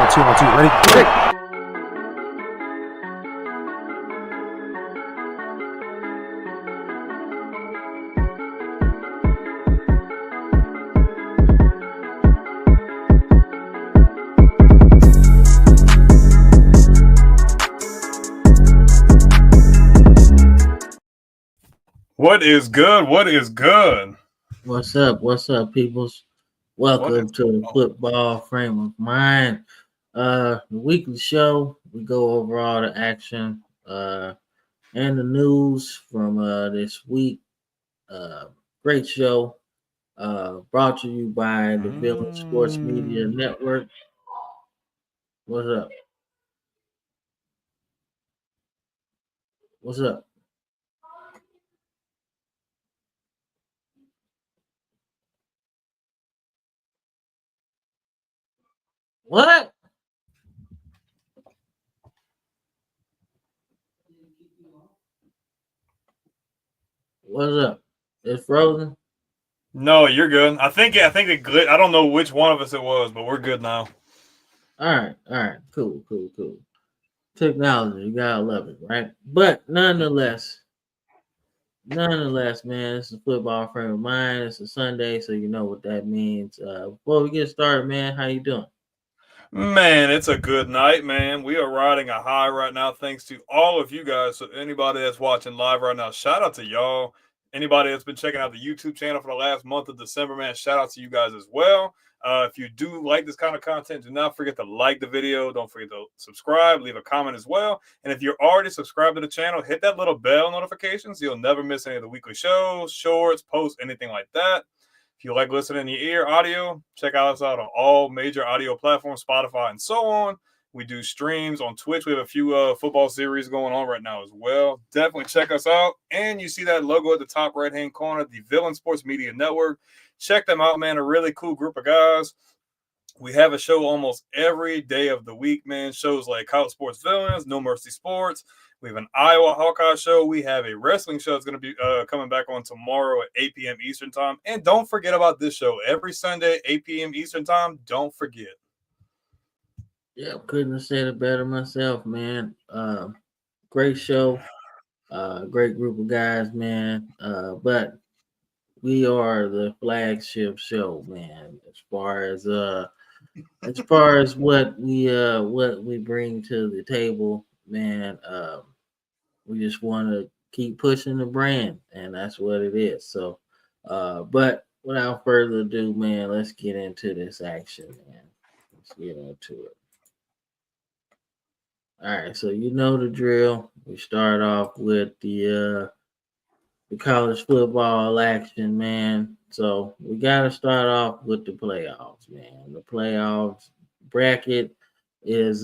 On two. Ready? Break. What is good? What is good? What's up? What's up, peoples? Welcome to the Football Frame of Mind. The weekly show. We go over all the action and the news from this week. Great show. Brought to you by the Villain Sports Media Network. What's up? What's up? What? What's up? It's frozen? No, you're good. I think it glitched. I don't know which one of us it was, but we're good now. All right. Cool. Technology, you gotta love it, right? But nonetheless, man, it's a football frame of mind. It's a Sunday, so you know what that means. Before we get started, man, how you doing? Man, it's a good night, man. We are riding a high right now, thanks to all of you guys. So anybody that's watching live right now, shout out to y'all. Anybody that's been checking out the YouTube channel for the last month of December, man, shout out to you guys as well. If you do like this kind of content, do not forget to like the video. Don't forget to subscribe, leave a comment as well. And if you're already subscribed to the channel, hit that little bell notification so you'll never miss any of the weekly shows, shorts, posts, anything like that. If you like listening in your ear audio, check us out on all major audio platforms, Spotify, and so on. We do streams on Twitch. We have a few football series going on right now as well. Definitely check us out. And you see that logo at the top right-hand corner, the Villain Sports Media Network. Check them out, man. A really cool group of guys. We have a show almost every day of the week, man. Shows like College Sports Villains, No Mercy Sports. We have an Iowa Hawkeye show. We have a wrestling show that's going to be coming back on tomorrow at 8 p.m. Eastern Time. And don't forget about this show. Every Sunday, 8 p.m. Eastern Time. Don't forget. Yeah, couldn't have said it better myself, man. Great show. Great group of guys, man. But we are the flagship show, man, as far as what we bring to the table, man. We just want to keep pushing the brand, and that's what it is. So, but without further ado, man, let's get into this action, man. Let's get into it. All right, so you know the drill. We start off with the college football action, man. So we got to start off with the playoffs, man. The playoffs bracket is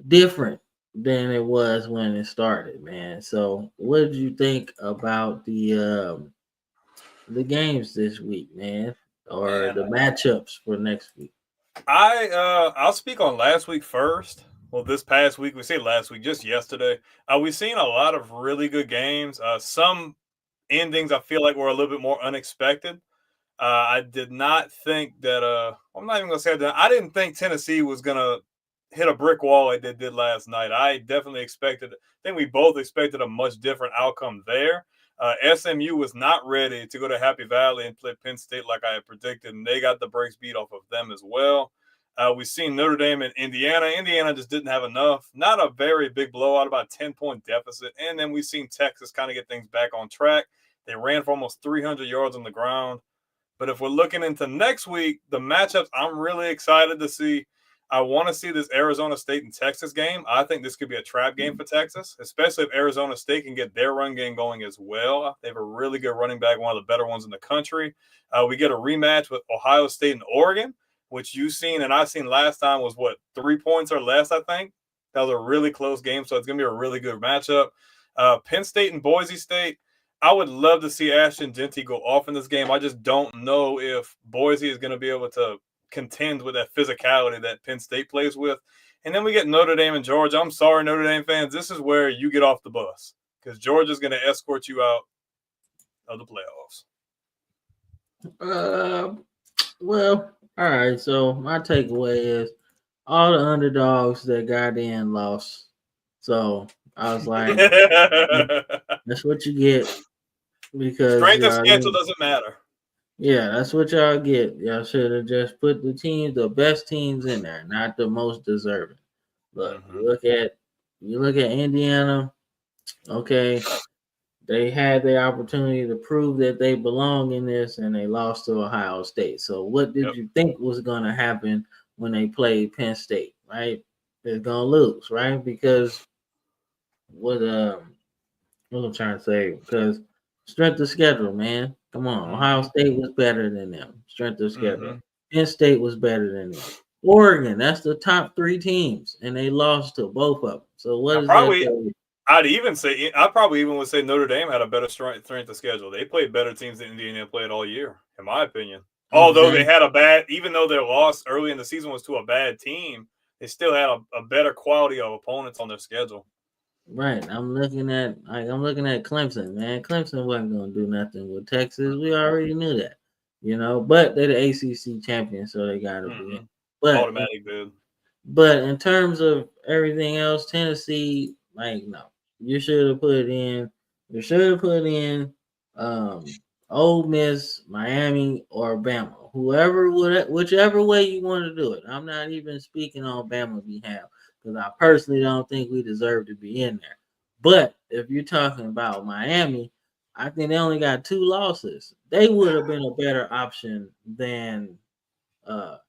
different than it was when it started, man. So what did you think about the games this week, man, or the matchups for next week? I'll speak on last week first. Well, this past week, we say last week, just yesterday. We've seen a lot of really good games. Some endings I feel like were a little bit more unexpected. I did not think that I'm not even gonna say that. I didn't think Tennessee was gonna hit a brick wall like they did last night. I definitely expected. I think we both expected a much different outcome there. SMU was not ready to go to Happy Valley and play Penn State like I had predicted, and they got the brakes beat off of them as well. We've seen Notre Dame and Indiana. Indiana just didn't have enough. Not a very big blowout, about a 10-point deficit. And then we've seen Texas kind of get things back on track. They ran for almost 300 yards on the ground. But if we're looking into next week, the matchups I'm really excited to see. I want to see this Arizona State and Texas game. I think this could be a trap game for Texas, especially if Arizona State can get their run game going as well. They have a really good running back, one of the better ones in the country. We get a rematch with Ohio State and Oregon, which you've seen and I've seen last time was, 3 points or less, I think. That was a really close game, so it's going to be a really good matchup. Penn State and Boise State. I would love to see Ashton Genty go off in this game. I just don't know if Boise is going to be able to contend with that physicality that Penn State plays with. And then we get Notre Dame and Georgia. I'm sorry, Notre Dame fans. This is where you get off the bus because Georgia's going to escort you out of the playoffs. Well, all right. So my takeaway is all the underdogs that got in lost. So I was like, that's what you get because Strength of schedule doesn't matter. yeah, that's what y'all get. Y'all should have just put the best teams in there, not the most deserving. Look, Mm-hmm. you look at Indiana. Okay, they had the opportunity to prove that they belong in this, and they lost to Ohio State. So, what did Yep. you think was going to happen when they played Penn State? Right, they're gonna lose, right? Because what what I'm trying to say, because strength of schedule, man. Come on, Ohio Mm-hmm. State was better than them. Strength of schedule. Mm-hmm. Penn State was better than them. Oregon, that's the top three teams, and they lost to both of them. So what I does that probably tell you? I probably even would say Notre Dame had a better strength of schedule. They played better teams than Indiana played all year, in my opinion. Although they Exactly. had a bad, even though their loss early in the season was to a bad team, they still had a better quality of opponents on their schedule. Right. I'm looking at Clemson, man. Clemson wasn't gonna do nothing with Texas. We already knew that. But they're the ACC champions, so they gotta be in. Mm-hmm. But Automatic bid. But in terms of everything else, Tennessee, like no, you should have put in, you should have put in, um, Ole Miss, Miami, or Bama, whichever way you want to do it. I'm not even speaking on Bama behalf because I personally don't think we deserve to be in there. But if you're talking about Miami, I think they only got two losses. They would have been a better option than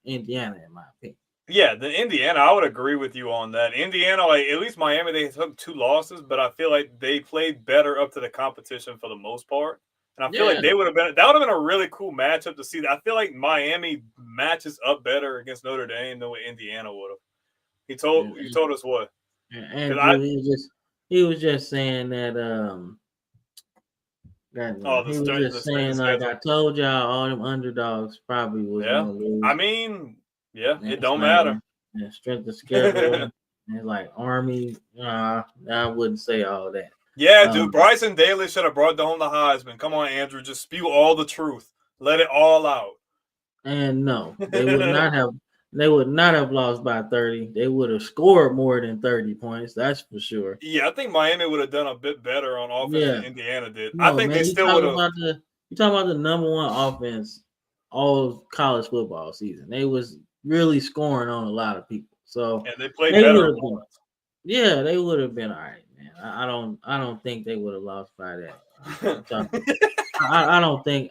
Indiana, in my opinion. Yeah, the Indiana, I would agree with you on that. Indiana, like at least Miami, they took two losses, but I feel like they played better up to the competition for the most part. And I feel like Yeah. they would have been that would have been a really cool matchup to see. I feel like Miami matches up better against Notre Dame than what Indiana would have. And, You told us what? and Because I Andrew, he was just saying that oh he was the just strength of saying like I schedule. told y'all all them underdogs probably was Yeah, gonna I lose. mean, yeah, And it it's don't like matter. strength of schedule and like Army. I wouldn't say all that. Yeah, dude, Um, Bryson Daly should have brought home the Heisman. Come on, Andrew, just spew all the truth. Let it all out. and no, they would not have. They would not have lost by 30. They would have scored more than 30 points. That's for sure. Yeah, I think Miami would have done a bit better on offense than Yeah. Indiana did. I No, think they man, still would have. you talking about the number one offense all college football season. They was really scoring on a lot of people. So And they played they better would have been opponents. yeah, they would have been all right, man. I don't think they would have lost by that. You talk, I don't think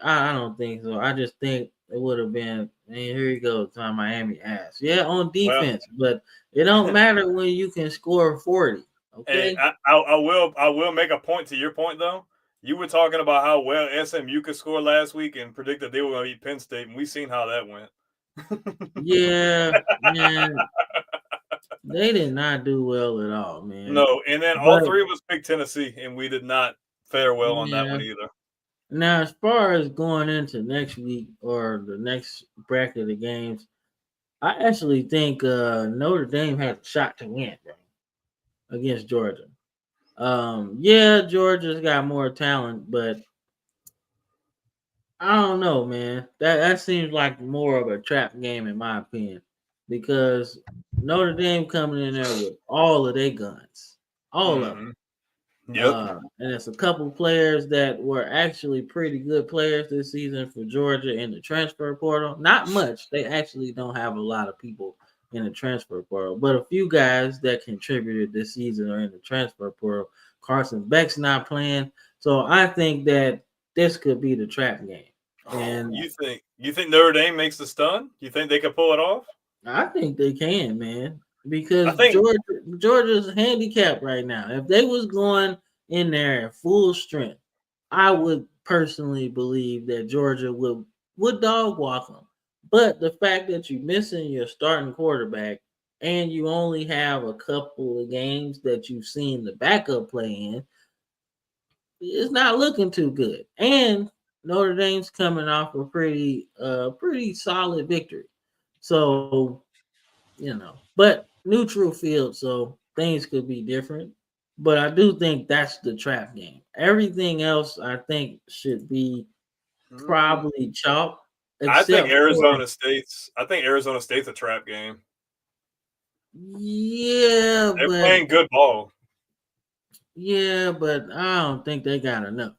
so. I just think it would have been and here you go, time Miami ass. Yeah, on Well, defense, but it don't matter when you can score 40. hey, Okay. I will make a point to your point though. You were talking about how well SMU could score last week and predicted they were going to beat Penn State, and we seen how that went. Yeah, man. They did not do well at all, man. No, and then all But three of us picked Tennessee, and we did not fare well on that yeah, one either. now as far as going into next week or the next bracket of games, I actually think Notre Dame has a shot to win, bro, against Georgia. Yeah, Georgia's got more talent, but I don't know, man. That seems like more of a trap game in my opinion, because Notre Dame coming in there with all of their guns, all of them. Mm-hmm. Yep. And it's a couple players that were actually pretty good players this season for Georgia in the transfer portal. Not much. They actually don't have a lot of people in the transfer portal, but a few guys that contributed this season are in the transfer portal. Carson Beck's not playing, so I think that this could be the trap game. And You think Notre Dame makes the stun? You think they could pull it off? I think they can, man, I because think Georgia's handicapped right now. If they was going in there at full strength, I would personally believe that Georgia would dog walk them. But the fact that you're missing your starting quarterback and you only have a couple of games that you've seen the backup play in, it's not looking too good. And Notre Dame's coming off a pretty solid victory. So but neutral field, so things could be different. But I do think that's the trap game. Everything else, I think, should be mm, probably chalk. I think except Arizona State's a trap game. yeah, They're but playing good ball. I don't think they got enough.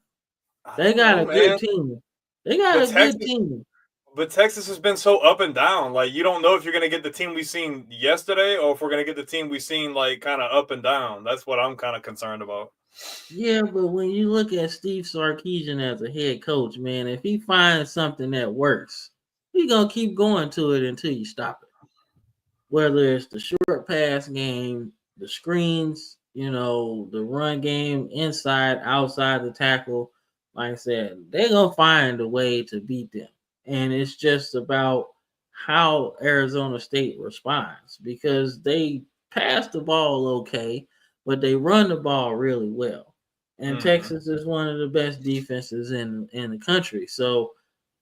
I They don't got know, a good man. team. They got But a good Texas, team. but Texas has been so up and down. Like you don't know if you're gonna get the team we seen yesterday, or if we're gonna get the team we seen like kind of up and down. That's what I'm kind of concerned about. Yeah, but when you look at Steve Sarkisian as a head coach, man, if he finds something that works, he's gonna keep going to it until you stop it. Whether it's the short pass game, the screens, the run game, inside, outside the tackle, like I said, they're gonna find a way to beat them. And it's just about how Arizona State responds because they pass the ball okay, but they run the ball really well. And Mm-hmm. Texas is one of the best defenses in the country. So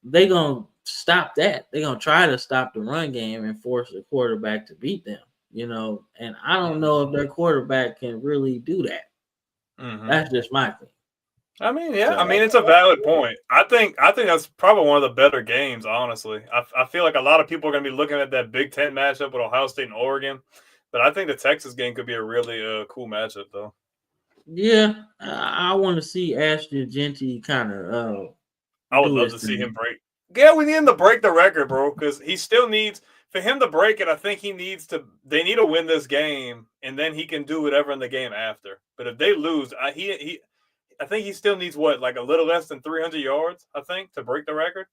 they gonna stop that. They're gonna try to stop the run game and force the quarterback to beat them. And I don't know if their quarterback can really do that. Mm-hmm. That's just my thing. I mean, yeah. I So mean, it's a valid point. I think that's probably one of the better games. Honestly, I feel like a lot of people are going to be looking at that Big Ten matchup with Ohio State and Oregon, but I think the Texas game could be a really cool matchup, though. yeah, I want to see Ashton Genty kind of I would do love his to see him thing. break. Yeah, we need him to break the record, bro, because he still needs for him to break it. I think he needs to. They need to win this game, and then he can do whatever in the game after. But if they lose, I think he still needs what, like a little less than 300 yards, I think, to break the record.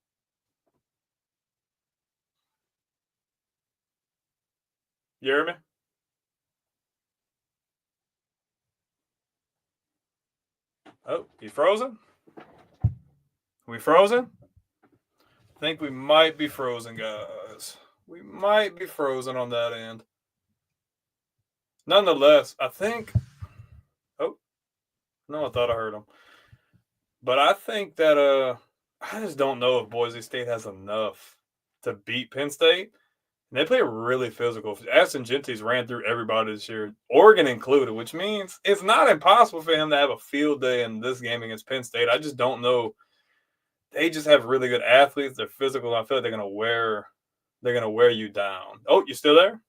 You hear me? Oh, you frozen? We frozen? I think we might be frozen, guys. We might be frozen on that end. Nonetheless, I think. Oh no, I thought I heard him. But I think that I just don't know if Boise State has enough to beat Penn State. And they play really physical. Ashton Genty's ran through everybody this year, Oregon included, which means it's not impossible for him to have a field day in this game against Penn State. I just don't know. They just have really good athletes. They're physical. I feel like they're gonna wear you down. Oh, you still there?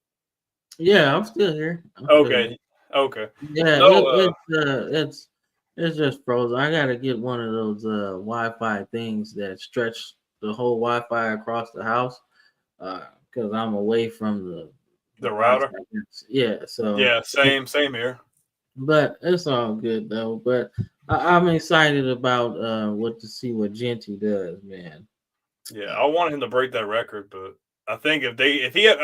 Yeah, I'm still here. I'm still here. Okay. Okay. Yeah, No, it's just frozen. I gotta get one of those Wi-Fi things that stretch the whole Wi-Fi across the house. Because I'm away from the the house, router. I guess. Yeah, so Yeah, same here. but it's all good though. But I'm excited about what to see what Genty does, man. Yeah, Uh, I want him to break that record, but I think I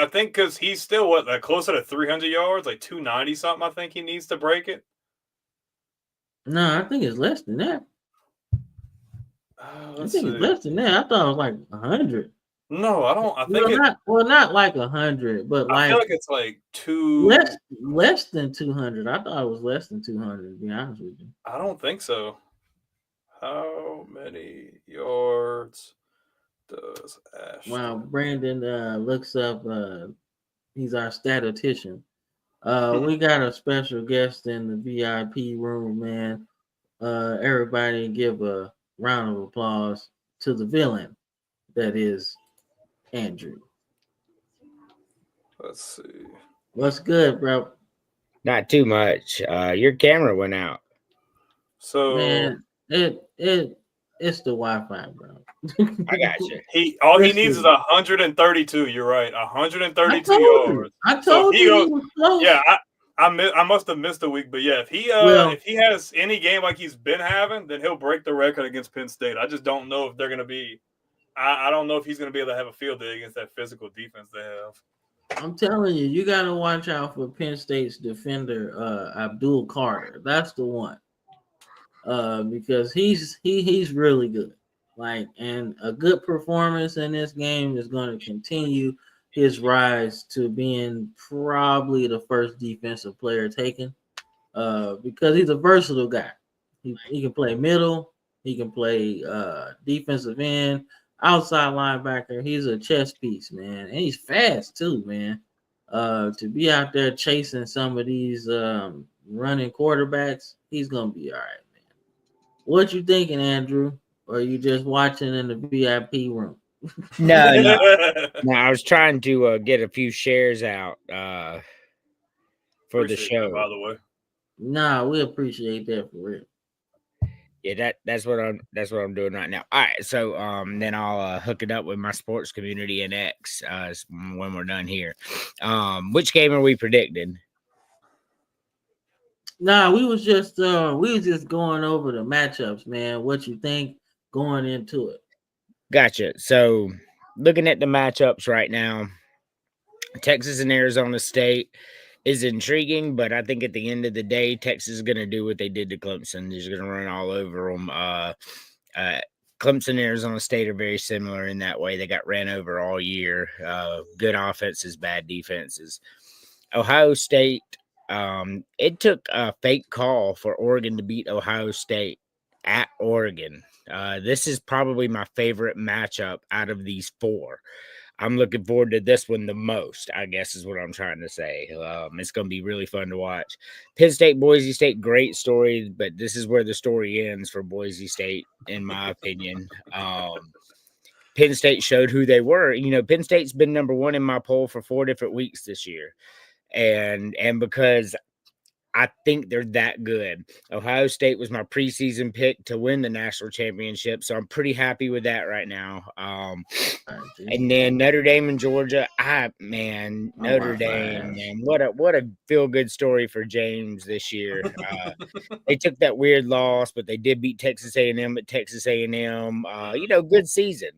think because he's still what, like closer to 300 yards, like 290 something. I think he needs to break it. no, I think it's less than that. I Let's think it's see. less than that. I thought it was like 100. No, I don't. I think Well, it. not like 100, but I feel like like it's like two. less than 200. I thought it was less than 200. To be honest with you. I don't think so. How many yards does Wow, Ashton? Brandon looks up. He's our statistician. We got a special guest in the VIP room, man. Everybody give a round of applause to the villain that is Andrew. Let's see. What's good, bro? Not too much. Your camera went out. So Man, it's the Wi-Fi, bro. I got you. all he This needs is is 132. You're right, I 132 told you. yards. I So if told he you he goes, was close. yeah, I must have missed a week, but yeah, Well, if he has any game like he's been having, then he'll break the record against Penn State. I just don't know if they're gonna be. I don't know if he's gonna be able to have a field day against that physical defense they have. I'm telling you, you gotta watch out for Penn State's defender, Abdul Carter. That's the one. Because he's really good. Like, and a good performance in this game is going to continue his rise to being probably the first defensive player taken. Because he's a versatile guy. He can play middle, he can play defensive end, outside linebacker. He's a chess piece, man, and he's fast too, man. To be out there chasing some of these running quarterbacks, he's gonna be all right. What you thinking, Andrew? Or are you just watching in the VIP room? No, no, no. I was trying to get a few shares out for the Appreciate that, by show. the way. Nah, we appreciate that for real. Yeah, that's what I'm doing right now. All right, so then I'll hook it up with my sports community and X when we're done here. Which game are we predicting? Nah, we was just going over the matchups, man. What you think going into it? Gotcha. So looking at the matchups right now, Texas and Arizona State is intriguing, but I think at the end of the day, Texas is going to do what they did to Clemson. They're just going to run all over them. Clemson and Arizona State are very similar in that way. They got ran over all year. Good offenses, bad defenses. Ohio State, it took a fake call for Oregon to beat Ohio State at Oregon. This is probably my favorite matchup out of these four. I'm looking forward to this one the most, I guess is what I'm trying to say. It's going to be really fun to watch. Penn State, Boise State, great story, but this is where the story ends for Boise State, in my opinion. Penn State showed who they were. You know, Penn State's been number one in my poll for 4 different weeks this year. And because I think they're that good. Ohio State was my preseason pick to win the national championship, so I'm pretty happy with that right now. And then Notre Dame and Georgia, Notre Dame, man, what a feel good story for James this year. They took that weird loss, but they did beat Texas A&M at Texas A&M. Good season.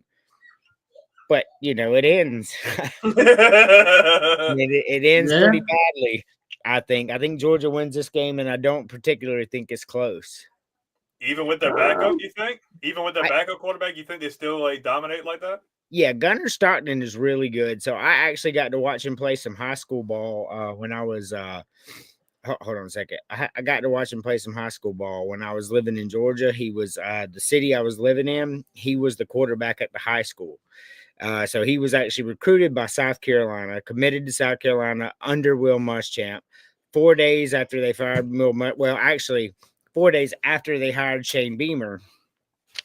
But it ends. it ends pretty badly. I think Georgia wins this game, and I don't particularly think it's close. Even with their backup, you think? Even with their backup quarterback, you think they still dominate like that? Yeah, Gunnar Stockton is really good. So I actually got to watch him play some high school ball when I was. Hold on a second. I got to watch him play some high school ball when I was living in Georgia. He was the city I was living in. He was the quarterback at the high school. So he was actually recruited by South Carolina, committed to South Carolina under Will Muschamp. 4 days after they fired actually 4 days after they hired Shane Beamer,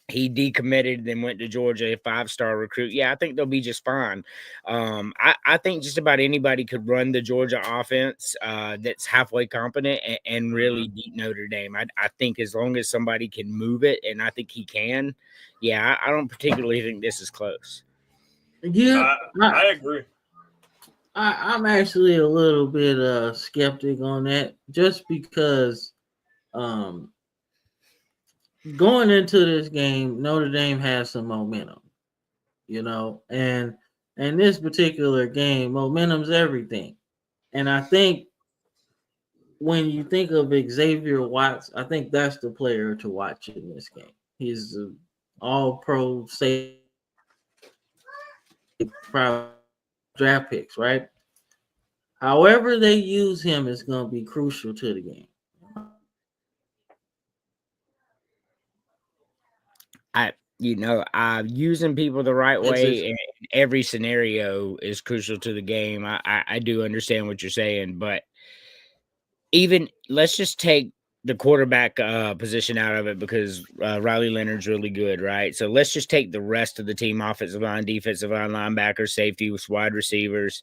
he decommitted and went to Georgia, a 5-star recruit. Yeah, I think they'll be just fine. I think just about anybody could run the Georgia offense that's halfway competent and really beat Notre Dame. I think as long as somebody can move it, and I think he can, I don't particularly think this is close. Yeah, I agree. I'm actually a little bit skeptic on that, just because going into this game, Notre Dame has some momentum, and this particular game, momentum's everything. And I think when you think of Xavier Watts, I think that's the player to watch in this game. He's an all-pro safety, draft picks, right? However they use him is going to be crucial to the game. Using people the right way in every scenario is crucial to the game. I do understand what you're saying, but even let's just take the quarterback position out of it, because Riley Leonard's really good, right? So let's just take the rest of the team: offensive line, defensive line, linebackers, safety, with wide receivers.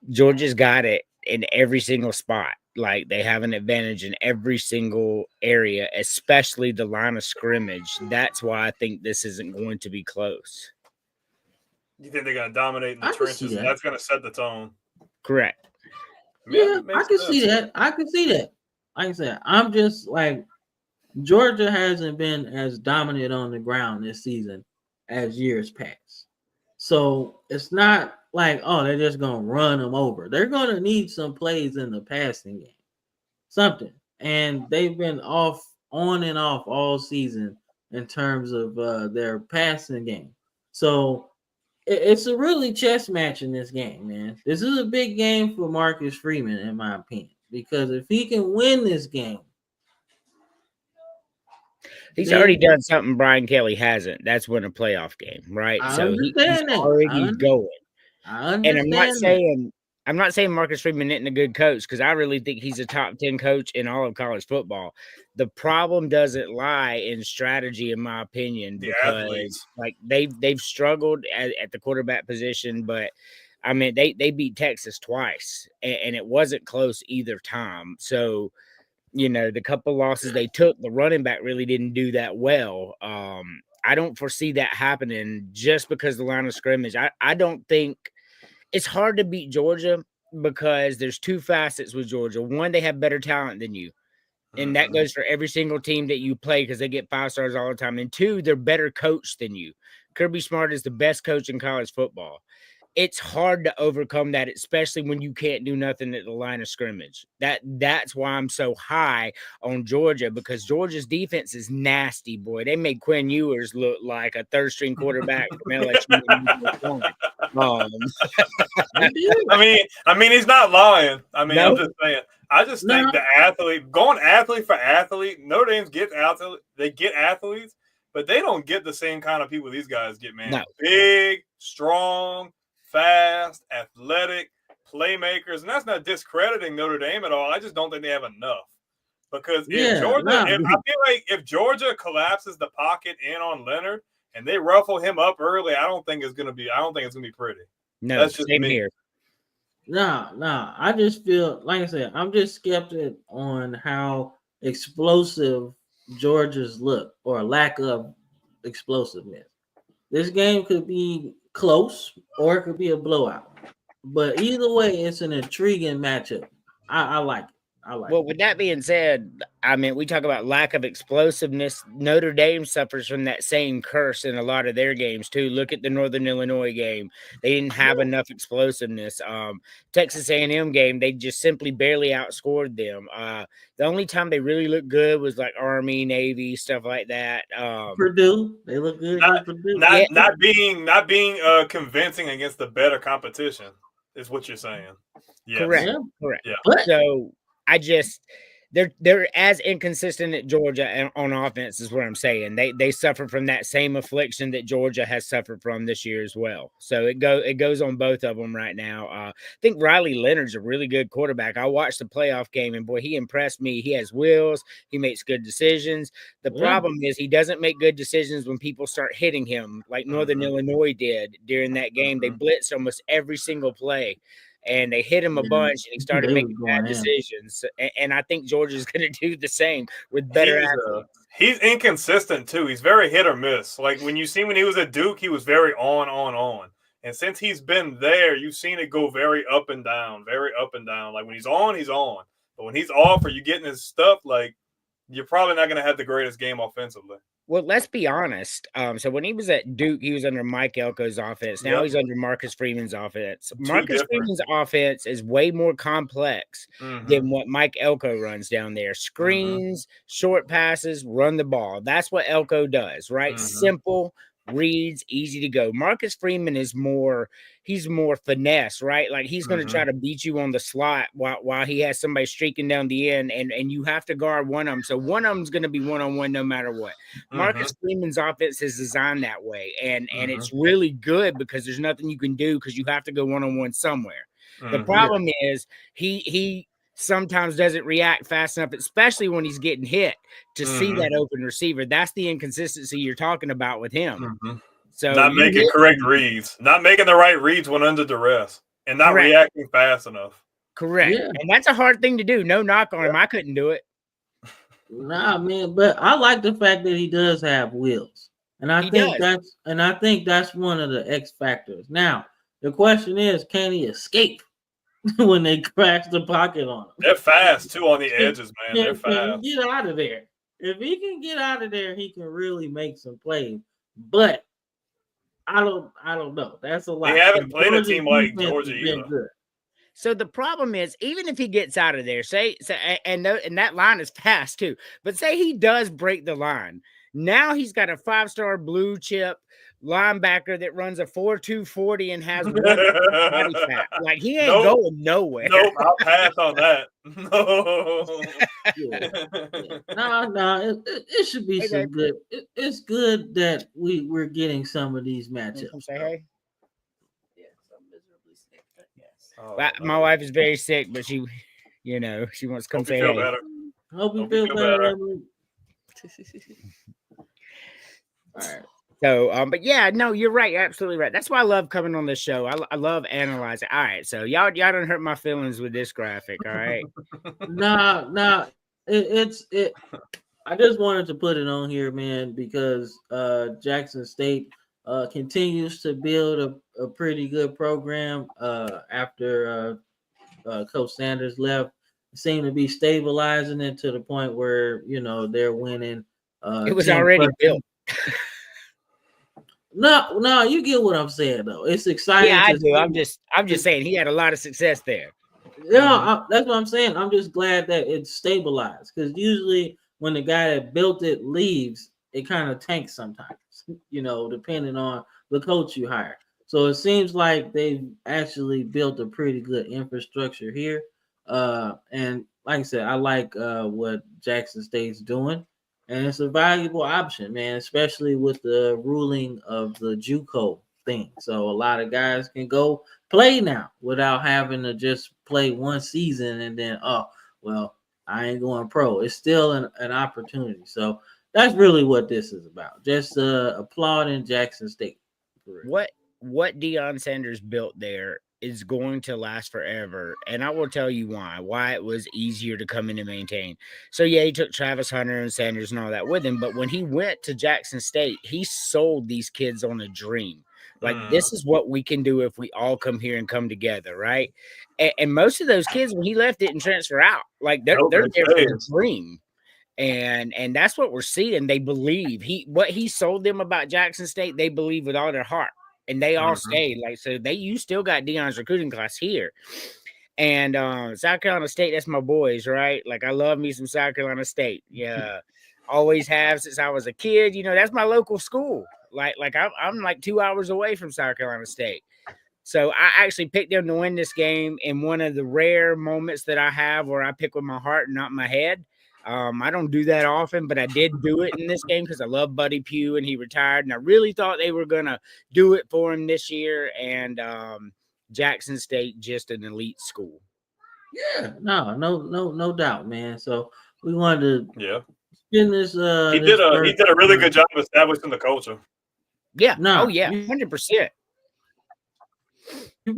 Georgia's got it in every single spot. Like, they have an advantage in every single area, especially the line of scrimmage. That's why I think this isn't going to be close. You think they're going to dominate in the trenches, and that's going to set the tone? Correct. Yeah, I can see that. Like I said, I'm just like, Georgia hasn't been as dominant on the ground this season as years past. So it's not like, oh, they're just going to run them over. They're going to need some plays in the passing game, something. And they've been on and off all season in terms of their passing game. So it's a really chess match in this game, man. This is a big game for Marcus Freeman, in my opinion, because if he can win this game, he's already done something Brian Kelly hasn't. That's win a playoff game, right? I so understand he's already going. I understand. And I'm not saying I'm not saying Marcus Freeman isn't a good coach because I really think he's a top 10 coach in all of college football. The problem doesn't lie in strategy, in my opinion, The because athletes. like they've struggled at the quarterback position, but I mean they beat Texas twice and it wasn't close either time. So the couple losses they took, the running back really didn't do that well. I don't foresee that happening just because the line of scrimmage. I don't think it's hard to beat Georgia because there's two facets with Georgia. One, they have better talent than you. And that goes for every single team that you play because they get 5 stars all the time. And two, they're better coached than you. Kirby Smart is the best coach in college football. It's hard to overcome that, especially when you can't do nothing at the line of scrimmage. That's why I'm so high on Georgia, because Georgia's defense is nasty, boy. They made Quinn Ewers look like a third string quarterback from LSU. I mean, he's not lying. I mean, No. I'm just saying. I just think the athlete going athlete for athlete. Notre Dame gets athlete. They get athletes, but they don't get the same kind of people these guys get. Man, No. Big, strong, fast, athletic playmakers, and that's not discrediting Notre Dame at all. I just don't think they have enough. Because I feel like if Georgia collapses the pocket in on Leonard and they ruffle him up early, I don't think it's gonna be pretty. No, that's just same me. here. No. I just feel like I said, I'm just skeptic on how explosive Georgia's look or lack of explosiveness. This game could be close or it could be a blowout. But either way, it's an intriguing matchup. I like it. Well, with that being said, I mean, we talk about lack of explosiveness. Notre Dame suffers from that same curse in a lot of their games too. Look at the Northern Illinois game; they didn't have enough explosiveness. Texas A&M game, they just simply barely outscored them. The only time they really looked good was like Army, Navy, stuff like that. Purdue, they look good. Not being convincing against the better competition is what you're saying. Yes. Correct. Yeah. So I just they're as inconsistent at Georgia on offense is what I'm saying. They suffer from that same affliction that Georgia has suffered from this year as well. So it goes on both of them right now. I think Riley Leonard's a really good quarterback. I watched the playoff game and boy, he impressed me. He has wheels. He makes good decisions. The problem is he doesn't make good decisions when people start hitting him like Northern Illinois did during that game. They blitzed almost every single play. And they hit him a bunch, and he started making bad decisions. And I think Georgia's going to do the same with better athletes. He's inconsistent, too. He's very hit or miss. Like, when he was at Duke, he was very on. And since he's been there, you've seen it go very up and down. Like, when he's on, he's on. But when he's off or you're getting his stuff, like, you're probably not going to have the greatest game offensively. Well, let's be honest. So when he was at Duke, he was under Mike Elko's offense. Now he's under Marcus Freeman's offense. Marcus Freeman's offense is way more complex than what Mike Elko runs down there. Screens, short passes, run the ball. That's what Elko does, right? Simple reads, easy to go. Marcus Freeman is more finesse, right? Like he's going to try to beat you on the slot while he has somebody streaking down the end, and you have to guard one of them. So one of them's going to be one-on-one no matter what. Marcus Freeman's offense is designed that way, and it's really good because there's nothing you can do because you have to go one-on-one somewhere. The problem is he sometimes doesn't react fast enough, especially when he's getting hit, to see that open receiver. That's the inconsistency you're talking about with him. So not making correct reads, not making the right reads when under duress, and not reacting fast enough. Correct. Yeah. And that's a hard thing to do. No knock on him. I couldn't do it. Nah, man, but I like the fact that he does have wheels. And I think that's one of the X factors. Now, the question is, can he escape when they crash the pocket on him? They're fast too on the edges, man. They're fast. Can he get out of there? If he can get out of there, he can really make some plays. But I don't know. That's a lot. They haven't played a team like Georgia either. So the problem is, even if he gets out of there, and that line is fast too, but say he does break the line, now he's got a 5-star blue chip linebacker that runs a 4.2 40 and has one body fat. Like he ain't going nowhere. Nope, I'll pass on that. No. It should be some good. It's good that we're getting some of these matchups. Say hey. Oh, My no. wife is very sick, but she wants to come Hope you say feel hey. better. Hope you Hope you feel feel better, better. Emily. All right. So, but yeah, no, you're right, absolutely right. That's why I love coming on this show. I love analyzing. All right, so y'all don't hurt my feelings with this graphic. All right. Nah. It's. I just wanted to put it on here, man, because Jackson State continues to build a pretty good program after Coach Sanders left. Seem to be stabilizing it to the point where they're winning. It was 10 already plus. built. No, you get what I'm saying though. It's exciting Yeah, I to do. see. I'm just saying he had a lot of success there. Yeah, that's what I'm saying. I'm just glad that it's stabilized because usually when the guy that built it leaves, it kind of tanks sometimes, depending on the coach you hire. So it seems like they've actually built a pretty good infrastructure here. And like I said, I like what Jackson State's doing. And it's a valuable option, man, especially with the ruling of the JUCO thing. So a lot of guys can go play now without having to just play one season and then I ain't going pro. It's still an opportunity. So that's really what this is about. Just applauding Jackson State. What Deion Sanders built there is going to last forever, and I will tell you why it was easier to come in and maintain. So yeah, he took Travis Hunter and Sanders and all that with him, but when he went to Jackson State, he sold these kids on a dream. Like, this is what we can do if we all come here and come together, right? And most of those kids, when he left, didn't transfer out. Like, they're there for the dream. And that's what we're seeing. They believe what he sold them about Jackson State, they believe with all their heart. And they all stayed. Like, so you still got Deion's recruiting class here. And South Carolina State, that's my boys, right? Like, I love me some South Carolina State. Yeah. Always have since I was a kid. That's my local school. Like I'm like 2 hours away from South Carolina State. So I actually picked them to win this game in one of the rare moments that I have where I pick with my heart and not my head. I don't do that often, but I did do it in this game because I love Buddy Pugh and he retired. And I really thought they were going to do it for him this year. And Jackson State, just an elite school. Yeah, no doubt, man. So we wanted to spin this. He did a really good job establishing the culture. Yeah. No, 100%. You're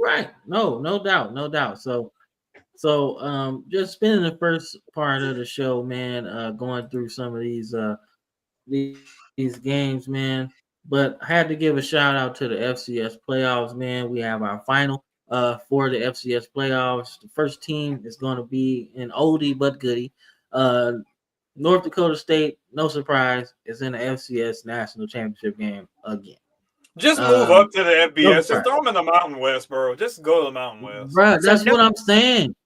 right. No doubt. So just spending the first part of the show, man, going through some of these games, man. But I had to give a shout out to the FCS playoffs, man. We have our final for the FCS playoffs. The first team is going to be an oldie but goodie. North Dakota State, no surprise, is in the FCS national championship game again. Just move up to the FBS. Just throw them in the Mountain West, bro. Just go to the Mountain West. Bro, that's what I'm saying.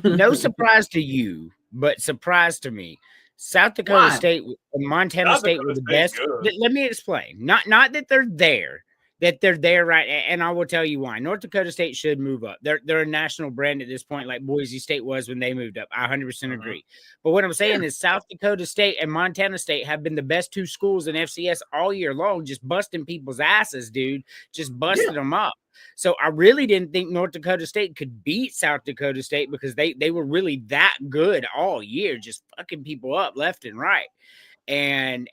No surprise to you, but surprise to me. South Dakota State and Montana State were the best. Let me explain. Not that they're there. That they're there, right? And I will tell you why. North Dakota State should move up. They're a national brand at this point, like Boise State was when they moved up. I 100% agree. But what I'm saying is South Dakota State and Montana State have been the best two schools in FCS all year long, just busting people's asses, dude. Just busting them up. So I really didn't think North Dakota State could beat South Dakota State because they were really that good all year, just fucking people up left and right. And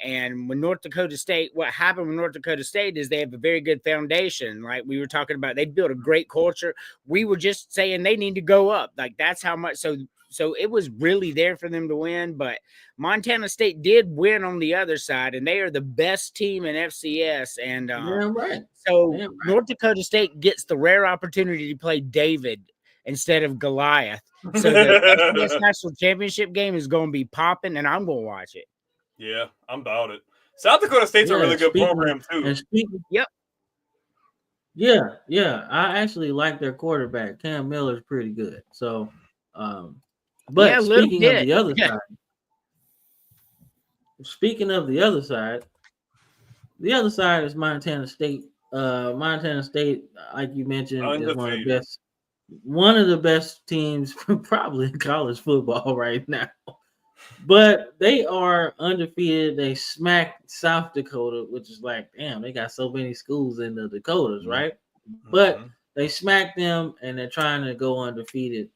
when North Dakota State, what happened with North Dakota State is they have a very good foundation. Like we were talking about, they built a great culture. We were just saying they need to go up. Like that's how much. So it was really there for them to win. But Montana State did win on the other side, and they are the best team in FCS. And North Dakota State gets the rare opportunity to play David instead of Goliath. So the FCS national championship game is going to be popping, and I'm going to watch it. Yeah, I'm about it. South Dakota State's a really good program too. Yeah. I actually like their quarterback. Cam Miller's pretty good. So, but speaking of the other side, the other side is Montana State. Montana State, like you mentioned, is one of the best teams probably in college football right now. But they are undefeated. They smacked South Dakota, which is like, damn, they got so many schools in the Dakotas, right? But they smacked them, and they're trying to go undefeated.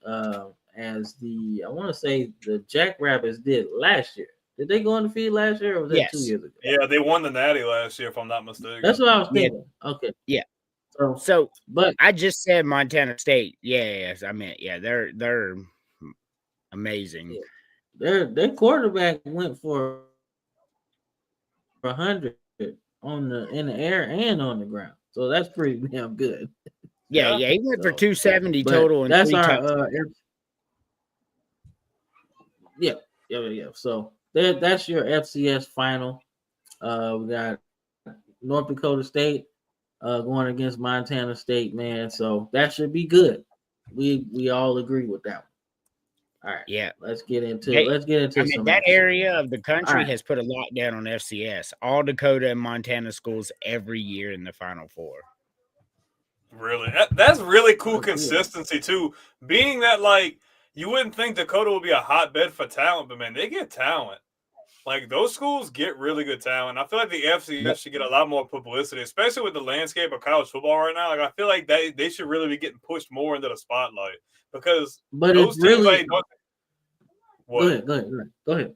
As I want to say the Jackrabbits did last year. Did they go undefeated last year, or was that 2 Yes. years ago? Yeah, they won the Natty last year, if I'm not mistaken. That's what I was Yeah. thinking. Okay. Yeah. So, but I just said Montana State. Yes, I meant they're amazing. their quarterback went for 100 in the air and on the ground. So that's pretty damn good. Yeah, Yeah. he went for So, 270 but total and that's 3 our touchdowns. yeah. So that's your FCS final. We got North Dakota State going against Montana State, man. So that should be good. We all agree with that one. All right. Yeah. Let's get into that some area of the All country right. has put a lockdown on FCS. All Dakota and Montana schools every year in the Final Four. Really, that's really cool Okay. consistency too. Being that like you wouldn't think Dakota would be a hotbed for talent, but man, they get talent. Like those schools get really good talent. I feel like the FCS should get a lot more publicity, especially with the landscape of college football right now. Like I feel like they should really be getting pushed more into the spotlight because But those it's really teams. What? Go ahead.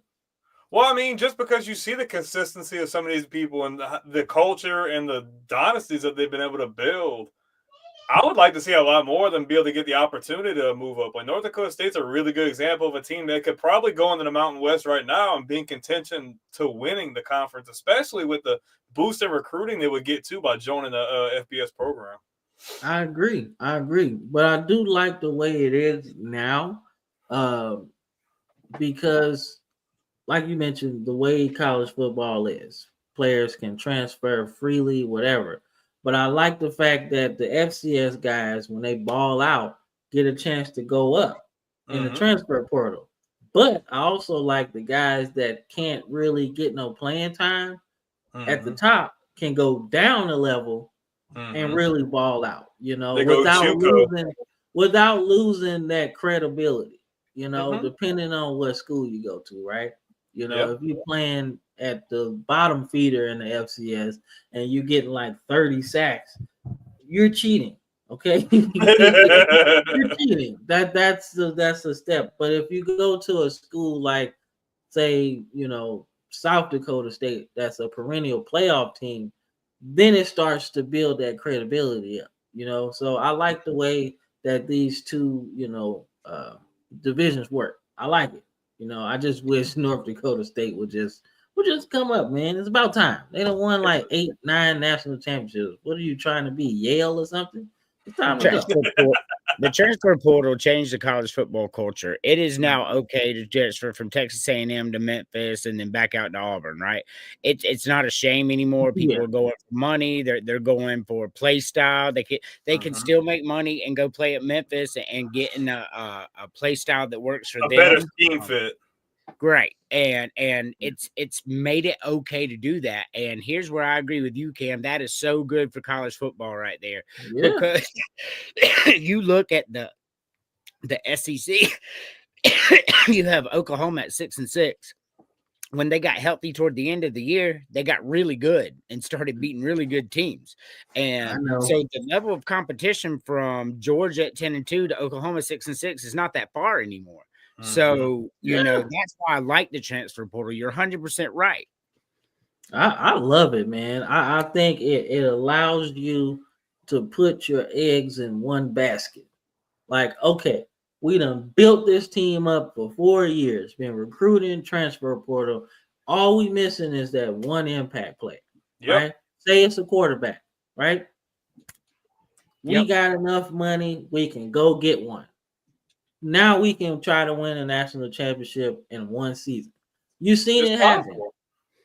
Well, I mean, just because you see the consistency of some of these people and the culture and the dynasties that they've been able to build, I would like to see a lot more of them be able to get the opportunity to move up. Like North Dakota State's a really good example of a team that could probably go into the Mountain West right now and be in contention to winning the conference, especially with the boost in recruiting they would get too by joining the FBS program. I agree. But I do like the way it is now, because, like you mentioned, the way college football is, players can transfer freely, whatever. But I like the fact that the FCS guys, when they ball out, get a chance to go up in the transfer portal. But I also like the guys that can't really get no playing time at the top can go down a level and really ball out, without losing that credibility, depending on what school you go to, right? If you're playing at the bottom feeder in the FCS and you're getting like 30 sacks, you're cheating. Okay. You're cheating. That's a step. But if you go to a school like, say, South Dakota State, that's a perennial playoff team, then it starts to build that credibility up, So I like the way that these two, divisions work. I like it. I just wish North Dakota State would just come up, man. It's about time. They don't won like 8, 9 national championships. What are you trying to be, Yale or something? It's time to go. The transfer portal changed the college football culture. It is now okay to transfer from Texas A&M to Memphis and then back out to Auburn, right? It's not a shame anymore. People are going for money. They're going for play style. They can still make money and go play at Memphis and get in a play style that works for them. Better scheme fit. Great. And it's made it okay to do that. And here's where I agree with you, Cam. That is so good for college football right there. Yeah. Because you look at the SEC, you have Oklahoma at 6-6. When they got healthy toward the end of the year, they got really good and started beating really good teams. And so the level of competition from Georgia at 10-2 to Oklahoma 6-6 is not that far anymore. So, that's why I like the transfer portal. You're 100% right. I love it, man. I think it allows you to put your eggs in one basket. Like, okay, we done built this team up for 4 years, been recruiting, transfer portal. All we missing is that one impact play, right? Say it's a quarterback, right? We got enough money, we can go get one. Now we can try to win a national championship in one season. You seen it happen.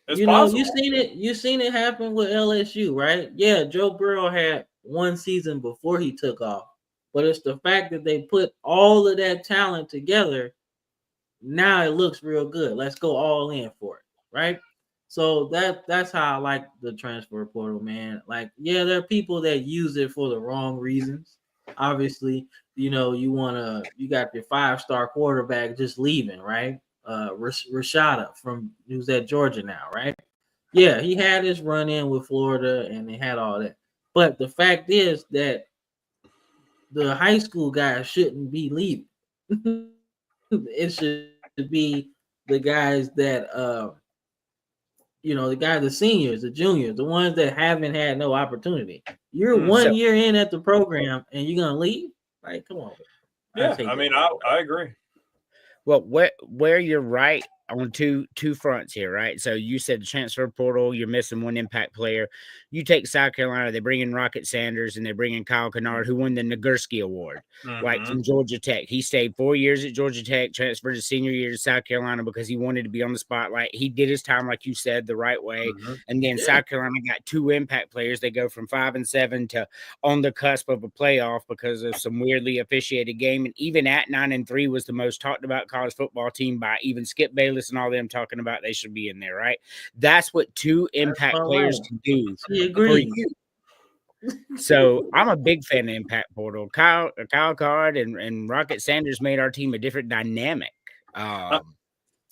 You seen it happen with LSU, right? Yeah, Joe Burrow had one season before he took off, but it's the fact that they put all of that talent together. Now it looks real good. Let's go all in for it, right? So that's how I like the transfer portal, man. Like, yeah, there are people that use it for the wrong reasons. Obviously, you got your 5-star quarterback just leaving, right? Rashada who's at Georgia now, right? Yeah, he had his run in with Florida and they had all that. But the fact is that the high school guys shouldn't be leaving. It should be the guys that the seniors, the juniors, the ones that haven't had no opportunity. You're So 1 year in at the program and you're gonna leave? Like, come on. I Yeah, take I that. mean, I agree. well, where you're right on two fronts here, right? So you said the transfer portal, you're missing one impact player. You take South Carolina, they bring in Rocket Sanders and they bring in Kyle Kennard, who won the Nagurski Award, like Mm-hmm. from Georgia Tech. He stayed 4 years at Georgia Tech, transferred his senior year to South Carolina because he wanted to be on the spotlight. He did his time, like you said, the right way. Mm-hmm. And then Yeah. South Carolina got two impact players. They go from 5-7 to on the cusp of a playoff because of some weirdly officiated game. And even at 9-3 was the most talked about college football team by even Skip Bayless and all them talking about they should be in there, right? That's what two impact all players right. can do He for agrees. you. So I'm a big fan of impact portal. Kyle Card and Rocket Sanders made our team a different dynamic. I'm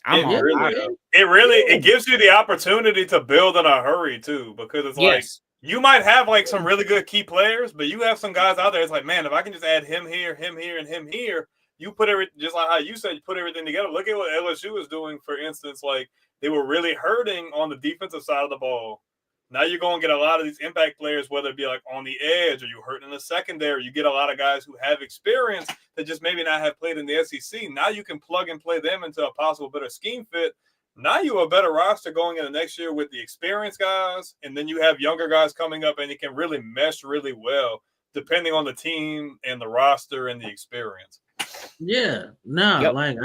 It all really, about it. it gives you the opportunity to build in a hurry too, because it's like Yes. you might have like some really good key players, but you have some guys out there. It's like, man, if I can just add him here, and him here, you put everything just like how you said, you put everything together. Look at what LSU is doing, for instance. Like they were really hurting on the defensive side of the ball. Now you're going to get a lot of these impact players, whether it be like on the edge or you hurt in the secondary. You get a lot of guys who have experience that just maybe not have played in the SEC. Now you can plug and play them into a possible better scheme fit. Now you have a better roster going into next year with the experienced guys, and then you have younger guys coming up, and it can really mesh really well depending on the team and the roster and the experience. Yeah, no, Yep. like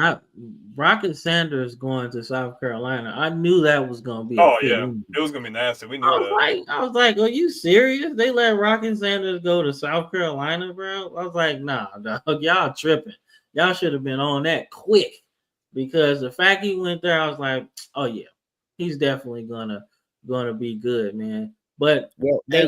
Rocket Sanders going to South Carolina. I knew that was gonna be. Oh yeah, it was gonna be nasty. We knew that. I was like, are you serious? They let Rocket Sanders go to South Carolina, bro? I was like, nah, dog, y'all tripping. Y'all should have been on that quick, because the fact he went there, I was like, oh yeah, he's definitely gonna be good, man. But Well, they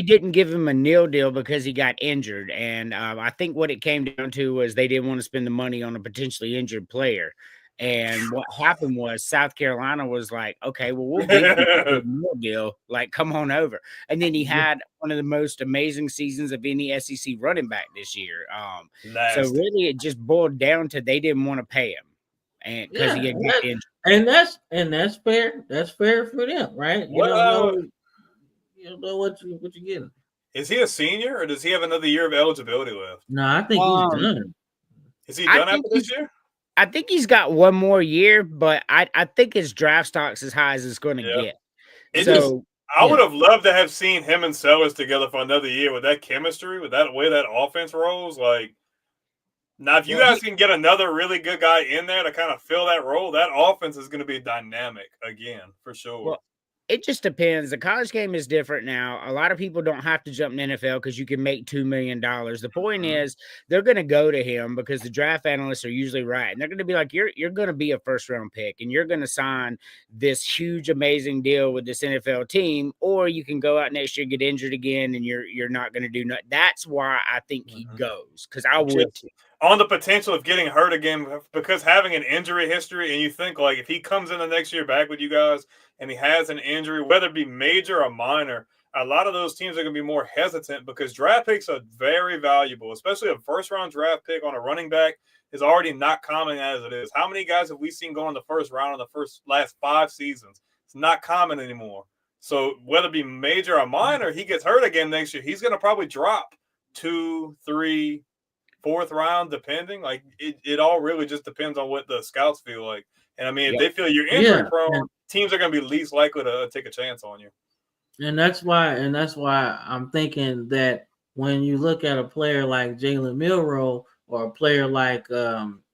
didn't give him a nil deal because he got injured, and I think what it came down to was they didn't want to spend the money on a potentially injured player. And what happened was South Carolina was like, okay, well, we'll give you a nil deal, like come on over. And then he had one of the most amazing seasons of any SEC running back this year. So really, it just boiled down to they didn't want to pay him, and because he had got injured. And that's fair. That's fair for them, right? You don't know what you're getting. Is he a senior, or does he have another year of eligibility left? No, I think he's done. Is he done after this year? I think he's got one more year, but I think his draft stock's as high as it's going to get. I would have loved to have seen him and Sellers together for another year with that chemistry, with that way that offense rolls. Like, now, if you guys can get another really good guy in there to kind of fill that role, that offense is going to be dynamic again, for sure. Well, it just depends. The college game is different now. A lot of people don't have to jump in the NFL because you can make $2 million. The point is they're going to go to him because the draft analysts are usually right. And they're going to be like, you're going to be a first-round pick, and you're going to sign this huge, amazing deal with this NFL team, or you can go out next year, get injured again, and you're not going to do nothing. That's why I think he goes, because I would too. On the potential of getting hurt again, because having an injury history, and you think like if he comes in the next year back with you guys and he has an injury, whether it be major or minor, a lot of those teams are going to be more hesitant because draft picks are very valuable, especially a first-round draft pick on a running back is already not common as it is. How many guys have we seen go in the first round in the last 5 seasons? It's not common anymore. So whether it be major or minor, he gets hurt again next year, he's going to probably drop 2, 3, 4th round, depending. Like it all really just depends on what the scouts feel like. And I mean, if they feel you're injury prone, teams are going to be least likely to take a chance on you. And that's why I'm thinking that when you look at a player like Jalen Milroe or a player like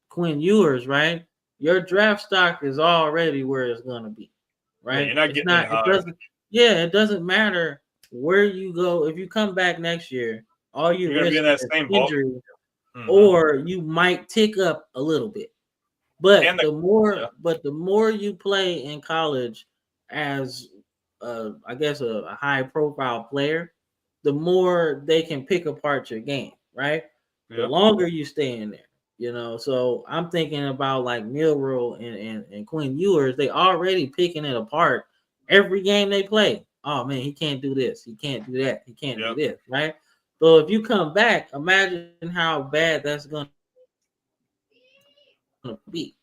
Quinn Ewers, right? Your draft stock is already where it's going to be, right? Yeah, you're not getting it doesn't matter where you go. If you come back next year, all you're going to be in that same injury. Or you might tick up a little bit, but the more you play in college as I guess a high profile player, the more they can pick apart your game, right? The longer you stay in there, So I'm thinking about like Milroe and Quinn Ewers. They already picking it apart every game they play. Oh man, he can't do this. He can't do that. He can't do this, right? So if you come back, imagine how bad that's going to be.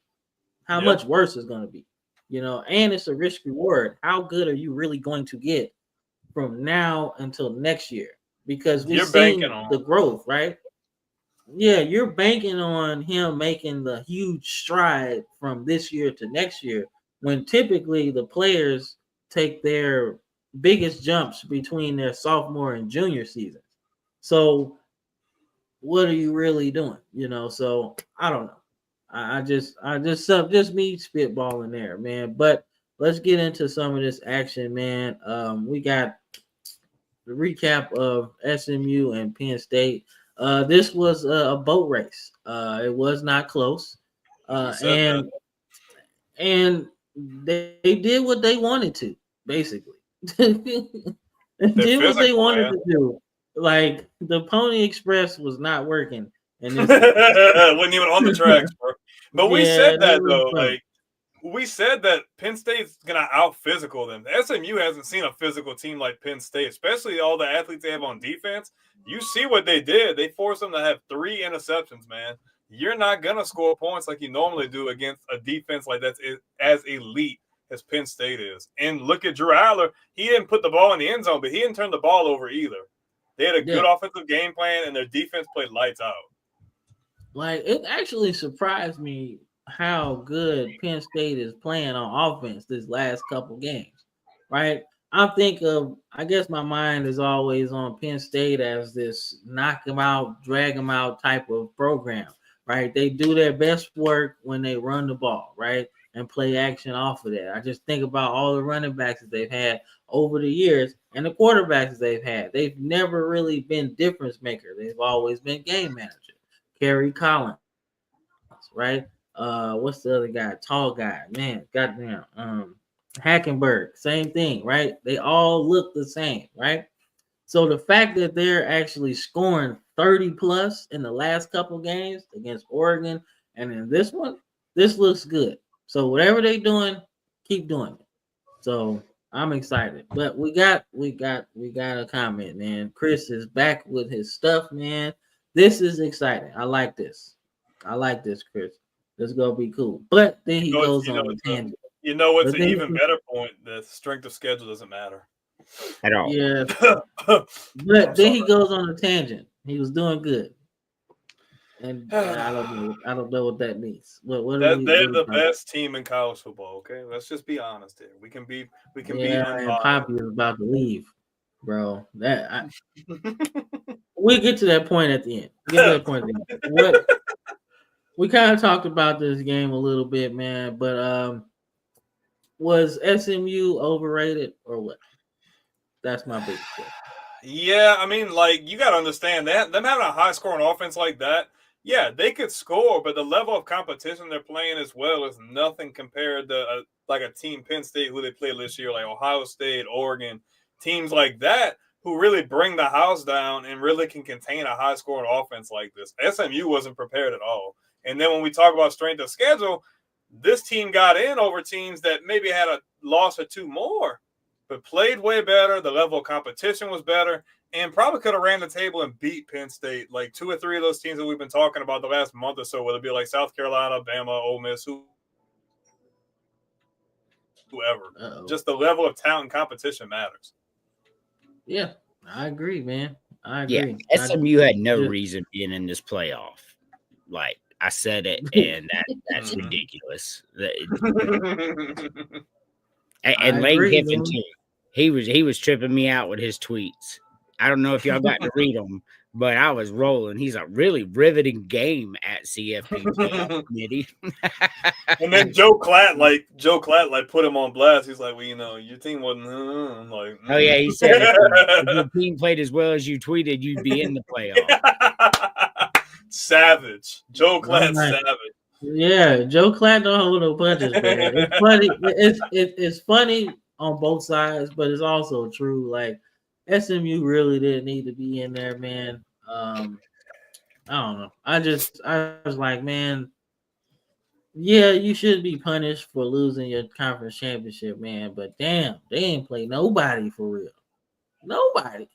How much worse it's going to be. And it's a risk reward. How good are you really going to get from now until next year? Because we've seen the growth, right? Yeah, you're banking on him making the huge stride from this year to next year, when typically the players take their biggest jumps between their sophomore and junior seasons. So what are you really doing? So I don't know. Just me spitballing there, man. But let's get into some of this action, man. We got the recap of SMU and Penn State. This was a boat race. It was not close, and they did what they wanted to, basically. They did what they wanted to do. Like the Pony Express was not working, and this wasn't even on the tracks, bro. But we said that though, like we said that Penn State's gonna out physical them. SMU hasn't seen a physical team like Penn State, especially all the athletes they have on defense. You see what they did. They forced them to have 3 interceptions, man. You're not gonna score points like you normally do against a defense like that's as elite as Penn State is. And look at Drew Adler. He didn't put the ball in the end zone, but he didn't turn the ball over either. They had a good offensive game plan, and their defense played lights out. Like, it actually surprised me how good Penn State is playing on offense this last couple games, right? I guess my mind is always on Penn State as this knock them out, drag them out type of program, right? They do their best work when they run the ball, right? And play action off of that. I just think about all the running backs that they've had over the years and the quarterbacks they've had. They've never really been difference maker. They've always been game manager. Kerry Collins, right? What's the other guy? Tall guy, man, goddamn. Hackenberg, same thing, right? They all look the same, right? So the fact that they're actually scoring 30 plus in the last couple games against Oregon and in this one, this looks good. So whatever they're doing, keep doing it. So I'm excited. But we got a comment, man. Chris is back with his stuff, man. This is exciting. I like this, Chris. This is gonna be cool. But then he goes on a tangent. You know what's an even better point? The strength of schedule doesn't matter at all. Yeah. But then he goes on a tangent. He was doing good. And I don't know what that means. They're the best team in college football, okay? Let's just be honest here. We can be and Poppy is about to leave, bro. We'll get to that point at the end. We kind of talked about this game a little bit, man, but was SMU overrated or what? That's my biggest question. Yeah, I mean, like, you got to understand that them having a high scoring offense like that, yeah, they could score, but the level of competition they're playing as well is nothing compared to like a team Penn State who they played this year, like Ohio State, Oregon, teams like that who really bring the house down and really can contain a high scoring offense like this. SMU wasn't prepared at all. And then when we talk about strength of schedule, this team got in over teams that maybe had a loss or two more, but played way better. The level of competition was better and probably could have ran the table and beat Penn State. Like 2 or 3 of those teams that we've been talking about the last month or so, whether it be like South Carolina, Bama, Ole Miss, whoever. Uh-oh. Just the level of talent and competition matters. Yeah, I agree, man. I agree. Yeah, SMU had no reason being in this playoff. Like, I said it, and that's ridiculous. And Lane Kiffin too. He was tripping me out with his tweets. I don't know if y'all got to read them, but I was rolling. He's a really riveting game at CFP committee. And then Joe Klatt put him on blast. He's like, well, you know, your team wasn't. I'm like, oh yeah, he said if your team played as well as you tweeted, you'd be in the playoff. Savage, Joe Klatt, savage. Yeah, Joe Klatt don't hold no punches, man. It's funny. It's funny on both sides, but it's also true. Like, SMU really didn't need to be in there, man. I don't know. I was like, man, yeah, you should be punished for losing your conference championship, man. But damn, they ain't play nobody for real. Nobody.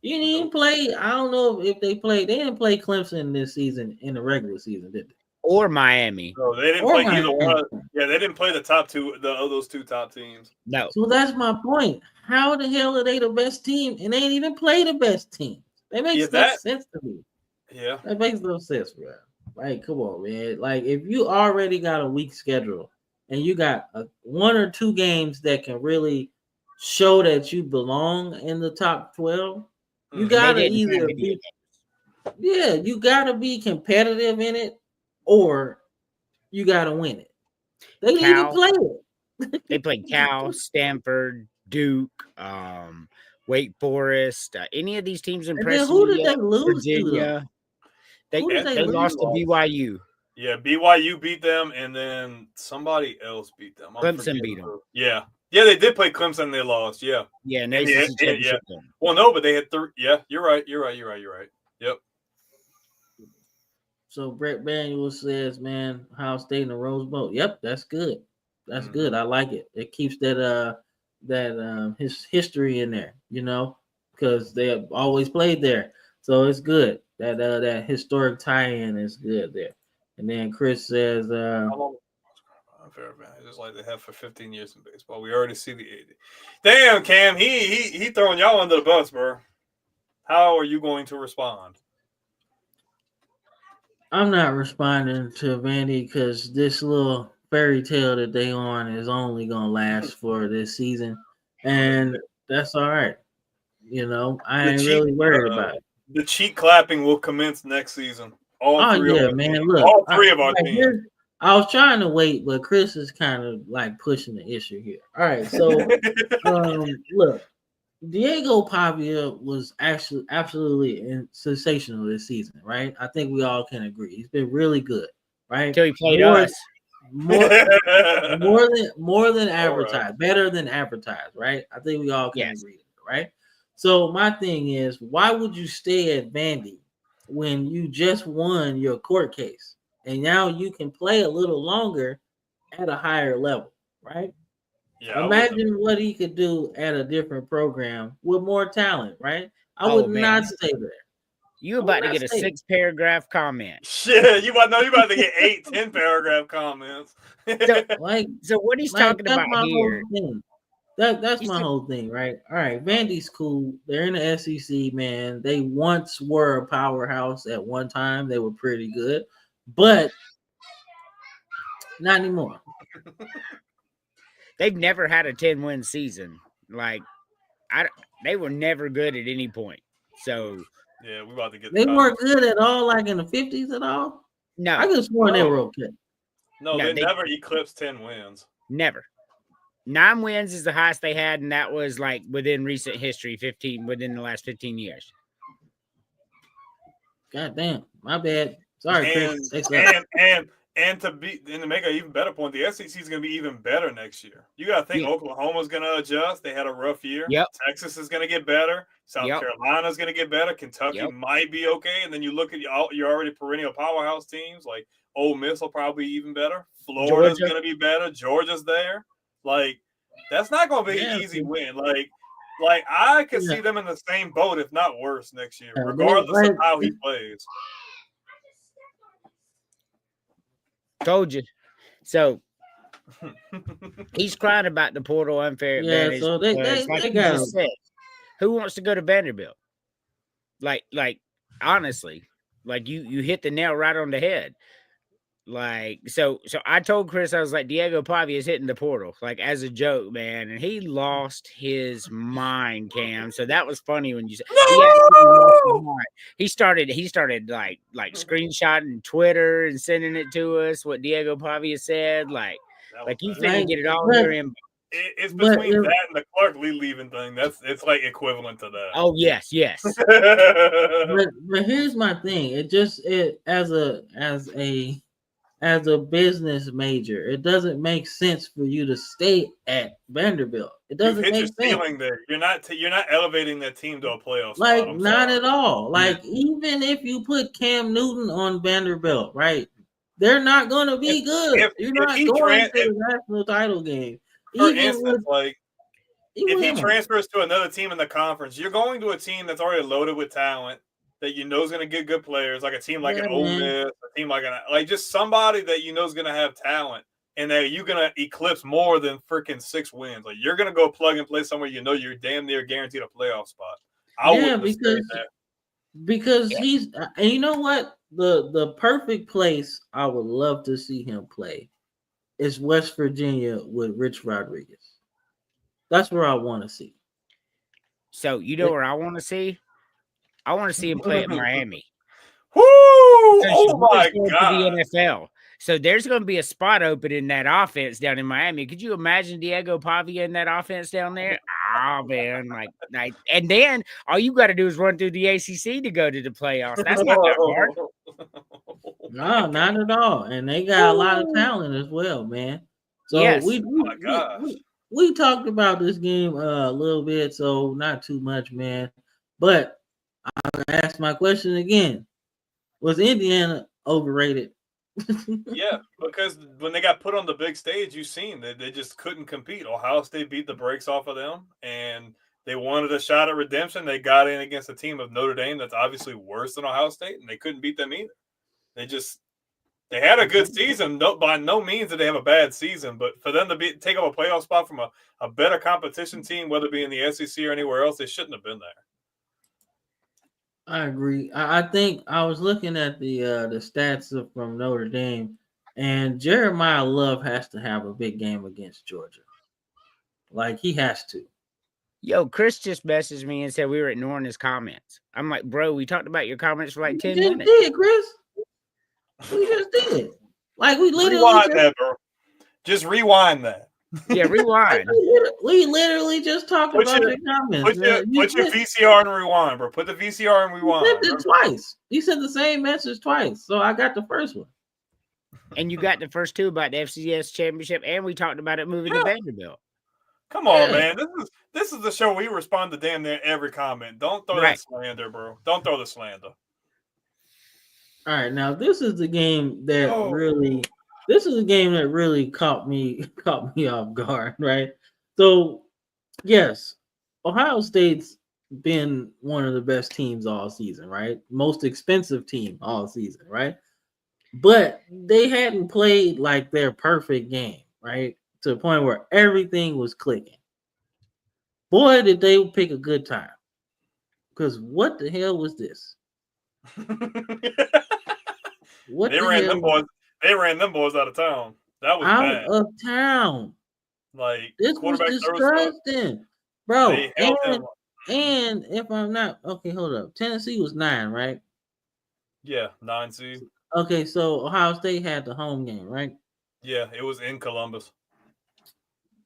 You didn't even play. I don't know if they played. They didn't play Clemson this season in the regular season, did they? Or Miami. No, they didn't play either one. Yeah, they didn't play the top two. Those two top teams. No. So that's my point. How the hell are they the best team and they ain't even play the best team? That makes no sense to me. Yeah, that makes no sense, bro. Like, come on, man. Like, if you already got a weak schedule and you got one or two games that can really show that you belong in the top 12, you gotta either be, you gotta be competitive in it, or you gotta win it. They didn't even play it. They played Cal, Stanford, Duke, Wake Forest. Any of these teams impressed who you did yet? they lose Virginia. to? They lost to BYU. Yeah, BYU beat them, and then somebody else beat them. Clemson beat them. Yeah, they did play Clemson. And they lost. Yeah, yeah, and yeah. Well, no, but they had three. Yeah, you're right. Yep. So Brett Manuel says, "Man, Ohio State in the Rose Bowl. Yep, that's good. That's good. I like it. It keeps that his history in there, because they have always played there. So it's good. That historic tie-in is good there." And then Chris says, unfair advantage, just like they have for 15 years in baseball. We already see the 80. Damn, Cam, he throwing y'all under the bus, bro. How are you going to respond? I'm not responding to Vandy because this little fairy tale that they on is only gonna last for this season, and that's all right. I ain't really worried about it. The cheek clapping will commence next season. All three of our teams. I was trying to wait, but Chris is kind of like pushing the issue here. All right, so look, Diego Pavia was actually absolutely sensational this season, right? I think we all can agree. He's been really good, right? Until he played us. More than advertised, better than advertised, right? I think we all can agree, right? So my thing is, why would you stay at Vandy when you just won your court case and now you can play a little longer at a higher level, right? Yeah, imagine what he could do at a different program with more talent, right? I would not stay there. You about to get a 6-paragraph comment. Shit, you about to get 8-10 paragraph comments. So what he's talking about here. That's my whole thing, right? All right, Vandy's cool. They're in the SEC, man. They once were a powerhouse at one time. They were pretty good, but not anymore. They've never had a 10-win season. They were never good at any point. So yeah, we about to get. They weren't good at all, like in the 50s at all. No, I could swear they were okay. No, they never eclipsed 10 wins. Never. 9 wins is the highest they had, and that was like within recent history, within the last 15 years. God damn, my bad. Sorry, Chris. And to make an even better point, the SEC is going to be even better next year. You got to think Oklahoma's going to adjust. They had a rough year. Yep. Texas is going to get better. South Carolina's going to get better. Kentucky might be okay. And then you look at your already perennial powerhouse teams like Ole Miss will probably be even better. Florida's going to be better. Georgia's there. Like, that's not going to be an easy win. Like I could see them in the same boat, if not worse, next year, regardless of how he plays. Told you. So he's crying about the portal unfair advantage. So they got said, who wants to go to Vanderbilt? Like honestly, you hit the nail right on the head. So I told Chris, I was like, Diego Pavia is hitting the portal, as a joke, man. And he lost his mind, Cam. So that was funny when you said he started like screenshotting Twitter and sending it to us, what Diego Pavia said. You finna get it all in your inbox. It's between that and the Clark Lee leaving thing. It's like equivalent to that. Oh yes. but here's my thing. As a business major, it doesn't make sense for you to stay at Vanderbilt. It doesn't make sense. There. You're not elevating that team to a playoff spot. Not at all. Even if you put Cam Newton on Vanderbilt, right? They're not going to be good. You're not going to the national title game. if he transfers to another team in the conference, you're going to a team that's already loaded with talent that you know is going to get good players, like a team like an Ole Miss, a team like just somebody that you know is going to have talent, and that you're going to eclipse more than freaking 6 wins. Like you're going to go plug and play somewhere you know you're damn near guaranteed a playoff spot. Because he's, and you know what, the perfect place I would love to see him play is West Virginia with Rich Rodriguez. That's where I want to see. So you know where I want to see? I want to see him play at Miami. Woo! Oh my God! The NFL. So there's going to be a spot open in that offense down in Miami. Could you imagine Diego Pavia in that offense down there? Oh man, like, and then all you got to do is run through the ACC to go to the playoffs. That's not that hard. No, not at all. And they got a lot of talent as well, man. So yes. we talked about this game a little bit, so not too much, man. But I'll ask my question again. Was Indiana overrated? Yeah, because when they got put on the big stage, you've seen that they just couldn't compete. Ohio State beat the brakes off of them, and they wanted a shot at redemption. They got in against a team of Notre Dame that's obviously worse than Ohio State, and they couldn't beat them either. They had a good season. By no means did they have a bad season, but for them to take up a playoff spot from a better competition team, whether it be in the SEC or anywhere else, they shouldn't have been there. I agree. I think I was looking at the stats from Notre Dame, and Jeremiah Love has to have a big game against Georgia. Like he has to. Yo, Chris just messaged me and said we were ignoring his comments. I'm like, bro, we talked about your comments for like 10 minutes. Did, Chris? We just did. Like we literally rewind that, bro. Just rewind that. Yeah, rewind. We literally just talked about your comments. Put your VCR and rewind, bro. Put the VCR and rewind. He said it twice. He said the same message twice. So I got the first one. And you got the first two about the FCS championship, and we talked about it moving to Vanderbilt. Come on, man. This is the show we respond to damn near every comment. Don't throw that slander, bro. Don't throw the slander. All right, now this is the game that really caught me off guard, right? So, yes, Ohio State's been one of the best teams all season, right? Most expensive team all season, right? But they hadn't played like their perfect game, right? To the point where everything was clicking. Boy, did they pick a good time. Because what the hell was this? They ran them boys out of town. That was bad. Out of town. Like this was disgusting, bro. And if I'm not hold up. Tennessee was 9, right? Yeah, 9 seed. Okay, so Ohio State had the home game, right? Yeah, it was in Columbus.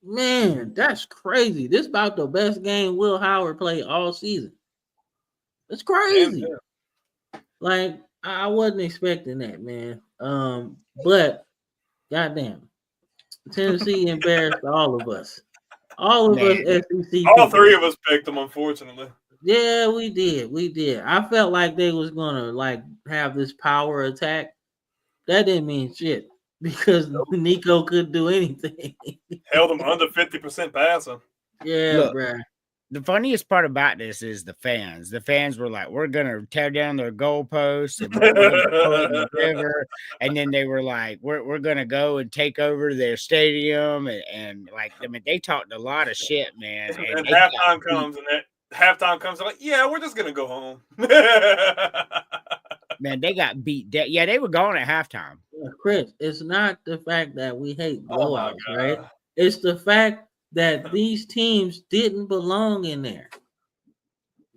Man, that's crazy. This is about the best game Will Howard played all season. It's crazy. Like I wasn't expecting that, man. But goddamn, Tennessee embarrassed all of us. All of us SEC. All three of us picked them, unfortunately. Yeah, we did. I felt like they was gonna have this power attack. That didn't mean shit because Nico couldn't do anything. Held them under 50% passing. Yeah, bro. The funniest part about this is the fans. The fans were like, we're going to tear down their goalposts and we're going to throw it in the river. And then they were like, we're going to go and take over their stadium. And they talked a lot of shit, man. And halftime comes, I'm like, yeah, we're just going to go home. Man, they got beat. Yeah, they were gone at halftime. Chris, it's not the fact that we hate blowouts, right? It's the fact that these teams didn't belong in there.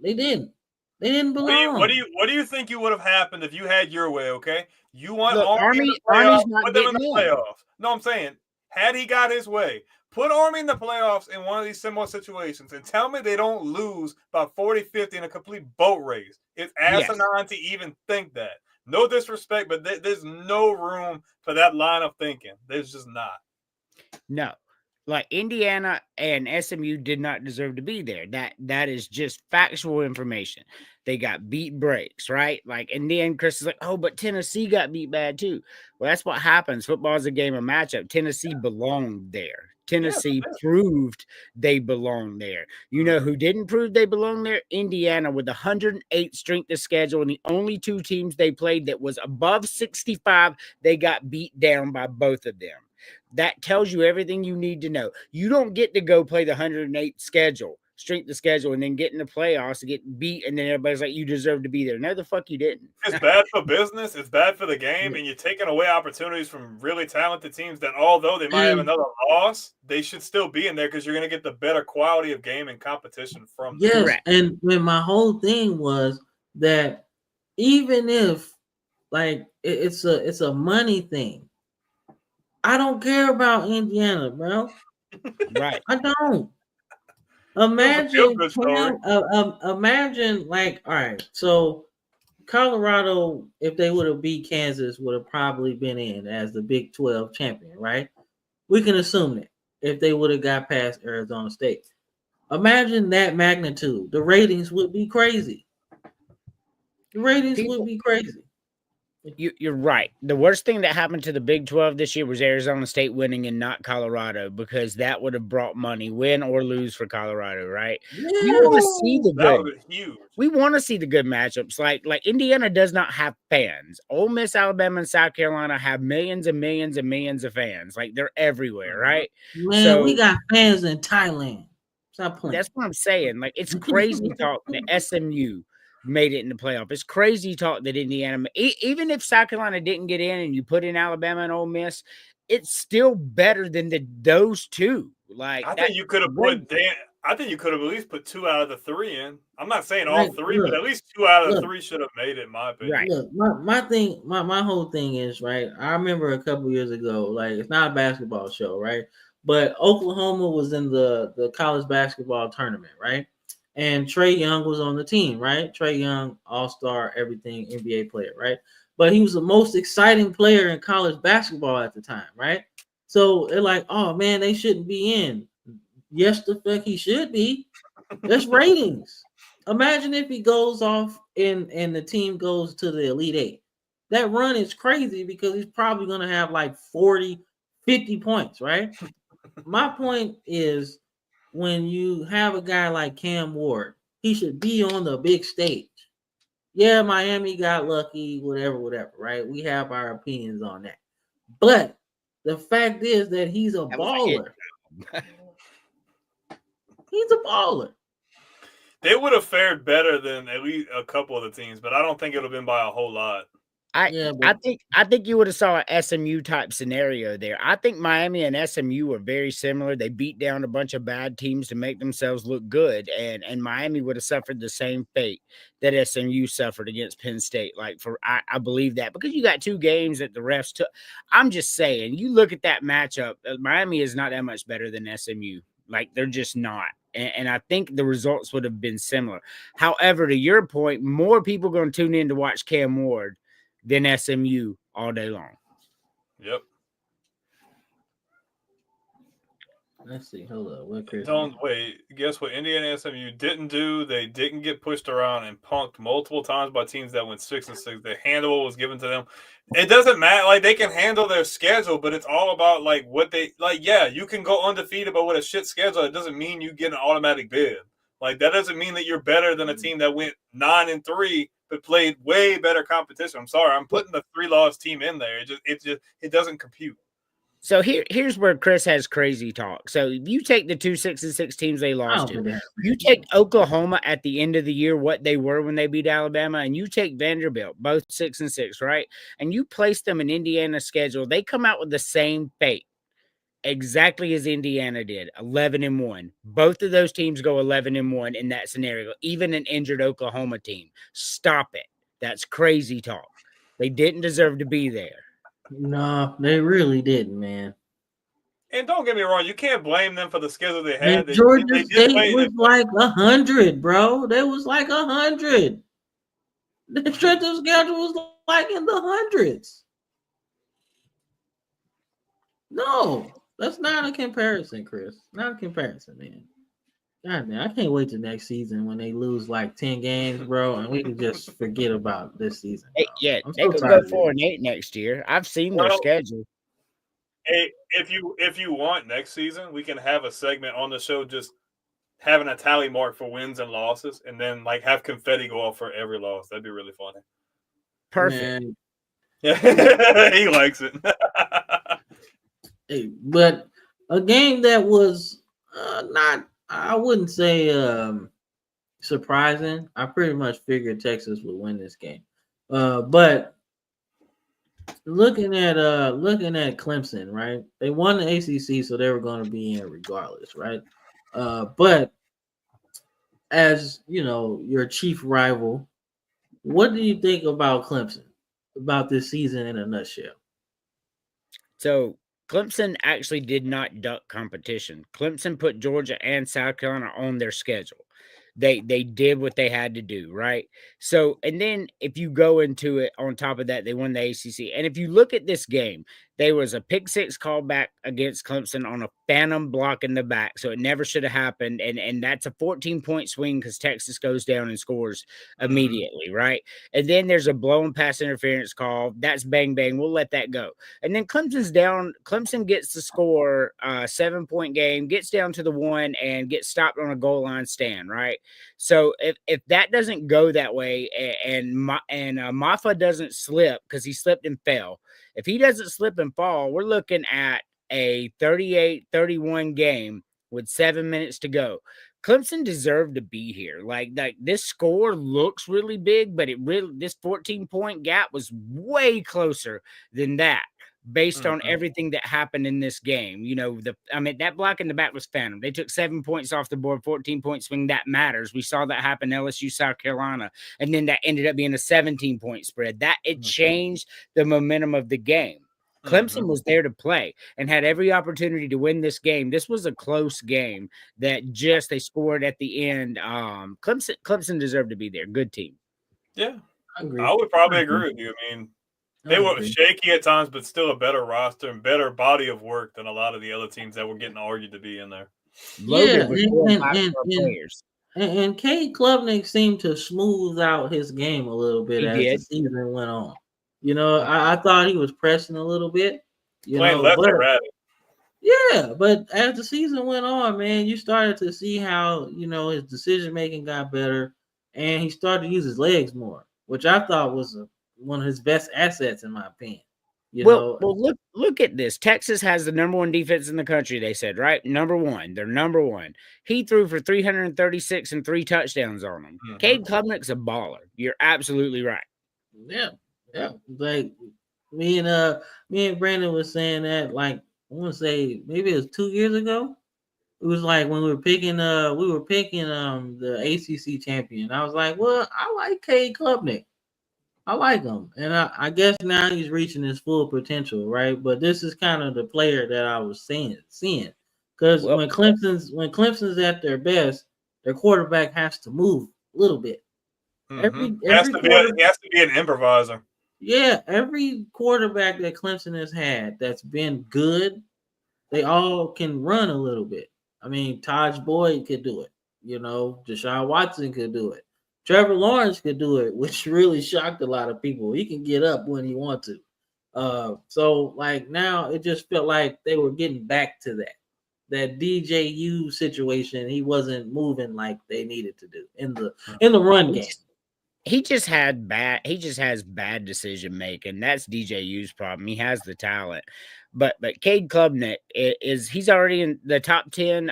They didn't belong. What do you think you would have happened if you had your way? Okay, you want Army in the playoffs, put them in the playoffs. No, I'm saying, had he got his way, put Army in the playoffs in one of these similar situations, and tell me they don't lose by 40-50 in a complete boat race. It's asinine to even think that. No disrespect, but there's no room for that line of thinking. There's just not. No. Like Indiana and SMU did not deserve to be there. That is just factual information. They got beat breaks, right? And then Chris is like, oh, but Tennessee got beat bad too. Well, that's what happens. Football is a game of matchup. Tennessee belonged there. Tennessee proved they belong there. You know who didn't prove they belong there? Indiana with 108 strength of schedule, and the only two teams they played that was above 65, they got beat down by both of them. That tells you everything you need to know. You don't get to go play the 108 strength of schedule, and then get in the playoffs and get beat, and then everybody's like, you deserve to be there. No, the fuck you didn't. It's bad for business. It's bad for the game, and you're taking away opportunities from really talented teams that, although they might have another loss, they should still be in there because you're going to get the better quality of game and competition from them. Yes, correct. And when my whole thing was that even if like it's a money thing, I don't care about Indiana, bro. Right. I don't. Imagine, imagine, like, all right, so Colorado, if they would have beat Kansas, would have probably been in as the Big 12 champion, right? We can assume that if they would have got past Arizona State. Imagine that magnitude. The ratings would be crazy. The ratings would be crazy. You're right. The worst thing that happened to the Big 12 this year was Arizona State winning and not Colorado, because that would have brought money, win or lose for Colorado, right? Yeah. We want to see the That good. would be huge. We want to see the good matchups. Like Indiana does not have fans. Ole Miss, Alabama, and South Carolina have millions and millions and millions of fans. Like, they're everywhere, right? Man, we got fans in Thailand. Stop playing. That's what I'm saying. Like, it's crazy talk that SMU made it in the playoff. It's crazy talk that Indiana, even if South Carolina didn't get in and you put in Alabama and Ole Miss, it's still better than those two. Like, I think you could have I think you could have at least put 2 out of the 3 in. I'm not saying all 3, but at least 2 out of the 3 should have made it, in my opinion. Right. Look, my whole thing is, right, I remember a couple years ago, like, it's not a basketball show, right? But Oklahoma was in the college basketball tournament, right? And Trae Young was on the team, right? Trae Young, all-star, everything, NBA player, right? But he was the most exciting player in college basketball at the time, right? So they're like, oh, man, they shouldn't be in. Yes, the fuck he should be. That's ratings. Imagine if he goes off and the team goes to the Elite Eight. That run is crazy because he's probably going to have like 40, 50 points, right? My point is, when you have a guy like Cam Ward, he should be on the big stage. Yeah, Miami got lucky, whatever, right? We have our opinions on that. But the fact is that he's a baller. He's a baller. They would have fared better than at least a couple of the teams, but I don't think it would have been by a whole lot. I think you would have saw an SMU type scenario there. I think Miami and SMU were very similar. They beat down a bunch of bad teams to make themselves look good, and Miami would have suffered the same fate that SMU suffered against Penn State. Like, I believe that, because you got 2 games that the refs took. I'm just saying, you look at that matchup, Miami is not that much better than SMU. Like, they're just not. And I think the results would have been similar. However, to your point, more people are going to tune in to watch Cam Ward than SMU all day long. Yep. Let's see. Hold up. Don't wait. Guess what Indiana and SMU didn't do? They didn't get pushed around and punked multiple times by teams that went 6-6. They handled what was given to them. It doesn't matter. Like, they can handle their schedule, but it's all about like what they like. Yeah, you can go undefeated, but with a shit schedule, it doesn't mean you get an automatic bid. Like, that doesn't mean that you're better than a team that went 9-3 but played way better competition. I'm sorry, I'm putting the 3-loss team in there. It doesn't compute. So here's where Chris has crazy talk. So if you take the 2 6-6 teams they lost to, you take Oklahoma at the end of the year, what they were when they beat Alabama, and you take Vanderbilt, both 6-6, right? And you place them in Indiana's schedule, they come out with the same fate, exactly as Indiana did, 11-1. Both of those teams go 11-1 in that scenario, even an injured Oklahoma team. Stop it. That's crazy talk. They didn't deserve to be there. No, they really didn't, man. And don't get me wrong, you can't blame them for the schedule they And had. Georgia State was like 100, bro. They was like 100. The strength of schedule was like in the hundreds. No, that's not a comparison, Chris. Not a comparison, man. God damn, I can't wait till next season when they lose like 10 games, bro, and we can just forget about this season. They could go 4-8 next year. I've seen their schedule. Hey, if you want next season, we can have a segment on the show just having a tally mark for wins and losses, and then like have confetti go off for every loss. That'd be really funny. Perfect. Man, Yeah, he likes it. hey, but a game that was not, I wouldn't say surprising. I pretty much figured Texas would win this game. But looking at Clemson, right? They won the ACC, so they were going to be in regardless, right? But as you know, your chief rival, what do you think about Clemson? About this season in a nutshell? So Clemson actually did not duck competition. Clemson put Georgia and South Carolina on their schedule. They did what they had to do, right? So, and then if you go into it, on top of that, they won the ACC. And if you look at this game, there was a pick six callback against Clemson on a phantom block in the back, so it never should have happened. And that's a 14-point swing because Texas goes down and scores immediately, right? And then there's a blown pass interference call. That's bang bang. We'll let that go. And then Clemson's down. Clemson gets to score a 7-point game, gets down to the one, and gets stopped on a goal line stand, right? So if that doesn't go that way, and Maffa doesn't slip because he slipped and fell, if he doesn't slip and fall, we're looking at a 38-31 game with 7 minutes to go. Clemson deserved to be here. Like this score looks really big, but this 14-point gap was way closer than that, based on everything that happened in this game. You know, that block in the back was phantom. They took 7 points off the board, 14-point swing. That matters. We saw that happen LSU, South Carolina, and then that ended up being a 17-point spread. That it changed the momentum of the game. Clemson was there to play and had every opportunity to win this game. This was a close game that they scored at the end. Clemson deserved to be there. Good team. Yeah, I would probably agree with you. I mean, they were shaky at times, but still a better roster and better body of work than a lot of the other teams that were getting argued to be in there. Yeah, and Cade Klubnik seemed to smooth out his game a little bit the season went on. You know, I thought he was pressing a little bit. Playing left and right. Yeah, but as the season went on, man, you started to see how, you know, his decision making got better, and he started to use his legs more, which I thought was one of his best assets, in my opinion. Well, look at this. Texas has the number one defense in the country, they said, right? Number one. They're number one. He threw for 336 and 3 touchdowns on them. Cade Klubnik's a baller. You're absolutely right. Yeah. Yeah. Like me and Brandon was saying that, like, I want to say maybe it was 2 years ago. It was like when we were picking the ACC champion. I was like, well, I like Cade Klubnik. I like him, and I guess now he's reaching his full potential, right? But this is kind of the player that I was seeing, because when Clemson's at their best, their quarterback has to move a little bit. He has to be an improviser. Yeah, every quarterback that Clemson has had that's been good, they all can run a little bit. I mean, Taj Boyd could do it. You know, Deshaun Watson could do it. Trevor Lawrence could do it, which really shocked a lot of people. He can get up when he wants to. So like now it just felt like they were getting back to that DJU situation. He wasn't moving like they needed to do in the run game. He just has bad decision making. That's DJU's problem. He has the talent. But Cade Klubnik he's already in the top 10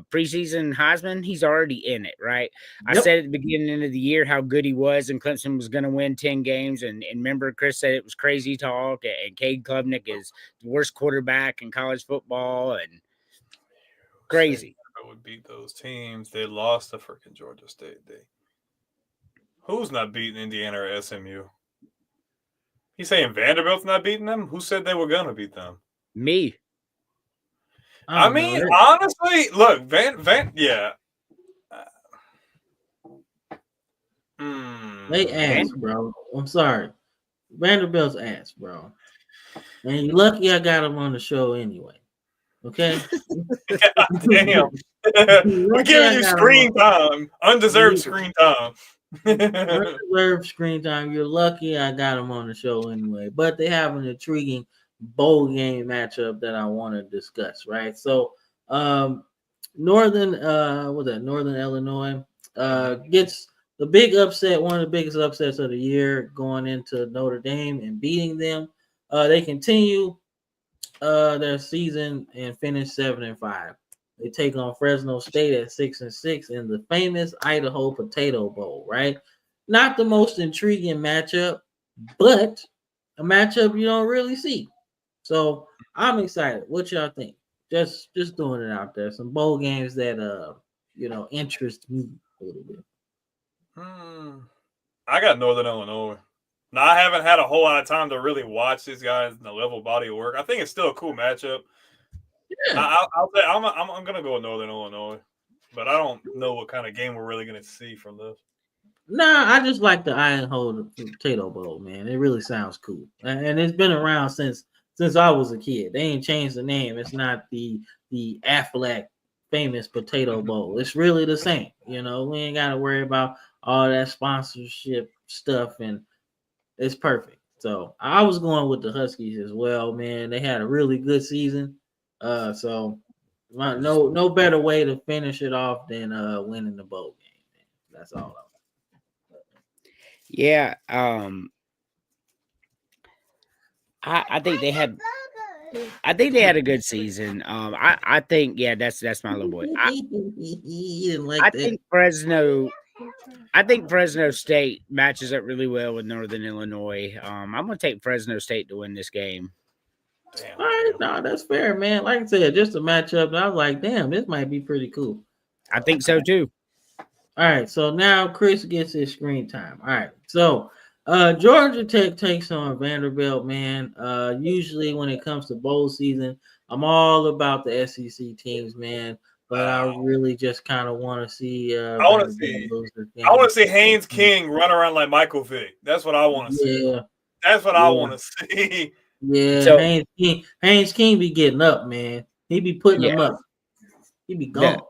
preseason Heisman. He's already in it, right? Yep. I said at the beginning of the year how good he was, and Clemson was going to win 10 games. And remember, Chris said it was crazy talk. And Cade Klubnik is the worst quarterback in college football, and crazy. Would beat those teams. They lost to freaking Georgia State. Who's not beating Indiana or SMU? He's saying Vanderbilt's not beating them? Who said they were going to beat them? Me. I mean, honestly, look, yeah. They ass, bro. I'm sorry. Vanderbilt's ass, bro. And you're lucky I got him on the show anyway. Okay? God damn. We're giving you screen time. Undeserved screen time. Undeserved screen time. You're lucky I got him on the show anyway. But they have an intriguing bowl game matchup that I want to discuss, right? So Northern Northern Illinois gets the big upset, one of the biggest upsets of the year, going into Notre Dame and beating them. They continue their season and finish 7-5. They take on Fresno State at 6-6 in the famous Idaho Potato Bowl, right? Not the most intriguing matchup, but a matchup you don't really see. So I'm excited. What y'all think? Just throwing it out there. Some bowl games that interest me a little bit. I got Northern Illinois. Now I haven't had a whole lot of time to really watch these guys in the level body of work. I think it's still a cool matchup. Yeah. I'll say I'm gonna go with Northern Illinois, but I don't know what kind of game we're really gonna see from this. Nah, I just like the Idaho Potato Bowl, man. It really sounds cool, and it's been around since I was a kid. They ain't changed the name. It's not the Aflac famous Potato Bowl. It's really the same. You know, we ain't got to worry about all that sponsorship stuff, and it's perfect. So I was going with the Huskies as well, man. They had a really good season. So no better way to finish it off than winning the bowl game, man. That's all. Yeah, I think they had a good season. I think that's my little boy. I think Fresno State matches up really well with Northern Illinois. I'm gonna take Fresno State to win this game. All right, no, that's fair, man. Like I said, just a matchup. I was like, damn, this might be pretty cool. I think so too. All right, so now Chris gets his screen time. All right, so Georgia Tech takes on Vanderbilt, man. Usually when it comes to bowl season, I'm all about the SEC teams, man. But I really just kind of want to see. I want to see Haynes King run around like Michael Vick. That's what I want to see. Yeah, that's what I want to see. Yeah, so, Haynes King be getting up, man. He be putting them up. He be gone.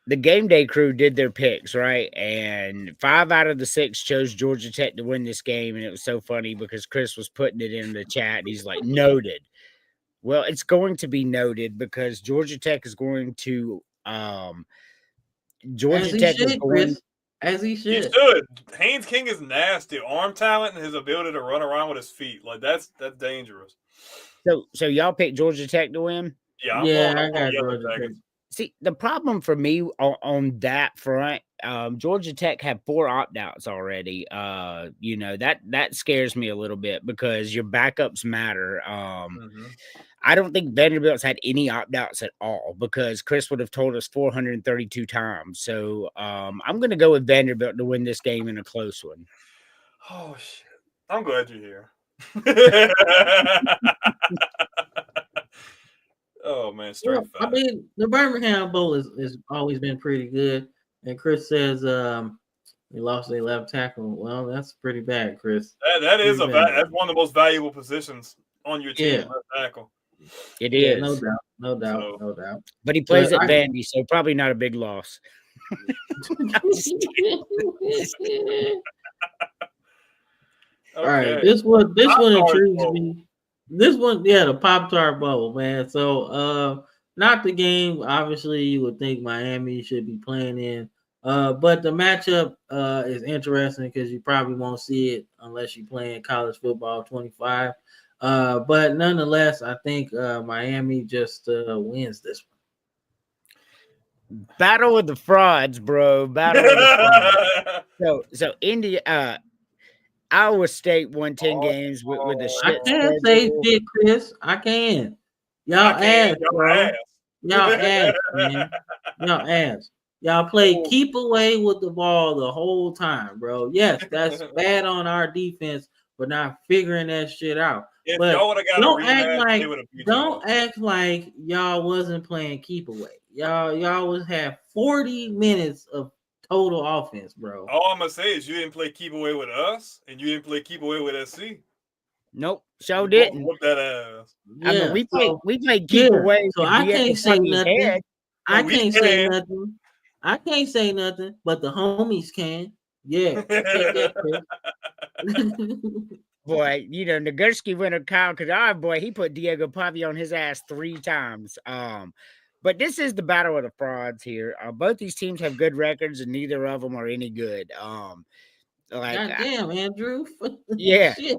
The game day crew did their picks, right? And 5 out of the 6 chose Georgia Tech to win this game. And it was so funny because Chris was putting it in the chat. He's like, noted. Well, it's going to be noted because Georgia Tech is going to as he should. He should. Haynes King is nasty. Arm talent and his ability to run around with his feet. Like that's dangerous. So y'all picked Georgia Tech to win? Yeah, I got Georgia Tech. See, the problem for me on that front, Georgia Tech had 4 opt-outs already. That scares me a little bit because your backups matter. I don't think Vanderbilt's had any opt-outs at all because Chris would have told us 432 times. So I'm going to go with Vanderbilt to win this game in a close one. Oh, shit. I'm glad you're here. Oh, man. I mean, the Birmingham Bowl is always been pretty good. And Chris says they lost their left tackle. Well, that's pretty bad, Chris. That is that's one of the most valuable positions on your team, left tackle. It is. No doubt. But he plays at Vandy, so probably not a big loss. All right, this one intrigues me. This one, the Pop-Tart Bowl, man. So, not the game. Obviously, you would think Miami should be playing in. But the matchup is interesting because you probably won't see it unless you're playing college football 25. But nonetheless, I think Miami just wins this one. Battle of the frauds, bro. Battle of the frauds. So India, Iowa State won 10 games with a shit. I can't say shit, Chris. I can. Y'all ass, bro. Y'all ass, man. Y'all ass. Y'all play keep away with the ball the whole time, bro. Yes, that's bad on our defense for not figuring that shit out. If but y'all would have got don't act like y'all wasn't playing keep away. Y'all was have 40 minutes of total offense, bro. All I'm gonna say is you didn't play keep away with us, and you didn't play keep away with SC. Nope, didn't. Whoop that ass. Yeah, I mean, we played keep away. So I can't say nothing. I can't say nothing. I can't say nothing, but the homies can. Yeah. boy, Nagurski went to Kyle Kadar, boy, he put Diego Pavi on his ass 3 times. But this is the battle of the frauds here. Both these teams have good records, and neither of them are any good. God damn, Andrew. Yeah. Shit.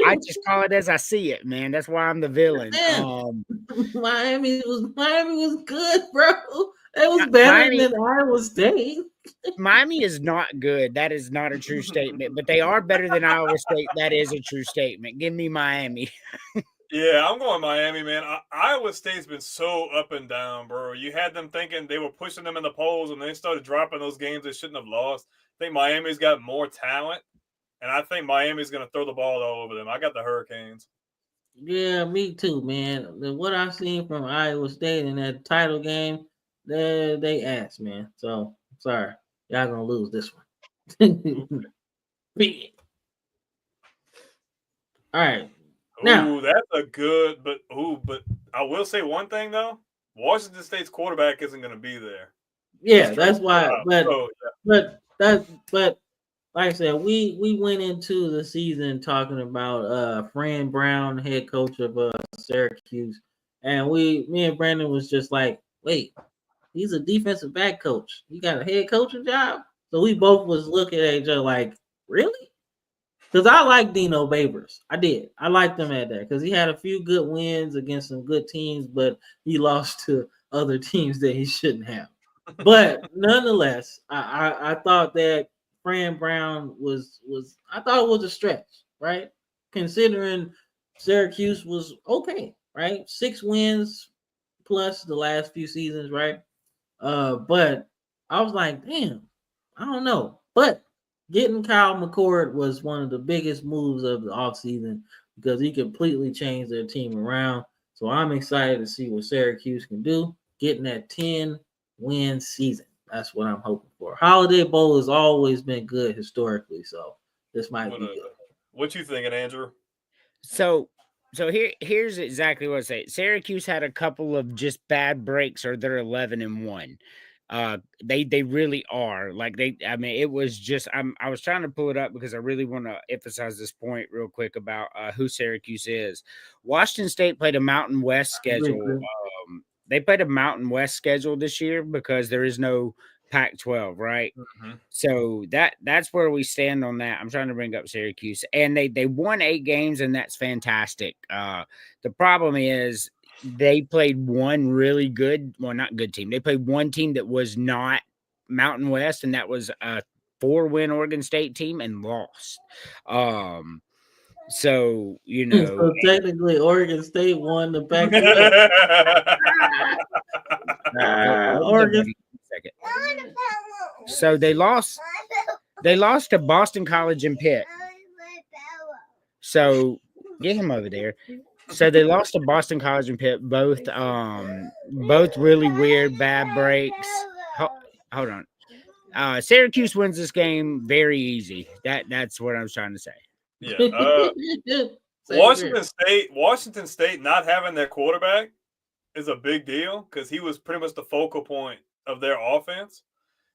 I just call it as I see it, man. That's why I'm the villain. Miami was good, bro. It was better than Iowa State. Miami is not good. That is not a true statement. But they are better than Iowa State. That is a true statement. Give me Miami. Yeah, I'm going Miami, man. Iowa State's been so up and down, bro. You had them thinking they were pushing them in the polls, and they started dropping those games they shouldn't have lost. I think Miami's got more talent, and I think Miami's going to throw the ball all over them. I got the Hurricanes. Yeah, me too, man. What I've seen from Iowa State in that title game, they ass, man. So, sorry. Y'all going to lose this one. All right. Now, that's a good, but I will say one thing though. Washington State's quarterback isn't going to be there. Yeah, that's why. But like I said, we went into the season talking about Fran Brown, head coach of Syracuse, and me and Brandon was just like, wait, he's a defensive back coach. He got a head coaching job. So we both was looking at each other like, really? Because I like Dino Babers. I did. I liked him at that because he had a few good wins against some good teams, but he lost to other teams that he shouldn't have. But nonetheless, I thought that Fran Brown was I thought it was a stretch, right? Considering Syracuse was okay, right? 6 wins plus the last few seasons, right? But I was like, damn, I don't know. But getting Kyle McCord was one of the biggest moves of the offseason because he completely changed their team around. So I'm excited to see what Syracuse can do, getting that 10-win season. That's what I'm hoping for. Holiday Bowl has always been good historically, so this might be good. What you thinking, Andrew? So here's exactly what I say. Syracuse had a couple of just bad breaks, or they're 11-1. They really are. It was just I was trying to pull it up because I really want to emphasize this point real quick about who Syracuse is. Washington State played a Mountain West schedule. They played a Mountain West schedule this year because there is no Pac-12, right? Mm-hmm. So that's where we stand on that. I'm trying to bring up Syracuse, and they won 8 games, and that's fantastic. The problem is they played one really good, well, not good team. They played one team that was not Mountain West, and that was a 4-win Oregon State team, and lost. So so technically Oregon State won the Pac-12. Oregon. So they lost to Boston College and Pitt. So get him over there. So they lost to Boston College and Pitt, both really weird, bad breaks. Hold on. Syracuse wins this game very easy. That's what I was trying to say. Yeah. Washington State not having their quarterback is a big deal because he was pretty much the focal point of their offense.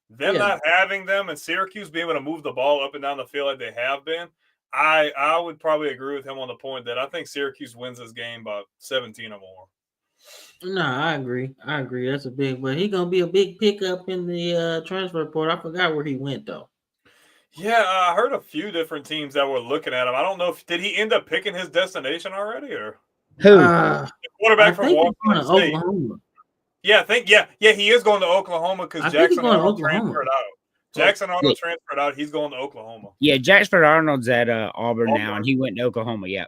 Them not having them and Syracuse being able to move the ball up and down the field like they have been, I would probably agree with him on the point that I think Syracuse wins this game by 17 or more. No, I agree. That's a big, but he's gonna be a big pickup in the transfer portal. I forgot where he went though. Yeah, I heard a few different teams that were looking at him. I don't know did he end up picking his destination already or who? The quarterback from Washington State. Oklahoma. Yeah, he is going to Oklahoma because Jackson Arnold transferred out. Jackson Arnold transferred out. He's going to Oklahoma. Yeah, Jackson Arnold's at Auburn now, and he went to Oklahoma. Yeah.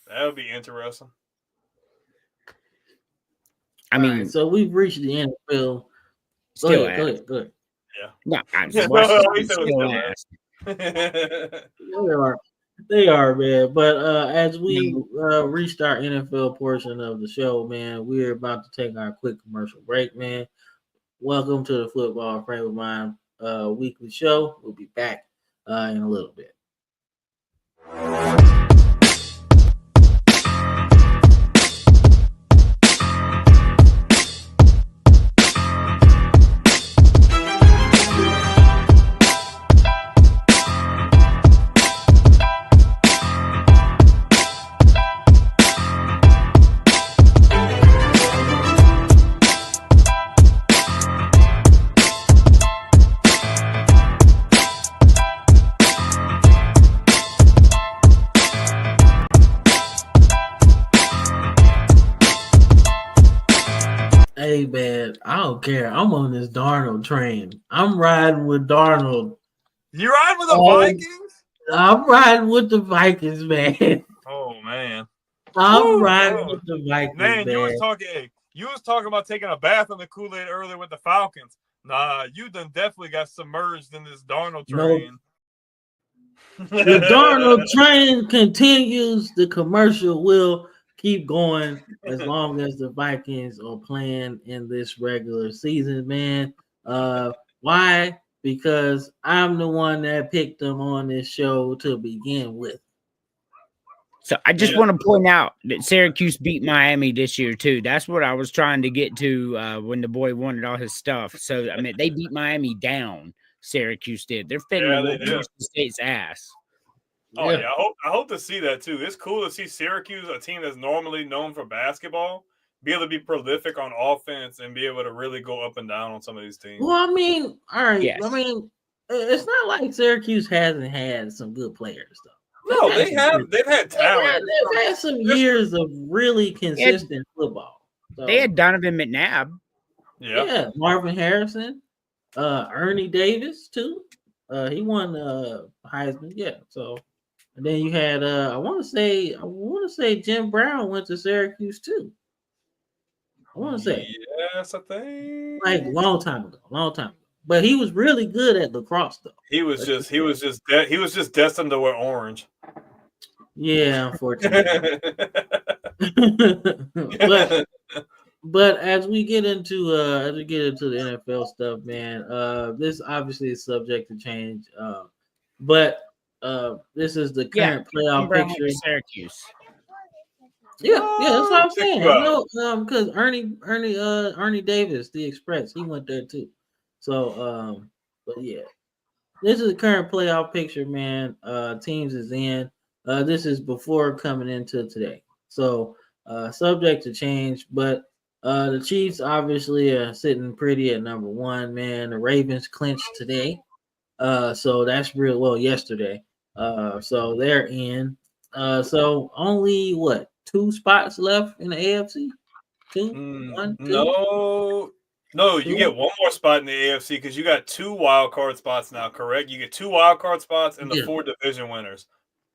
That would be interesting. I mean, so we've reached the NFL. Go ahead. Yeah. No, I'm just They are, man. But as we reached our NFL portion of the show, man, we're about to take our quick commercial break, man. Welcome to the Football Frame of Mind weekly show. We'll be back in a little bit. Hey man, I don't care. I'm on this Darnold train. I'm riding with Darnold. You riding with the Vikings? I'm riding with the Vikings, man. Oh man. I'm riding with the Vikings, man. man. You was talking about taking a bath in the Kool-Aid earlier with the Falcons. Nah, you done definitely got submerged in this Darnold train. The Darnold train continues. The commercial will keep going as long as the Vikings are playing in this regular season, man. Why? Because I'm the one that picked them on this show to begin with. So I just want to point out that Syracuse beat Miami this year too. That's what I was trying to get to when the boy wanted all his stuff. So I mean, they beat Miami down. Syracuse did. They're finna whoop Michigan State's ass. Oh yeah, I hope to see that too. It's cool to see Syracuse, a team that's normally known for basketball, be able to be prolific on offense and be able to really go up and down on some of these teams. Well, I mean, all right. Yes. I mean, it's not like Syracuse hasn't had some good players though. No, they've had talent. They've had some years of really consistent football. So, they had Donovan McNabb. Yeah, Marvin Harrison, Ernie Davis too. He won Heisman. Yeah, so and then you had I want to say Jim Brown went to Syracuse too. I want to say yes, I think like long time ago. But he was really good at lacrosse, though. He was just destined to wear orange. Yeah, unfortunately. but as we get into the NFL stuff, man, this obviously is subject to change. But this is the current playoff picture. Syracuse. Yeah, that's what I'm saying. I know, because Ernie Davis, the Express, he went there too. So, but yeah, this is the current playoff picture, man. Teams is in. This is before coming into today. So, subject to change, but the Chiefs obviously are sitting pretty at number one, man. The Ravens clinched today. So that's real well yesterday. So they're in. So only 2 spots left in the AFC? 2? 1, 2? No, you get one more spot in the AFC because you got 2 wild card spots now, correct? You get 2 wild card spots and the 4 division winners.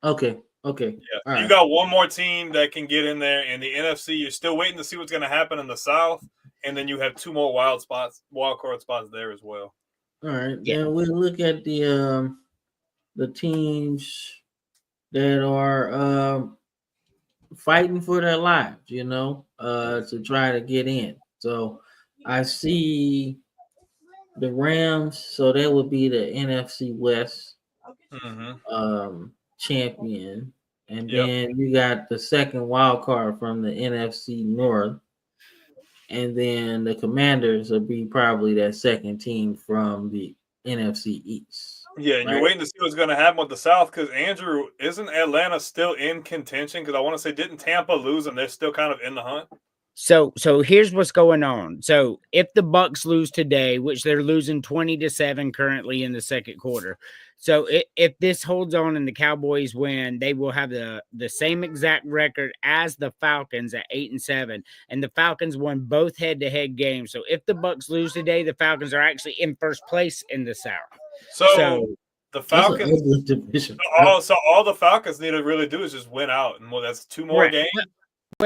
Okay. Yeah. You got one more team that can get in there, and the NFC, you're still waiting to see what's going to happen in the South, and then you have 2 more wild card spots there as well. All right. Yeah. Then we look at the teams that are fighting for their lives, to try to get in. So I see the Rams, so that would be the NFC West champion. And then you got the second wild card from the NFC North. And then the Commanders will be probably that second team from the NFC East. Yeah, and you're waiting to see what's going to happen with the South because, Andrew, isn't Atlanta still in contention? Because I want to say, didn't Tampa lose and they're still kind of in the hunt? So here's what's going on. So if the Bucks lose today, which they're losing 20-7 currently in the second quarter. So if this holds on and the Cowboys win, they will have the same exact record as the Falcons at 8-7. And the Falcons won both head-to-head games. So if the Bucks lose today, the Falcons are actually in first place in the South. So the Falcons, all the Falcons need to really do is just win out, and that's 2 more games.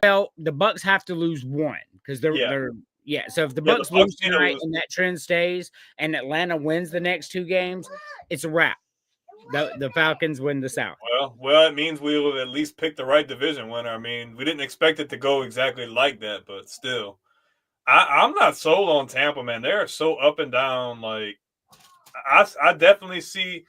Well, the Bucks have to lose 1 because they're So if the Bucks lose tonight and that trend stays, and Atlanta wins the next 2 games, it's a wrap. The Falcons win the South. Well, it means we will at least pick the right division winner. I mean, we didn't expect it to go exactly like that, but still, I'm not sold on Tampa, man. They're so up and down. Like, I definitely see.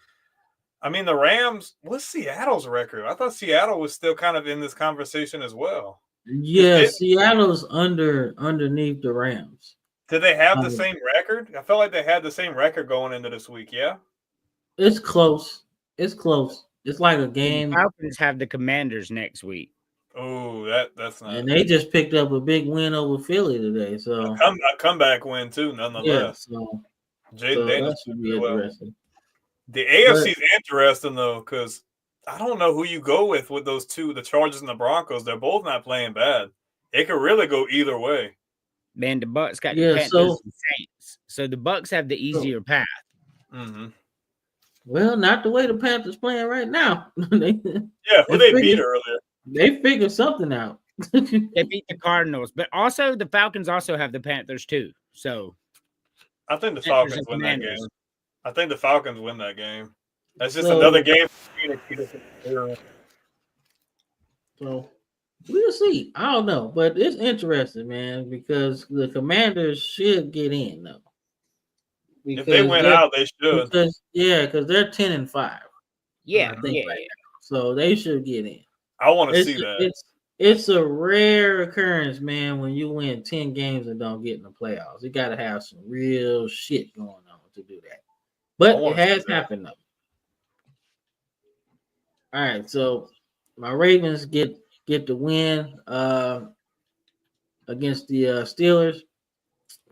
I mean, the Rams. What's Seattle's record? I thought Seattle was still kind of in this conversation as well. Yeah, Seattle's underneath the Rams. Did they have the same record? I felt like they had the same record going into this week. Yeah, it's close. It's like a game. The Falcons have the Commanders next week. Oh, that's not. And they just picked up a big win over Philly today. So a comeback win too, nonetheless. Yeah, so Jaden that should be interesting. The AFC is interesting though, because I don't know who you go with those 2, the Chargers and the Broncos. They're both not playing bad. It could really go either way. Man, the Bucks got the Yeah, Panthers and Saints. So the Bucks have the easier path. Mm-hmm. Well, not the way the Panthers playing right now. Who they beat earlier? They figured something out. They beat the Cardinals, but also the Falcons also have the Panthers too. So I think the Panthers Falcons and win that Commanders. game. I think the Falcons win that game. That's just So- another game. So we'll see. I don't know, but it's interesting, man, because the Commanders should get in though. If they win out, they should. Because they're 10-5. Yeah, I think right now. So they should get in. I want to see that. It's a rare occurrence, man, when you win 10 games and don't get in the playoffs. You got to have some real shit going on to do that. But it has happened, though. All right, so my Ravens get the win against the Steelers.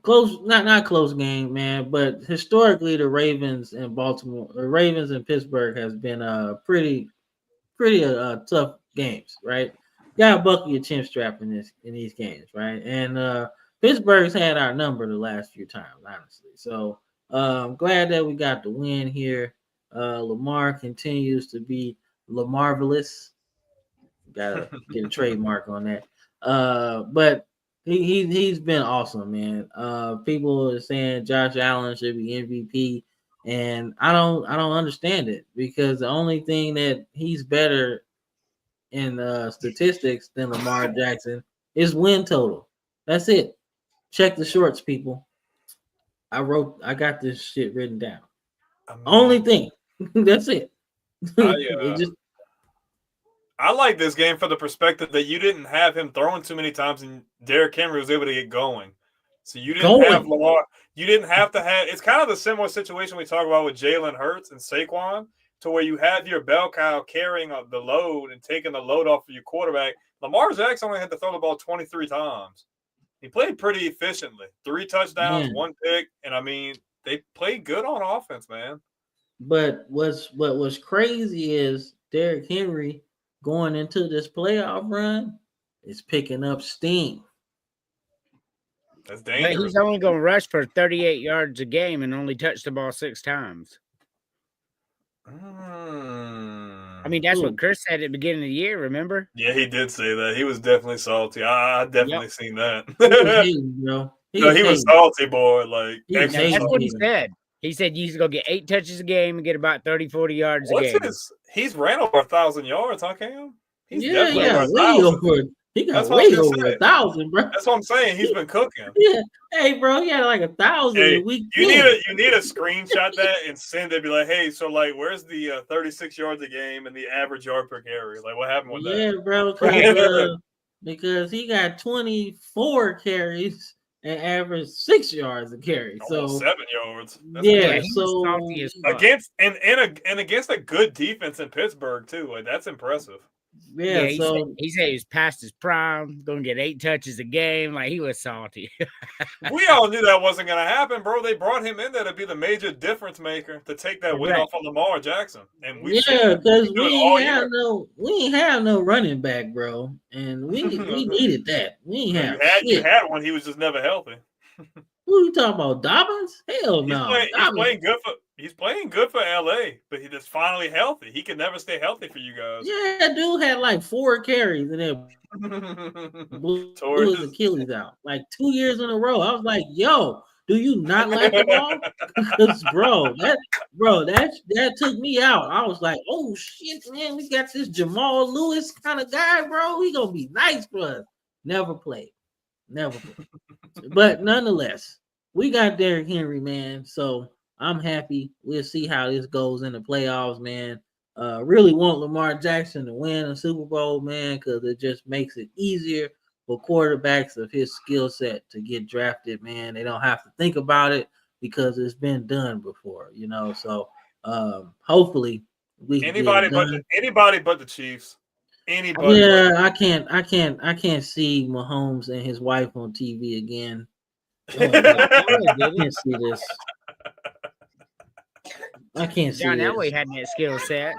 Close, not close game, man. But historically, the Ravens and Pittsburgh has been pretty tough games, right? Got to buckle your chin strap in these games, right? And Pittsburgh's had our number the last few times, honestly. So I'm glad that we got the win here. Lamar continues to be Lamarvelous. Gotta get a trademark on that. But he's been awesome, man. People are saying Josh Allen should be MVP, and I don't understand it, because the only thing that he's better in statistics than Lamar Jackson is win total. That's it. Check the shorts, people. I got this shit written down. Only thing. That's it. I like this game for the perspective that you didn't have him throwing too many times, and Derrick Henry was able to get going. So you didn't have Lamar. You didn't have to have. It's kind of the similar situation we talk about with Jalen Hurts and Saquon, to where you have your bell cow carrying the load and taking the load off of your quarterback. Lamar Jackson only had to throw the ball 23 times. He played pretty efficiently. 3 touchdowns, 1 pick, and I mean, they played good on offense, man. But what was crazy is Derrick Henry going into this playoff run is picking up steam. That's dangerous. But he's only going to rush for 38 yards a game and only touch the ball 6 times. I mean, that's what Chris said at the beginning of the year, remember? Yeah, he did say that. He was definitely salty. I definitely seen that. He was salty, boy. Like, that's what he said. He said he's going to get 8 touches a game and get about 30, 40 yards a game. He's ran over 1,000 yards, huh, Cam? He's definitely over. He got way over 1,000, bro. That's what I'm saying. He's been cooking. Yeah. Hey, bro, he had like 1,000 a week. You need a screenshot that and send it. Be like, hey, so like, where's the 36 yards a game and the average yard per carry? Like, what happened with that? Yeah, bro, because he got 24 carries and averaged 6 yards a carry. Almost 7 yards. That's so against against a good defense in Pittsburgh too. Like, that's impressive. Yeah, he said he was past his prime, gonna get 8 touches a game. Like, he was salty. We all knew that wasn't gonna happen, bro. They brought him in there to be the major difference maker, to take that win off of Lamar Jackson. And because we ain't have no running back, bro, and we needed that. We ain't you had one. He was just never healthy. Who you talking about, Dobbins? Hell no. He's playing good for LA, but he's just finally healthy. He can never stay healthy for you guys. Yeah, dude had like 4 carries and then blew his Achilles out like 2 years in a row. I was like, yo, do you not like the ball? Because that took me out. I was like, oh shit, man, we got this Jamal Lewis kind of guy, bro. He gonna be nice for us. Never played. But nonetheless, we got Derrick Henry, man. So I'm happy. We'll see how this goes in the playoffs, man. Really want Lamar Jackson to win a Super Bowl, man, because it just makes it easier for quarterbacks of his skill set to get drafted, man. They don't have to think about it because it's been done before, you know. So hopefully we anybody but the Chiefs. Anybody. Yeah, I can't see Mahomes and his wife on TV again. I can't see this. I can't see John Elway had that skill set.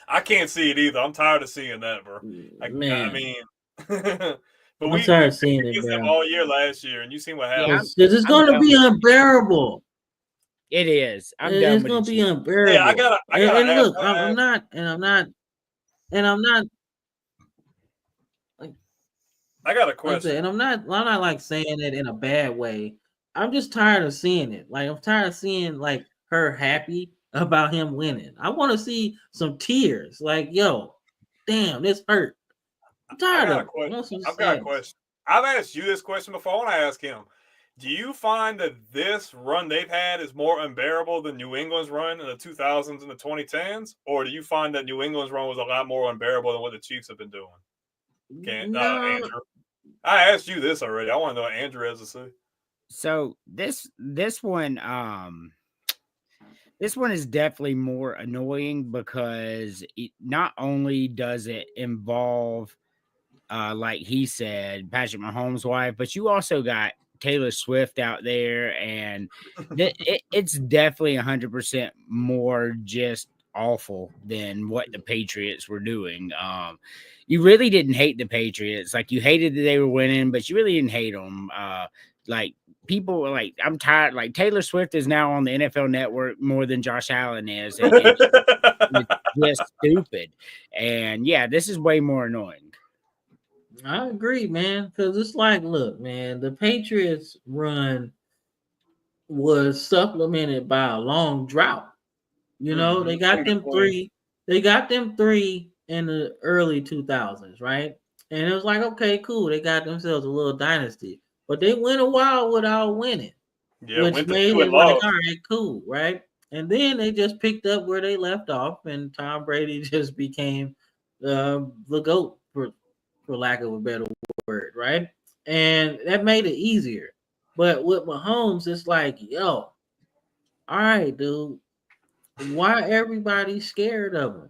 I can't see it either. I'm tired of seeing that, bro. I mean, But I'm we tired of picked seeing it, against them bro. all year last year, and you seen what Yeah, happened. Because it's I'm going to done be with unbearable. it. Is. I'm It's done with the going to be Chiefs. Hey, I unbearable. gotta And ask. look, I'm not, and I'm not like I got a I said, question. and I'm not like saying it in a bad way. I'm just tired of seeing it. Like I'm tired of seeing like her happy about him winning. I want to see some tears. Like, yo, damn, this hurt. I'm I tired got a of it. I question. want some I've got a sadness. question. I've asked you this question before. I want to ask him. Do you find that this run they've had is more unbearable than New England's run in the 2000s and the 2010s? Or do you find that New England's run was a lot more unbearable than what the Chiefs have been doing? No, Andrew. I asked you this already. I want to know what Andrew has to say. So this one is definitely more annoying because not only does it involve, like he said, Patrick Mahomes' wife, but you also got Taylor Swift out there, and it's definitely 100% more just awful than what the Patriots were doing. You really didn't hate the Patriots, like you hated that they were winning, but you really didn't hate them. Like people were like, I'm tired. Like Taylor Swift is now on the NFL Network more than Josh Allen is, and it's just stupid. And yeah, this is way more annoying. I agree, man. Because it's like, look, man, the Patriots run was supplemented by a long drought. You know, they got In them between. three. They got them three in the early 2000s, right? And it was like, okay, cool. They got themselves a little dynasty, but they went a while without winning, Yeah, which went to made two it and like, lost. all right, cool, right? And then they just picked up where they left off, and Tom Brady just became the goat, for lack of a better word, right? And that made it easier. But with Mahomes, it's like, yo, all right, dude, why everybody scared of him?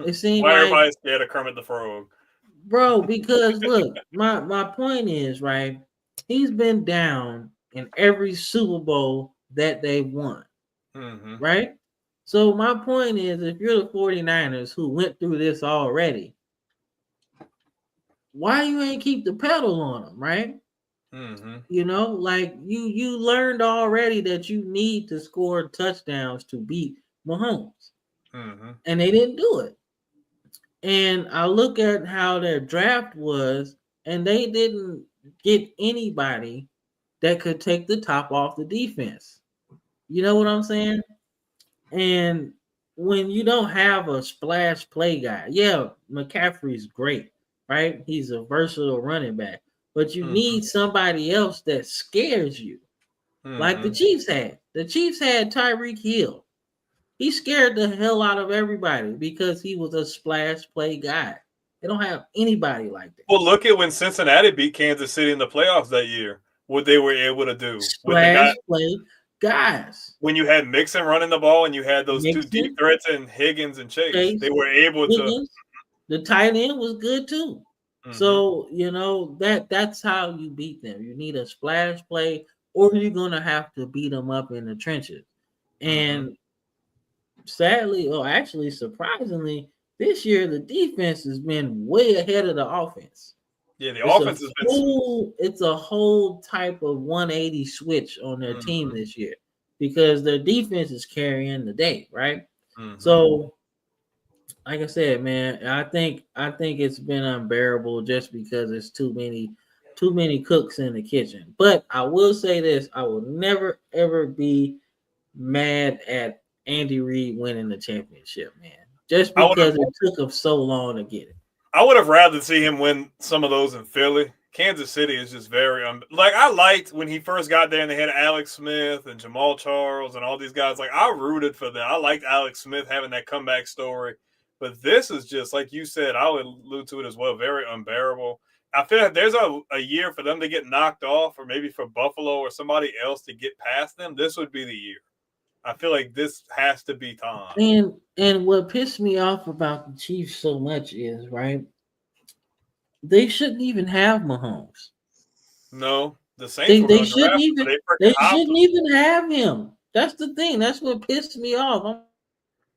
It seemed Why like, everybody's scared of Kermit the Frog? bro, because look, my point is, right, he's been down in every Super Bowl that they won, Mm-hmm. right? So my point is, if you're the 49ers who went through this already, why you ain't keep the pedal on them, right? Mm-hmm. You know, like you learned already that you need to score touchdowns to beat Mahomes, Mm-hmm. and they didn't do it. And I look at how their draft was, and they didn't get anybody that could take the top off the defense. You know what I'm saying? And when you don't have a splash play guy, yeah, McCaffrey's great, right? He's a versatile running back, but you Mm-hmm. need somebody else that scares you, like the Mm-hmm. Chiefs had. The Chiefs had Tyreek Hill. He scared the hell out of everybody because he was a splash play guy. They don't have anybody like that. Well, look at when Cincinnati beat Kansas City in the playoffs that year. What they were able to do with the guy Splash play guys. when you had Mixon running the ball and you had those two deep Mixon, threats in Higgins and Chase. They Chase, were able to. Higgins. The tight end was good too. Mm-hmm. So you know that's how you beat them. You need a splash play, or you're gonna have to beat them up in the trenches. Mm-hmm. And sadly, or actually surprisingly, this year the defense has been way ahead of the offense. Yeah, the offense has been. It's a whole type of 180 switch on their team Mm-hmm. this year because their defense is carrying the day, right? Mm-hmm. So, like I said, man, I think it's been unbearable just because it's too many cooks in the kitchen. But I will say this: I will never ever be mad at Andy Reid winning the championship, man. Just because it took him so long to get it. I would have rather see him win some of those in Philly. Kansas City is just very like I liked when he first got there and they had Alex Smith and Jamal Charles and all these guys. Like I rooted for them. I liked Alex Smith having that comeback story. But this is just like you said. I would allude to it as well. Very unbearable. I feel like there's a year for them to get knocked off, or maybe for Buffalo or somebody else to get past them. This would be the year. I feel like this has to be time. And what pissed me off about the Chiefs so much is right. They shouldn't even have Mahomes. No, the Saints They were they going to shouldn't draft him, but even they they freaking hopped shouldn't him. even have him. That's the thing. That's what pissed me off.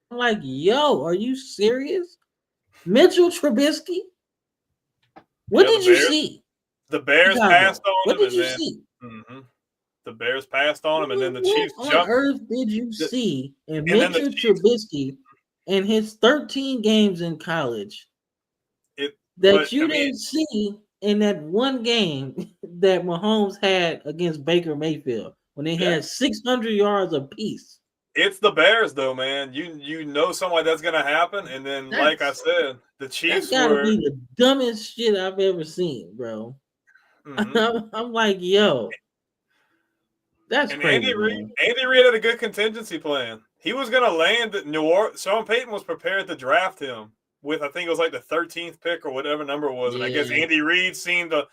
I'm like, yo, are you serious? Mitchell Trubisky? What Yeah, did the you Bears- see? The Bears Chicago, passed on what him, did and you then see? the Bears passed on him, and then the Chiefs What on jumped. earth did you see in and then the Mitchell Chiefs- Trubisky in his 13 games in college that but, you I mean, didn't see in that one game that Mahomes had against Baker Mayfield when they Yeah. had 600 yards apiece? It's the Bears, though, man. You know something like that's gonna happen, and then, like I said, the That's Chiefs got to were. be the dumbest shit I've ever seen, bro. I'm like, yo, that's And crazy, man. Andy Reid had a good contingency plan. He was gonna land at New Orleans. Sean Payton was prepared to draft him with, I think it was like the 13th pick or whatever number it was, and I guess Yeah. Andy Reid seen the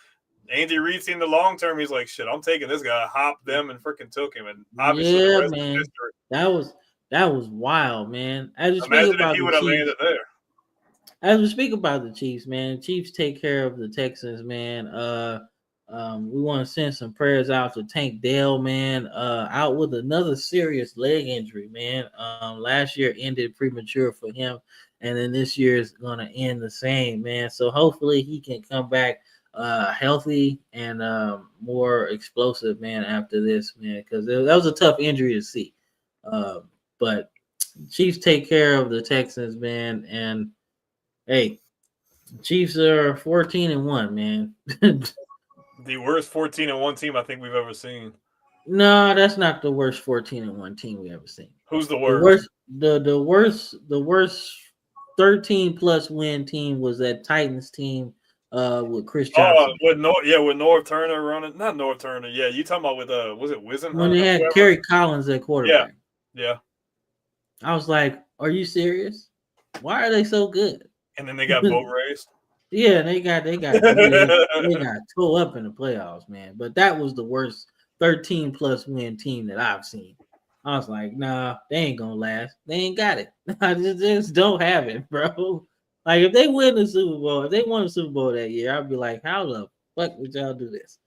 long term. He's like, shit, I'm taking this guy. Hopped them and freaking took him, and obviously the Yeah, rest man. is history. That was wild, man. As we speak Imagine about if he the would have Chiefs, landed there. as we speak about the Chiefs, man, Chiefs take care of the Texans, man. We want to send some prayers out to Tank Dell, man. Out with another serious leg injury, man. Last year ended premature for him, and then this year is gonna end the same, man. So hopefully he can come back healthy and more explosive, man, after this, man, because that was a tough injury to see. But Chiefs take care of the Texans, man, and hey, Chiefs are 14-1, man. The worst 14-1 team I think we've ever seen. No, that's not the worst 14-1 team we ever seen. Who's the worst? The worst 13 plus win team was that Titans team with Chris Johnson. With Norv Turner running, not Norv Turner. Yeah, you talking about with was it Wisenhunt? When they had Kerry Collins at quarterback. Yeah. I was like, are you serious? Why are they so good? And then they got boat raced. Yeah, they got tore up in the playoffs, man. But that was the worst 13 plus win team that I've seen. I was like, nah, they ain't gonna last. They ain't got it. I just don't have it, bro. Like if they win the Super Bowl, if they won the Super Bowl that year, I'd be like, how the fuck would y'all do this?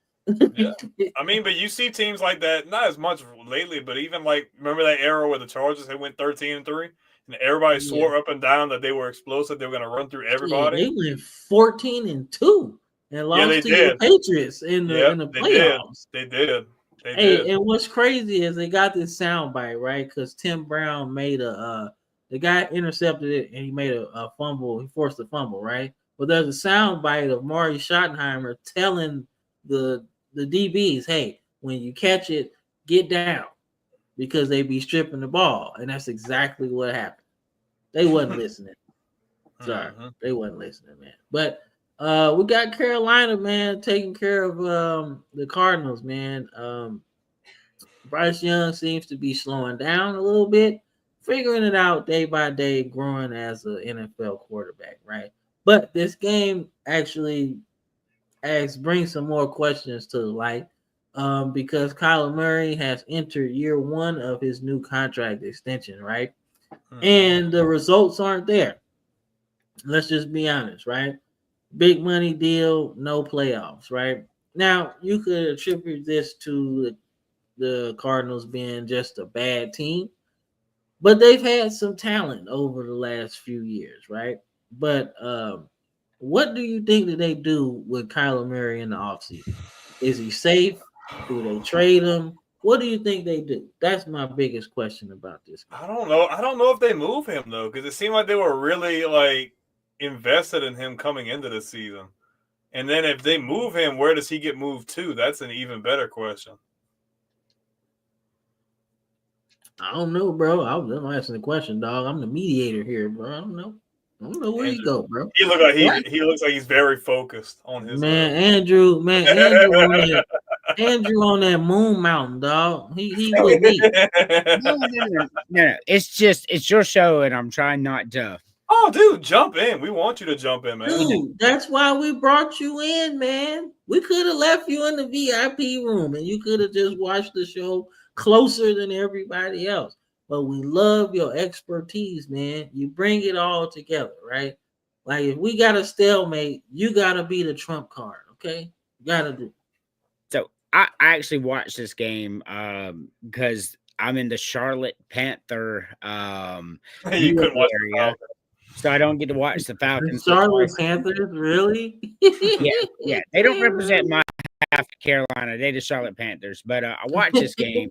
Yeah. I mean, but you see teams like that, not as much lately, but even like remember that era where the Chargers had went 13-3? And everybody swore up and down that they were explosive. They were going to run through everybody. Yeah, they went 14-2 and lost to the Patriots in the playoffs. They did. And what's crazy is they got this sound bite, right? Because Tim Brown made the guy intercepted it and he made a fumble. He forced a fumble, right? But there's a sound bite of Mari Schottenheimer telling the DBs, hey, when you catch it, get down. Because they be stripping the ball. And that's exactly what happened. They wasn't listening. Sorry. They wasn't listening, man. But we got Carolina, man, taking care of the Cardinals, man. Bryce Young seems to be slowing down a little bit, figuring it out day by day, growing as an NFL quarterback, right? But this game actually brings some more questions to the light. Because Kyler Murray has entered year one of his new contract extension, right? And the results aren't there. Let's just be honest, right? Big money deal, no playoffs, right? Now, you could attribute this to the Cardinals being just a bad team, but they've had some talent over the last few years, right? But what do you think that they do with Kyler Murray in the offseason? Is he safe? Do they trade him? What do you think they do? That's my biggest question about this game. I don't know if they move him though, because it seemed like they were really like invested in him coming into the season. And then if they move him, where does he get moved to? That's an even better question. I don't know, bro. I'm asking the question, dog. I'm the mediator here, bro. I don't know where he go, bro. He looks like he's very focused on his Andrew on that moon mountain, dog. He with me. No. It's your show, and I'm trying not to. Oh, dude, jump in. We want you to jump in, man. Dude, that's why we brought you in, man. We could have left you in the VIP room, and you could have just watched the show closer than everybody else. But we love your expertise, man. You bring it all together, right? Like if we got a stalemate, you gotta be the trump card, okay? You gotta do. So I actually watched this game because I'm in the Charlotte Panther you couldn't watch area. so I don't get to watch the The Falcons. Charlotte Panthers, really? Yeah. They don't represent my half of Carolina. They the Charlotte Panthers. But I watched this game,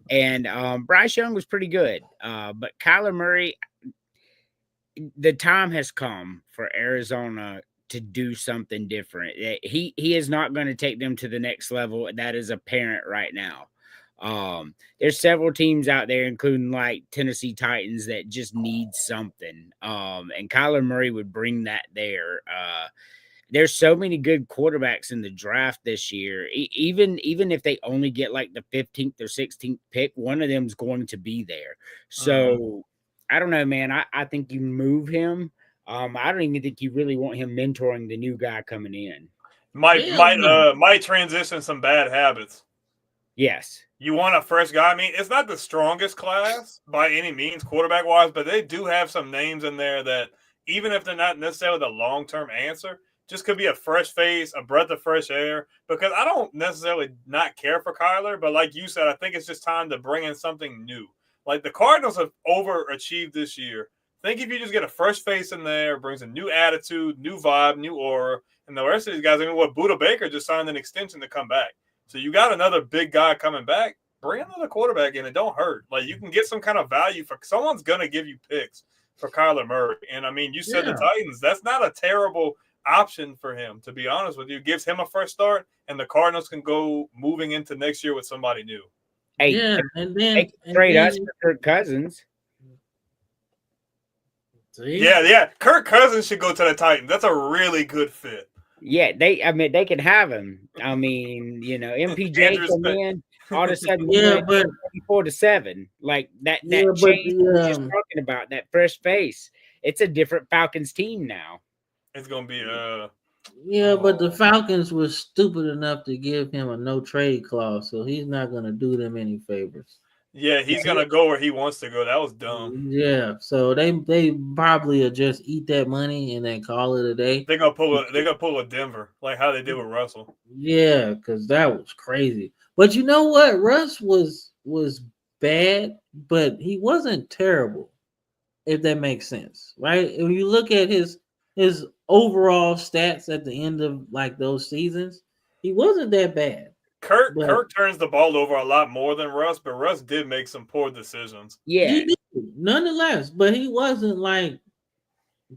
and Bryce Young was pretty good. But Kyler Murray, the time has come for Arizona to do something different. He is not going to take them to the next level. That is apparent right now. There's several teams out there, including like Tennessee Titans, that just need something. And Kyler Murray would bring that there. There's so many good quarterbacks in the draft this year. Even if they only get like the 15th or 16th pick, one of them's going to be there. So I don't know, man. I think you move him. I don't even think you really want him mentoring the new guy coming in. Might transition some bad habits. Yes. You want a fresh guy. I mean, it's not the strongest class by any means, quarterback wise, but they do have some names in there that, even if they're not necessarily the long term answer, just could be a fresh face, a breath of fresh air. Because I don't necessarily not care for Kyler, but like you said, I think it's just time to bring in something new. Like the Cardinals have overachieved this year. I think if you just get a fresh face in there, brings a new attitude, new vibe, new aura, and the rest of these guys, I mean, Buda Baker just signed an extension to come back. So you got another big guy coming back. Bring another quarterback in. It don't hurt. Like you can get some kind of value for someone's gonna give you picks for Kyler Murray. And I mean, you said the Titans. That's not a terrible option for him, to be honest with you. Gives him a fresh start, and the Cardinals can go moving into next year with somebody new. Hey, and then they can trade us for Kirk Cousins. See? Yeah. Kirk Cousins should go to the Titans. That's a really good fit. Yeah, they can have him. I mean, MPJ come in, all of a sudden, 24-7, like that change we were just talking about, that fresh face. It's a different Falcons team now. It's gonna be but the Falcons were stupid enough to give him a no trade clause, so he's not gonna do them any favors. Yeah, he's gonna go where he wants to go. That was dumb. Yeah, so they probably will just eat that money and then call it a day. They're gonna pull a Denver, like how they did with Russell. Yeah, because that was crazy. But you know what? Russ was bad, but he wasn't terrible, if that makes sense, right? If you look at his overall stats at the end of like those seasons, he wasn't that bad. Kirk turns the ball over a lot more than Russ, but Russ did make some poor decisions. Yeah, he did, nonetheless, but he wasn't like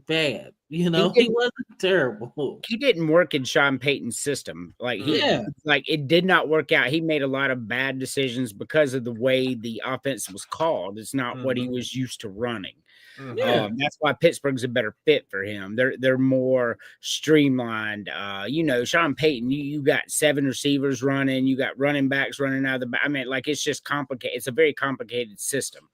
bad. He wasn't terrible. He didn't work in Sean Payton's system. Like it did not work out. He made a lot of bad decisions because of the way the offense was called. It's not what he was used to running. That's why Pittsburgh's a better fit for him. They're more streamlined. Sean Payton, you got 7 receivers running, you got running backs running out of the back. I mean, like it's just complicated. It's a very complicated system.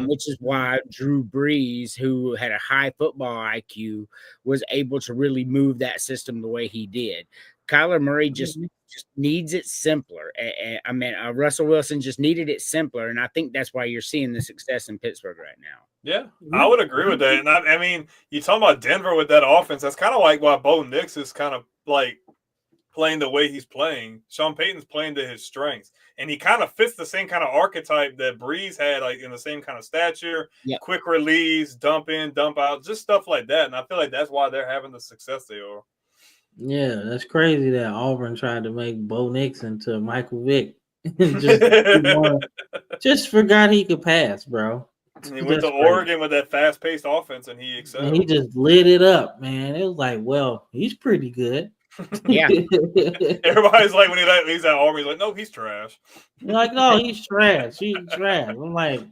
Which is why Drew Brees, who had a high football IQ, was able to really move that system the way he did. Kyler Murray just needs it simpler. Russell Wilson just needed it simpler, and I think that's why you're seeing the success in Pittsburgh right now. Yeah, I would agree with that. And I mean, you talking about Denver with that offense, that's kind of like why Bo Nix is kind of like playing the way he's playing. Sean Payton's playing to his strengths. And he kind of fits the same kind of archetype that Breeze had, like in the same kind of stature, quick release, dump in, dump out, just stuff like that. And I feel like that's why they're having the success they are. Yeah, that's crazy that Auburn tried to make Bo Nix into Michael Vick. just forgot he could pass, bro. And he went to Oregon with that fast-paced offense, and he excelled. And he just lit it up, man. It was like, well, he's pretty good. Yeah. Everybody's like, when he's at Auburn, he's like, no, he's trash. You're like, no, he's trash. He's trash. I'm like,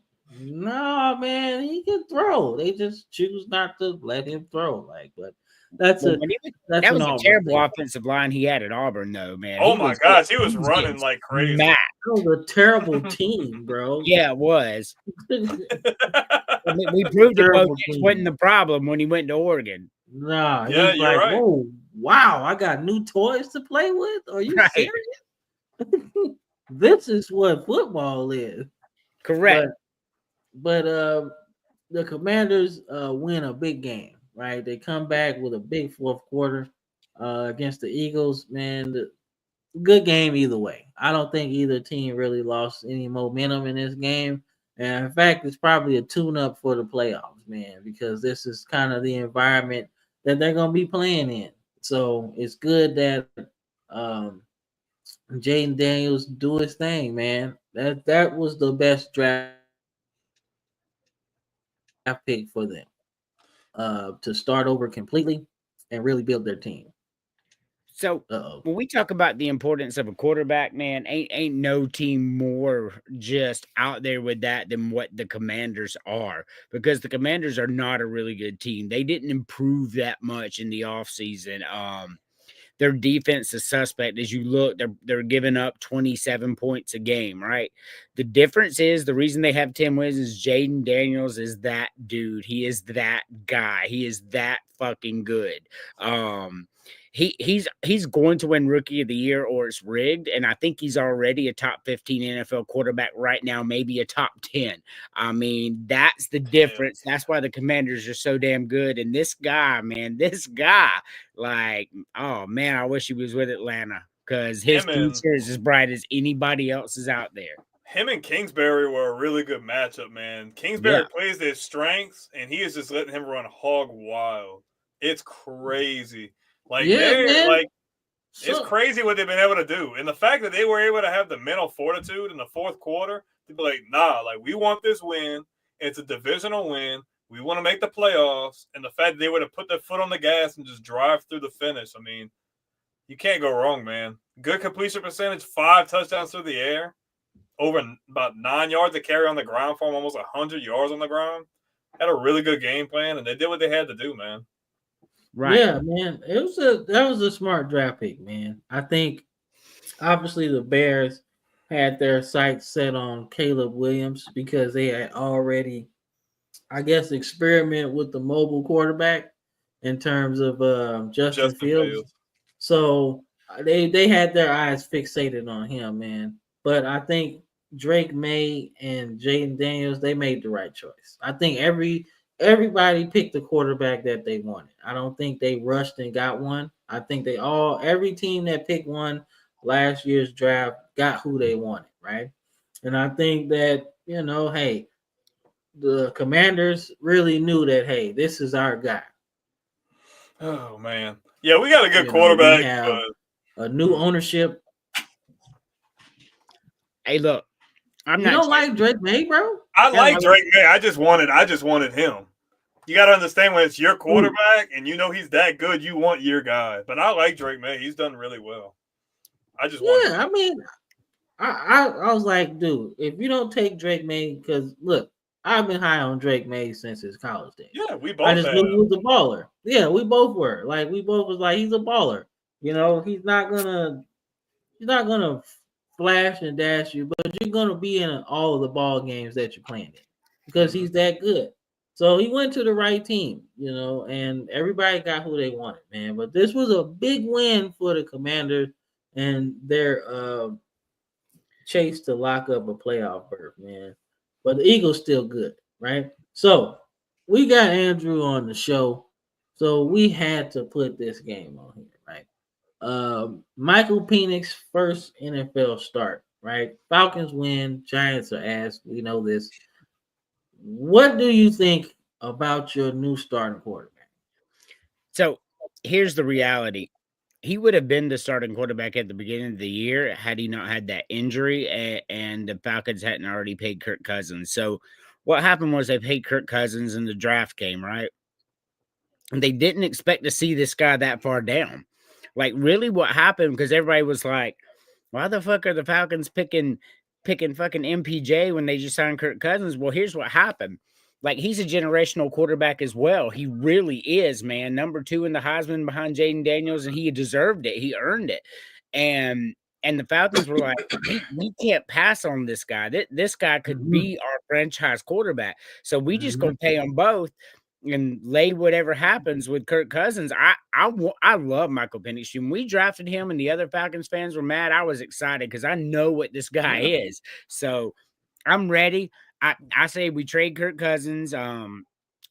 no, man, he can throw. They just choose not to let him throw. Like, but that was a terrible offensive line he had at Auburn, though, man. Oh my gosh, he was running like crazy. That was a terrible team, bro. Yeah, it was. We proved it wasn't the problem when he went to Oregon. Nah, yeah, you're like, right. Oh, wow, I got new toys to play with. Are you serious? This is what football is. Correct. But the Commanders win a big game, right? They come back with a big fourth quarter against the Eagles. Man, good game either way. I don't think either team really lost any momentum in this game. And in fact, it's probably a tune-up for the playoffs, man, because this is kind of the environment that they're gonna be playing in. So it's good that um, Jaden Daniels do his thing, man. That was the best draft pick for them to start over completely and really build their team. So Uh-oh. when we talk about the importance of a quarterback, man, ain't no team more just out there with that than what the Commanders are, because the Commanders are not a really good team. They didn't improve that much in the offseason. Their defense is suspect. As you look, they're giving up 27 points a game, right? The difference is the reason they have 10 wins is Jaden Daniels is that dude. He is that guy. He is that fucking good. He's going to win Rookie of the Year or it's rigged, and I think he's already a top 15 NFL quarterback right now, maybe a top 10. I mean, that's the difference. That's why the Commanders are so damn good. And this guy, man, like, oh man, I wish he was with Atlanta because his future is as bright as anybody else's out there. Him and Kingsbury were a really good matchup, man. Kingsbury plays their strengths, and he is just letting him run hog wild. It's crazy. Like, it's crazy what they've been able to do. And the fact that they were able to have the mental fortitude in the fourth quarter to be like, nah, like, we want this win. It's a divisional win. We want to make the playoffs. And the fact that they would have put their foot on the gas and just drive through the finish. I mean, you can't go wrong, man. Good completion percentage, 5 touchdowns through the air, over about 9 yards to carry on the ground for him, almost 100 yards on the ground. Had a really good game plan, and they did what they had to do, man. Right. Yeah, man. That was a smart draft pick, man. I think obviously the Bears had their sights set on Caleb Williams because they had already, I guess, experiment with the mobile quarterback in terms of Justin Fields. So they had their eyes fixated on him, man. But I think Drake May and Jaden Daniels, they made the right choice. I think everybody picked the quarterback that they wanted. I don't think they rushed and got one. I think every team that picked one last year's draft got who they wanted, right? And I think that, hey, the Commanders really knew that, hey, this is our guy. Oh, man. Yeah, we got a good quarterback. We have a new ownership. Hey, look. You don't like Drake May, bro? I like Drake May. I just wanted him. You got to understand when it's your quarterback and you know he's that good, you want your guy. But I like Drake May. He's done really well. I was like, dude, if you don't take Drake May, because look, I've been high on Drake May since his college days. Yeah, we both. I just knew he was a baller. Yeah, we both were. Like, we both was like, he's a baller. He's not gonna flash and dash you, but you're gonna be in all of the ball games that you're playing in because he's that good. So he went to the right team, and everybody got who they wanted, man. But this was a big win for the Commanders and their chase to lock up a playoff berth, man. But the Eagles still good, right? So we got Andrew on the show, so we had to put this game on here, right? Michael Penix's first NFL start, right? Falcons win, Giants are ass. We know this. What do you think about your new starting quarterback? So here's the reality. He would have been the starting quarterback at the beginning of the year had he not had that injury and the Falcons hadn't already paid Kirk Cousins. So what happened was they paid Kirk Cousins in the draft game, right? And they didn't expect to see this guy that far down. Like, really what happened, because everybody was like, why the fuck are the Falcons picking fucking MPJ when they just signed Kirk Cousins? Well, here's what happened. Like, he's a generational quarterback as well. He really is, man. Number 2 in the Heisman behind Jaden Daniels, and he deserved it. He earned it. And the Falcons were like, we can't pass on this guy. This guy could be our franchise quarterback. So we just going to pay them both and lay whatever happens with Kirk Cousins. I love Michael Penix. When we drafted him and the other Falcons fans were mad, I was excited because I know what this guy is. So I'm ready. I say we trade Kirk Cousins.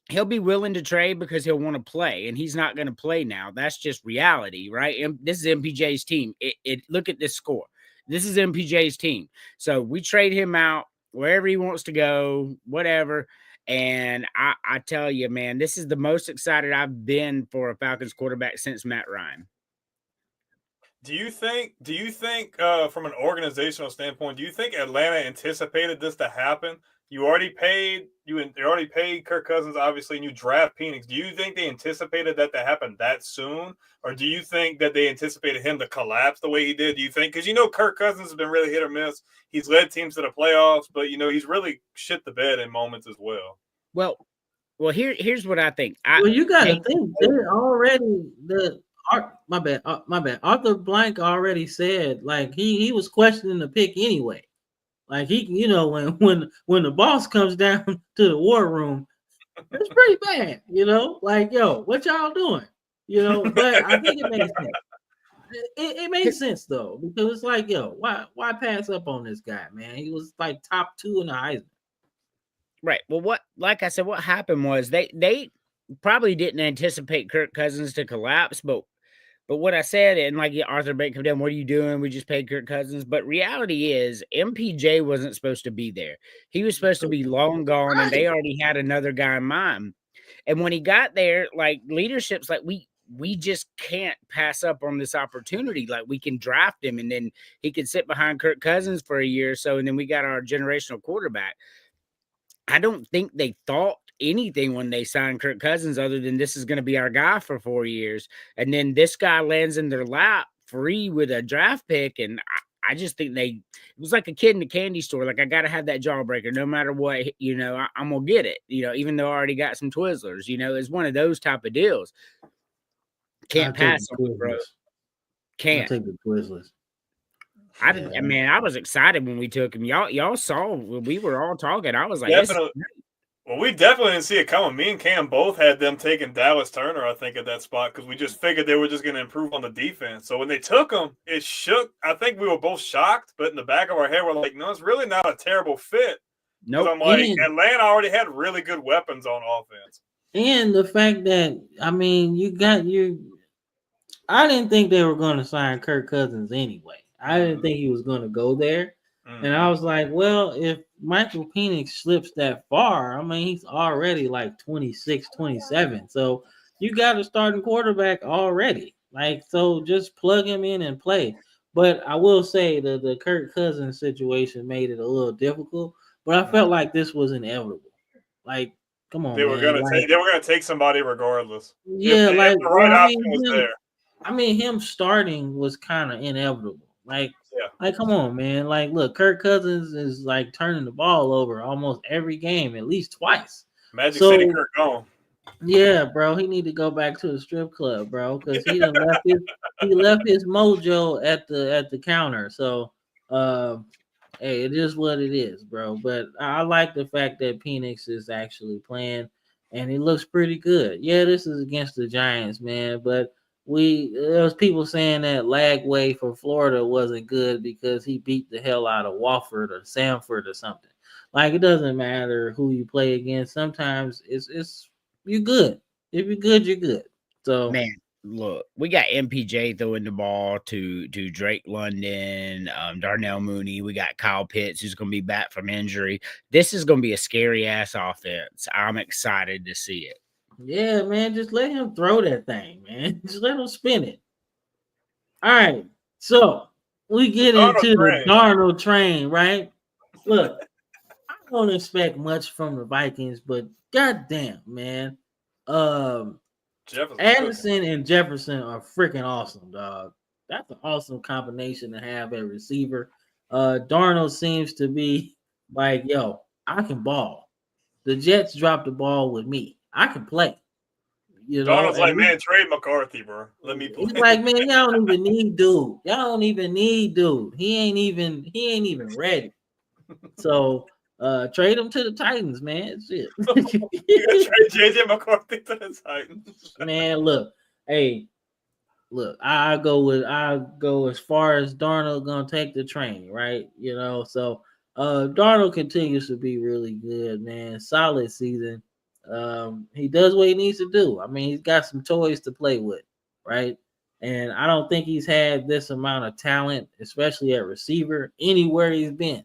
He'll be willing to trade because he'll want to play, and he's not going to play now. That's just reality, right? This is MPJ's team. Look at this score. This is MPJ's team. So we trade him out. wherever he wants to go, whatever. And I tell you, man, this is the most excited I've been for a Falcons quarterback since Matt Ryan. Do you think from an organizational standpoint, do you think Atlanta anticipated this to happen? You already paid Kirk Cousins, obviously, and you draft Penix. Do you think they anticipated that to happen that soon? Or do you think that they anticipated him to collapse the way he did? Do you think, because Kirk Cousins has been really hit or miss. He's led teams to the playoffs, but he's really shit the bed in moments as well. Well, here's what I think. You gotta think they're already my bad. Arthur Blank already said like he was questioning the pick anyway. Like he, when the boss comes down to the war room, it's pretty bad. Like yo, what y'all doing? But I think it makes sense. It makes sense though, because it's like yo, why pass up on this guy, man? He was like top 2 in the Heisman. Right. Well, like I said, what happened was they probably didn't anticipate Kirk Cousins to collapse, but what I said, and like Arthur Blank come down, what are you doing? We just paid Kirk Cousins. But reality is MPJ wasn't supposed to be there. He was supposed to be long gone, and they already had another guy in mind. And when he got there, like leadership's like, we just can't pass up on this opportunity. Like we can draft him, and then he could sit behind Kirk Cousins for a year or so, and then we got our generational quarterback. I don't think they thought anything when they signed Kirk Cousins other than this is going to be our guy for 4 years. And then this guy lands in their lap free with a draft pick. And I just think it was like a kid in a candy store. Like, I got to have that jawbreaker no matter what, I'm going to get it, even though I already got some Twizzlers, it's one of those type of deals. Can't pass on it, bro. Can't. I'll take the Twizzlers. I was excited when we took him. Y'all saw we were all talking. I was like, definitely. Well, we definitely didn't see it coming. Me and Cam both had them taking Dallas Turner, I think, at that spot because we just figured they were just going to improve on the defense. So when they took him, it shook. I think we were both shocked, but in the back of our head, we're like, no, it's really not a terrible fit. No, I'm like, Atlanta already had really good weapons on offense. And the fact that, I didn't think they were going to sign Kirk Cousins anyway. I didn't think he was going to go there. And I was like, well, if Michael Penix slips that far, he's already like 26, 27. So you got a starting quarterback already. Like, so just plug him in and play. But I will say the Kirk Cousins situation made it a little difficult. But I felt like this was inevitable. Like, come on, they were gonna take somebody regardless. Yeah, if the right option was there. Him starting was kind of inevitable. Like, come on, man. Like, look, Kirk Cousins is like turning the ball over almost every game, at least twice. Magic City Kirk gone. Yeah, bro. He need to go back to the strip club, bro, because he left his mojo at the counter. So, hey, it is what it is, bro. But I like the fact that Penix is actually playing, and he looks pretty good. Yeah, this is against the Giants, man, but there was people saying that Lagway from Florida wasn't good because he beat the hell out of Wofford or Samford or something. Like, it doesn't matter who you play against. Sometimes it's you're good. If you're good, you're good. So, man, look, we got MPJ throwing the ball to Drake London, Darnell Mooney. We got Kyle Pitts, who's going to be back from injury. This is going to be a scary ass offense. I'm excited to see it. Yeah, man, just let him throw that thing, man. Just let him spin it. All right, so we get into the Darnold train, right? Look, I don't expect much from the Vikings, but goddamn, man, Anderson and Jefferson are freaking awesome, dog. That's an awesome combination to have at receiver. Darnold seems to be like, yo, I can ball. The Jets dropped the ball with me. I can play. Donald's like, man, trade McCarthy, bro. Let me play. He's like, man, y'all don't even need dude. Y'all don't even need dude. He ain't even ready. So trade him to the Titans, man. Shit. You gonna trade JJ McCarthy to the Titans? Man, look, I go as far as Darnold gonna take the train, right? So Darnold continues to be really good, man. Solid season. He does what he needs to do. He's got some toys to play with, right? And I don't think he's had this amount of talent, especially at receiver, anywhere he's been.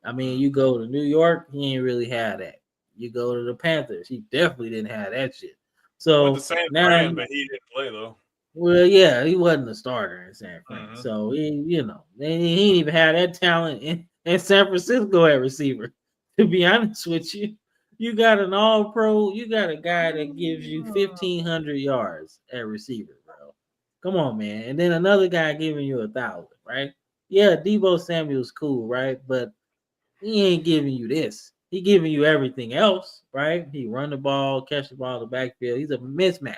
I mean, you go to New York, he ain't really had that. You go to the Panthers, he definitely didn't have that shit. So with the San now, Fran, but he didn't play though. well, yeah, he wasn't a starter in San Fran. Mm-hmm. So he didn't even have that talent in San Francisco at receiver. To be honest with you, you got an all-pro. You got a guy that gives you 1,500 yards at receiver, bro. Come on, man. And then another guy giving you 1,000, right? Yeah, Debo Samuel's cool, right? But he ain't giving you this. He giving you everything else, right? He run the ball, catch the ball in the backfield. He's a mismatch.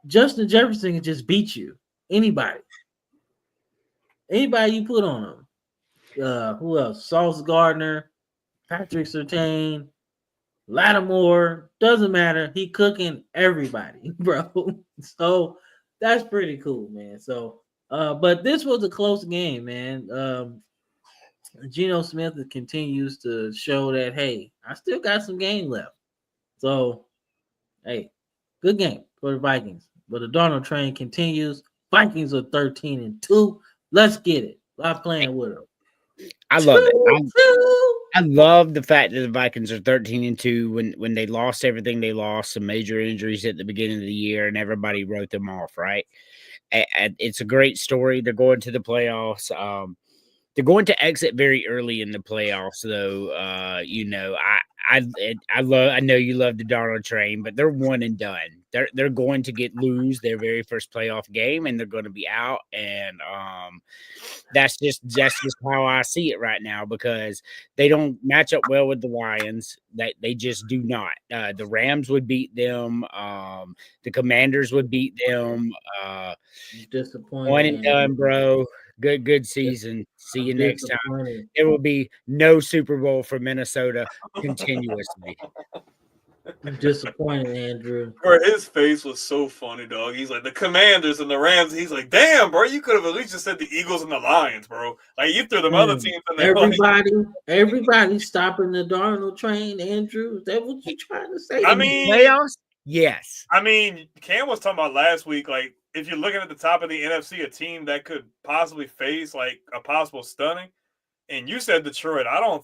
Justin Jefferson can just beat you. Anybody you put on him. Who else? Sauce Gardner, Patrick Surtain, Lattimore. Doesn't matter. He cooking everybody, bro. So that's pretty cool, man. So, but this was a close game, man. Geno Smith continues to show that, hey, I still got some game left. So, hey, good game for the Vikings. But the Darnold train continues. Vikings are 13-2. Let's get it. I'm playing with them. I love it. I love the fact that the Vikings are 13-2 when they lost everything they lost, some major injuries at the beginning of the year, and everybody wrote them off, right? It's a great story. They're going to the playoffs. They're going to exit very early in the playoffs, though. I know you love the Darnold train, but they're one and done. They're going to lose their very first playoff game, and they're going to be out. And that's just how I see it right now, because they don't match up well with the Lions. That they just do not. The Rams would beat them. The Commanders would beat them. Disappointed. One and done, bro. Good season. See you next time. There will be no Super Bowl for Minnesota continuously. I'm disappointed, Andrew. Bro, his face was so funny, dog. He's like, the Commanders and the Rams. He's like, damn, bro, you could have at least just said the Eagles and the Lions, bro. Like, you threw them other teams in there. Everybody stopping the Darnold train, Andrew. Is that what you trying to say? I mean, playoffs? Yes. I mean, Cam was talking about last week, like, if you're looking at the top of the NFC, a team that could possibly face, like, a possible stunning, and you said Detroit. I know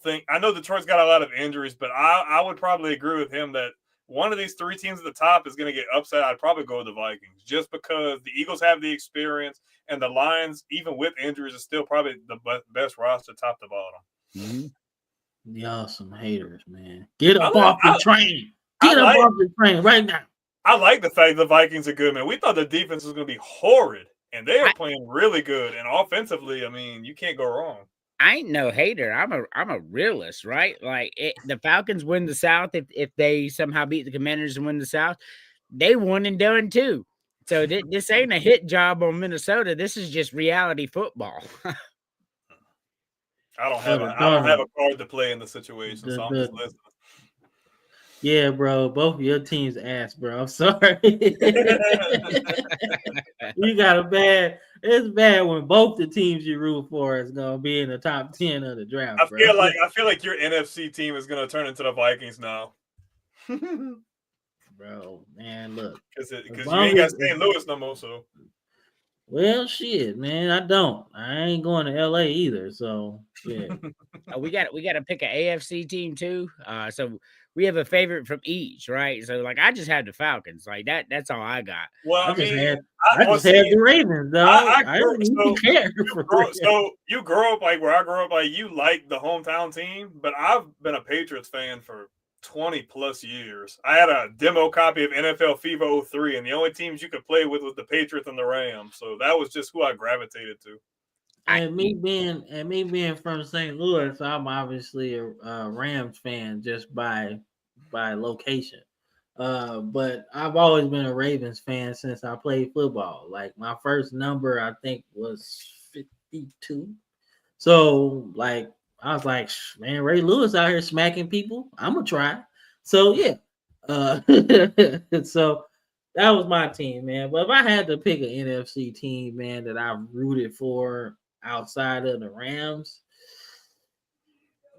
Detroit's got a lot of injuries, but I would probably agree with him that one of these three teams at the top is going to get upset. I'd probably go with the Vikings, just because the Eagles have the experience, and the Lions, even with injuries, is still probably the best roster top to bottom. Mm-hmm. Y'all some haters, man. Get up off the train. Get up off the train right now. I like the fact the Vikings are good, man. We thought the defense was going to be horrid, and they are playing really good. And offensively, I mean, you can't go wrong. I ain't no hater. I'm a realist, right? Like, the Falcons win the South. If they somehow beat the Commanders and win the South, they won and done too. So this ain't a hit job on Minnesota. This is just reality football. I don't have a card to play in the situation, so I'm just listening. Yeah, bro. Both of your teams ass, bro. I'm sorry. You got a bad. It's bad when both the teams you root for is gonna be in the top 10 of the draft. I feel like your NFC team is gonna turn into the Vikings now. Bro, man, look. Because you ain't got St. Louis no more, so. Well, shit, man, I don't. I ain't going to LA either, so yeah. We got to pick an AFC team too. So we have a favorite from each, right? So like, I just have the Falcons, like that. That's all I got. Well, I just had the Ravens, though. I don't even care. So you grow up like where I grew up, like you like the hometown team, but I've been a Patriots fan for 20 plus years. I had a demo copy of NFL FIFA 03, and the only teams you could play with was the Patriots and the Rams. So that was just who I gravitated to. And me being from St. Louis, I'm obviously a Rams fan just by location. But I've always been a Ravens fan since I played football. Like, my first number, I think, was 52. So, like, I was like, man, Ray Lewis out here smacking people. I'm going to try. So, yeah. So, that was my team, man. But if I had to pick an NFC team, man, that I rooted for outside of the Rams,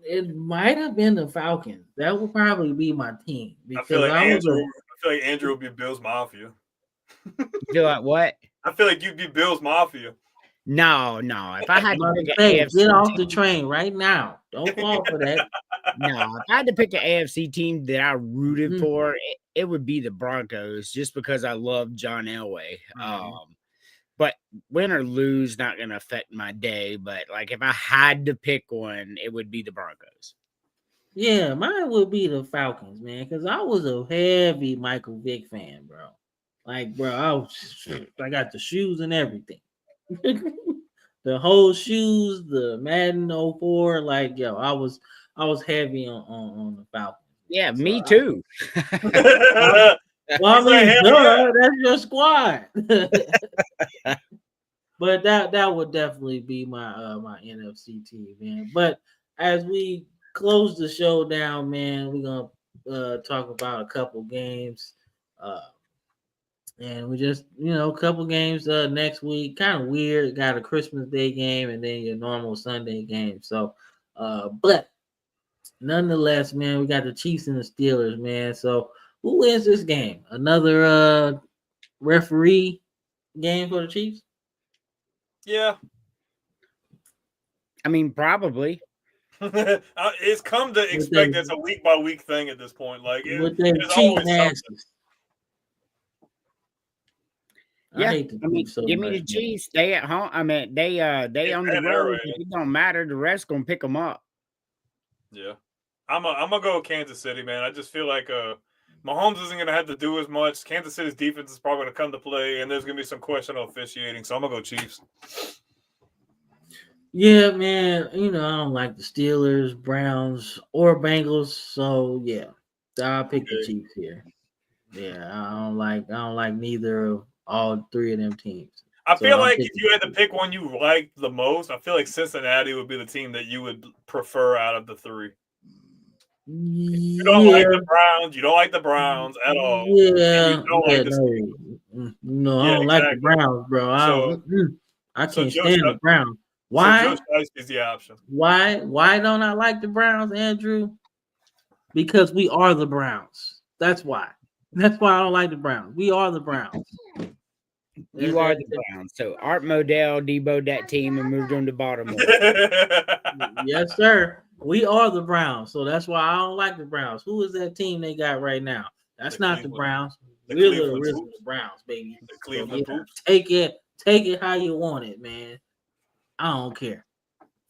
it might have been the Falcons. That would probably be my team. Because I feel like Andrew would be Bills Mafia. You feel like what? I feel like you'd be Bills Mafia. No. If I had to pick an AFC get off the team, train right now. Don't fall for that. no, if I had to pick an AFC team that I rooted Mhm. for, it would be the Broncos, just because I love John Elway. Right. But win or lose, not going to affect my day. But like, if I had to pick one, it would be the Broncos. Yeah, mine would be the Falcons, man, because I was a heavy Michael Vick fan, bro. Like, bro, I got the shoes and everything. The whole shoes, the Madden 04, like, yo, I was heavy on the Falcons. Yeah, So me too. well, I He's like, mean, hell yeah. that's your squad. But that would definitely be my my NFC team, man. But as we close the show down, man, we're gonna talk about a couple games. And we just, a couple games next week. Kind of weird. Got a Christmas Day game and then your normal Sunday game. So but nonetheless, man, we got the Chiefs and the Steelers, man. So who wins this game? Another referee game for the Chiefs? Yeah. I mean, probably. It's come to expect it's a week by week thing at this point. Like with them it's cheap always asses. something. Yeah, I hate the Chiefs so give me much, the Chiefs. Stay at home. I mean, they on the at road. Arrowhead. It don't matter. The rest gonna pick them up. Yeah, I'm gonna go with Kansas City, man. I just feel like Mahomes isn't gonna have to do as much. Kansas City's defense is probably gonna come to play, and there's gonna be some questionable officiating. So I'm gonna go Chiefs. Yeah, man. I don't like the Steelers, Browns, or Bengals. So yeah, I'll pick the Chiefs here. Yeah, I don't like neither of all three of them teams. I feel like if you had to pick one you liked the most, I feel like Cincinnati would be the team that you would prefer out of the three. You don't like the Browns. You don't like the Browns at all. Yeah, I don't like the Browns, bro. I can't stand the Browns. Why? So Joe Shiesty is the option. Why don't I like the Browns, Andrew? Because we are the Browns. That's why. That's why I don't like the Browns. We are the Browns. You are the Browns. So Art Modell deboed that team and moved them to Baltimore. Yes, sir. We are the Browns. So that's why I don't like the Browns. Who is that team they got right now? That's not the Browns. We're the original Browns, baby. The Cleveland Poops. Take it how you want it, man. I don't care.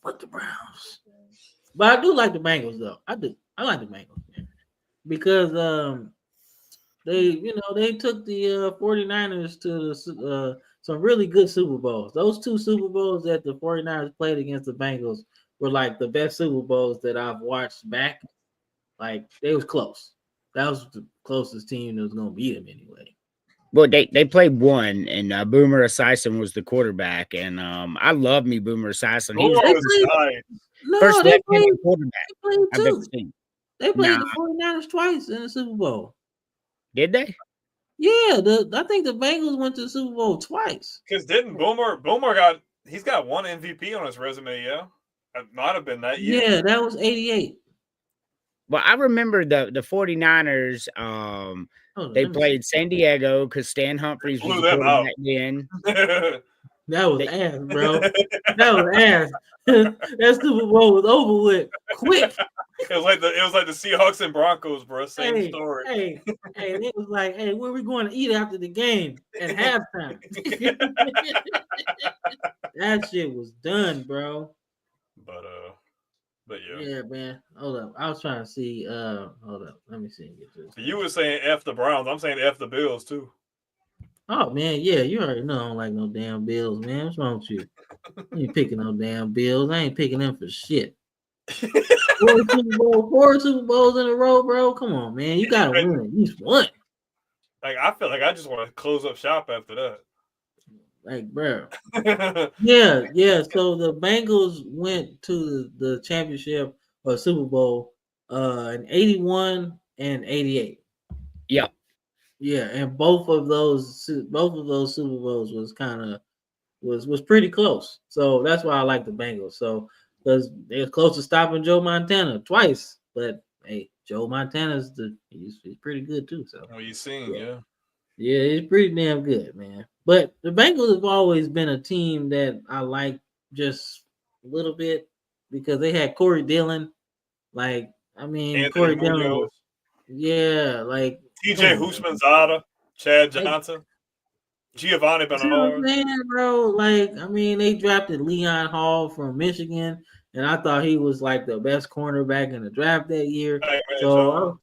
Fuck the Browns. But I do like the Bengals, though. I do. I like the Bengals, man. Because they took the 49ers to some really good Super Bowls. Those two Super Bowls that the 49ers played against the Bengals were like the best Super Bowls that I've watched back. Like, they was close. That was the closest team that was going to beat them anyway. Well, they played one, and Boomer Esiason was the quarterback, and I love me Boomer Esiason. He was first left-handed quarterback I've ever seen. They played the 49ers twice in the Super Bowl. Did they? Yeah, I think the Bengals went to the Super Bowl twice. Because didn't Boomer he's got one MVP on his resume, yeah? It might have been that year. Yeah, that was 88. Well, I remember the 49ers, they played San Diego because Stan Humphries was the quarterback then. That was ass, bro. That was ass. That Super Bowl was over with quick. It was like the Seahawks and Broncos, bro. Same story. Hey, and it was like, hey, where are we going to eat after the game at halftime? That shit was done, bro. But yeah. Yeah, man. Hold up. I was trying to see. Hold up. Let me see. You were saying F the Browns. I'm saying F the Bills too. Oh man, yeah, you already know I don't like no damn Bills, man. What's wrong with you? You ain't picking no damn Bills. I ain't picking them for shit. Four Super Bowls in a row, bro. Come on, man. You gotta win at least one. Like, I feel like I just want to close up shop after that. Like, bro. Yeah. So the Bengals went to the championship or Super Bowl in 81 and 88. Yeah. Yeah, and both of those Super Bowls was pretty close. So that's why I like the Bengals. So because they're close to stopping Joe Montana twice, but hey, Joe Montana's he's pretty good too. So what you seen, yeah. Yeah, he's pretty damn good, man. But the Bengals have always been a team that I like just a little bit because they had Corey Dillon. Like, I mean, Anthony Corey Dillon was, Munoz, yeah, like, come TJ on, man. Husmanzada, Chad Like, Johnson, Giovanni you know what I'm Bernard. saying, bro? Like, I mean, they drafted Leon Hall from Michigan, and I thought he was like the best cornerback in the draft that year. Pac-Man So, Jones.